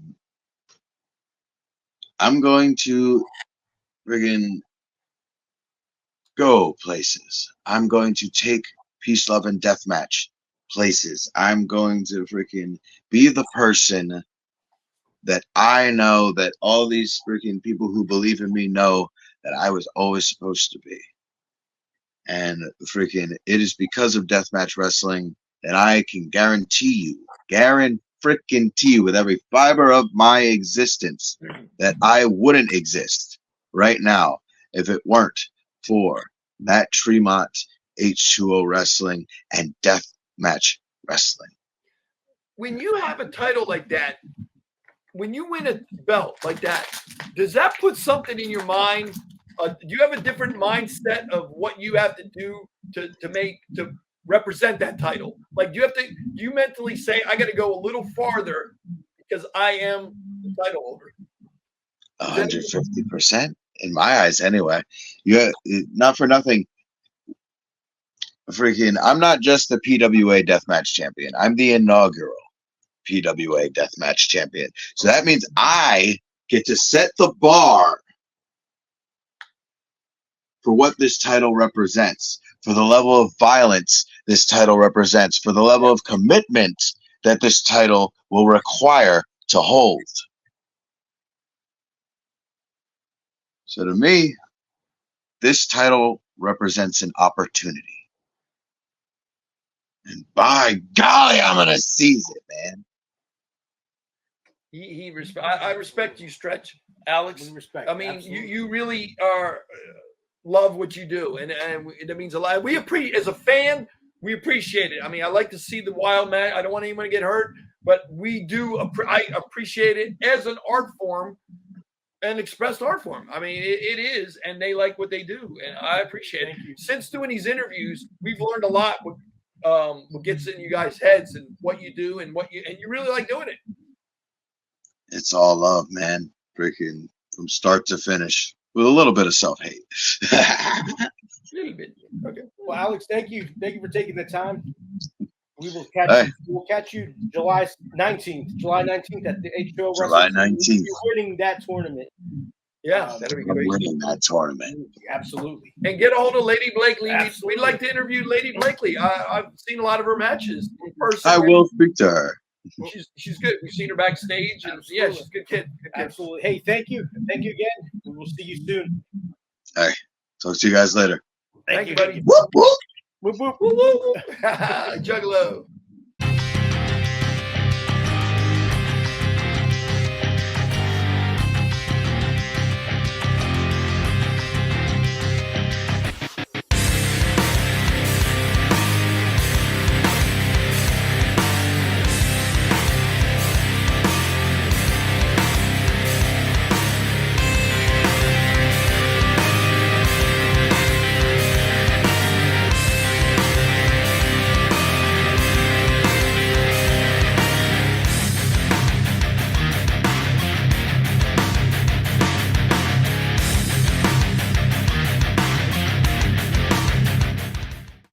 Speaker 3: I'm going to freaking go places. I'm going to take Peace, Love, and Deathmatch places. I'm going to freaking be the person that I know that all these freaking people who believe in me know that I was always supposed to be. And freaking, it is because of deathmatch wrestling that I can guarantee you with every fiber of my existence that I wouldn't exist right now if it weren't for Matt Tremont, H2O Wrestling, and Deathmatch Wrestling.
Speaker 1: When you have a title like that, when you win a belt like that, does that put something in your mind? Do you have a different mindset of what you have to do to represent that title? Like, do you mentally say, I got to go a little farther because I am the title holder?
Speaker 3: 150%. in my eyes anyway. Yeah, not for nothing. Freaking, I'm not just the PWA Deathmatch champion. I'm the inaugural PWA Deathmatch champion. So that means I get to set the bar for what this title represents, for the level of violence this title represents, for the level of commitment that this title will require to hold. So to me, this title represents an opportunity. And by golly, I'm going to seize it, man.
Speaker 1: I respect you, Stretch, Alex.
Speaker 2: We respect.
Speaker 1: I mean,
Speaker 2: Absolutely.
Speaker 1: you really are love what you do, and that means a lot. We appreciate, as a fan, we appreciate it. I mean, I like to see the wild match. I don't want anyone to get hurt, but we do. I appreciate it as an art form, an expressed art form. I mean, it is, and they like what they do, and I appreciate it. Since doing these interviews, we've learned a lot. What gets in you guys' heads and what you do and you really like doing it.
Speaker 3: It's all love, man. Freaking from start to finish with a little bit of self-hate.
Speaker 1: A little bit. Okay.
Speaker 2: Well, Alex, thank you for taking the time. We will catch you. We'll catch you July 19th at the H2O
Speaker 3: July
Speaker 2: Wrestling.
Speaker 3: 19th.
Speaker 2: You're winning that tournament.
Speaker 1: Yeah, that'll be
Speaker 3: I'm
Speaker 1: great.
Speaker 3: winning that tournament.
Speaker 2: Absolutely.
Speaker 1: And get a hold of Lady Blakely.
Speaker 2: Absolutely.
Speaker 1: We'd like to interview Lady Blakely. I've seen a lot of her matches in person.
Speaker 3: I will speak to her.
Speaker 1: She's good. We've seen her backstage, and yeah, she's a good kid. Good kid.
Speaker 2: Absolutely. Hey, thank you again. We will see you soon.
Speaker 3: Hey, talk to you guys later.
Speaker 1: Thank you, buddy.
Speaker 3: Whoop, whoop.
Speaker 2: Whoop, whoop.
Speaker 1: Woo, woo, woo. Juggalo.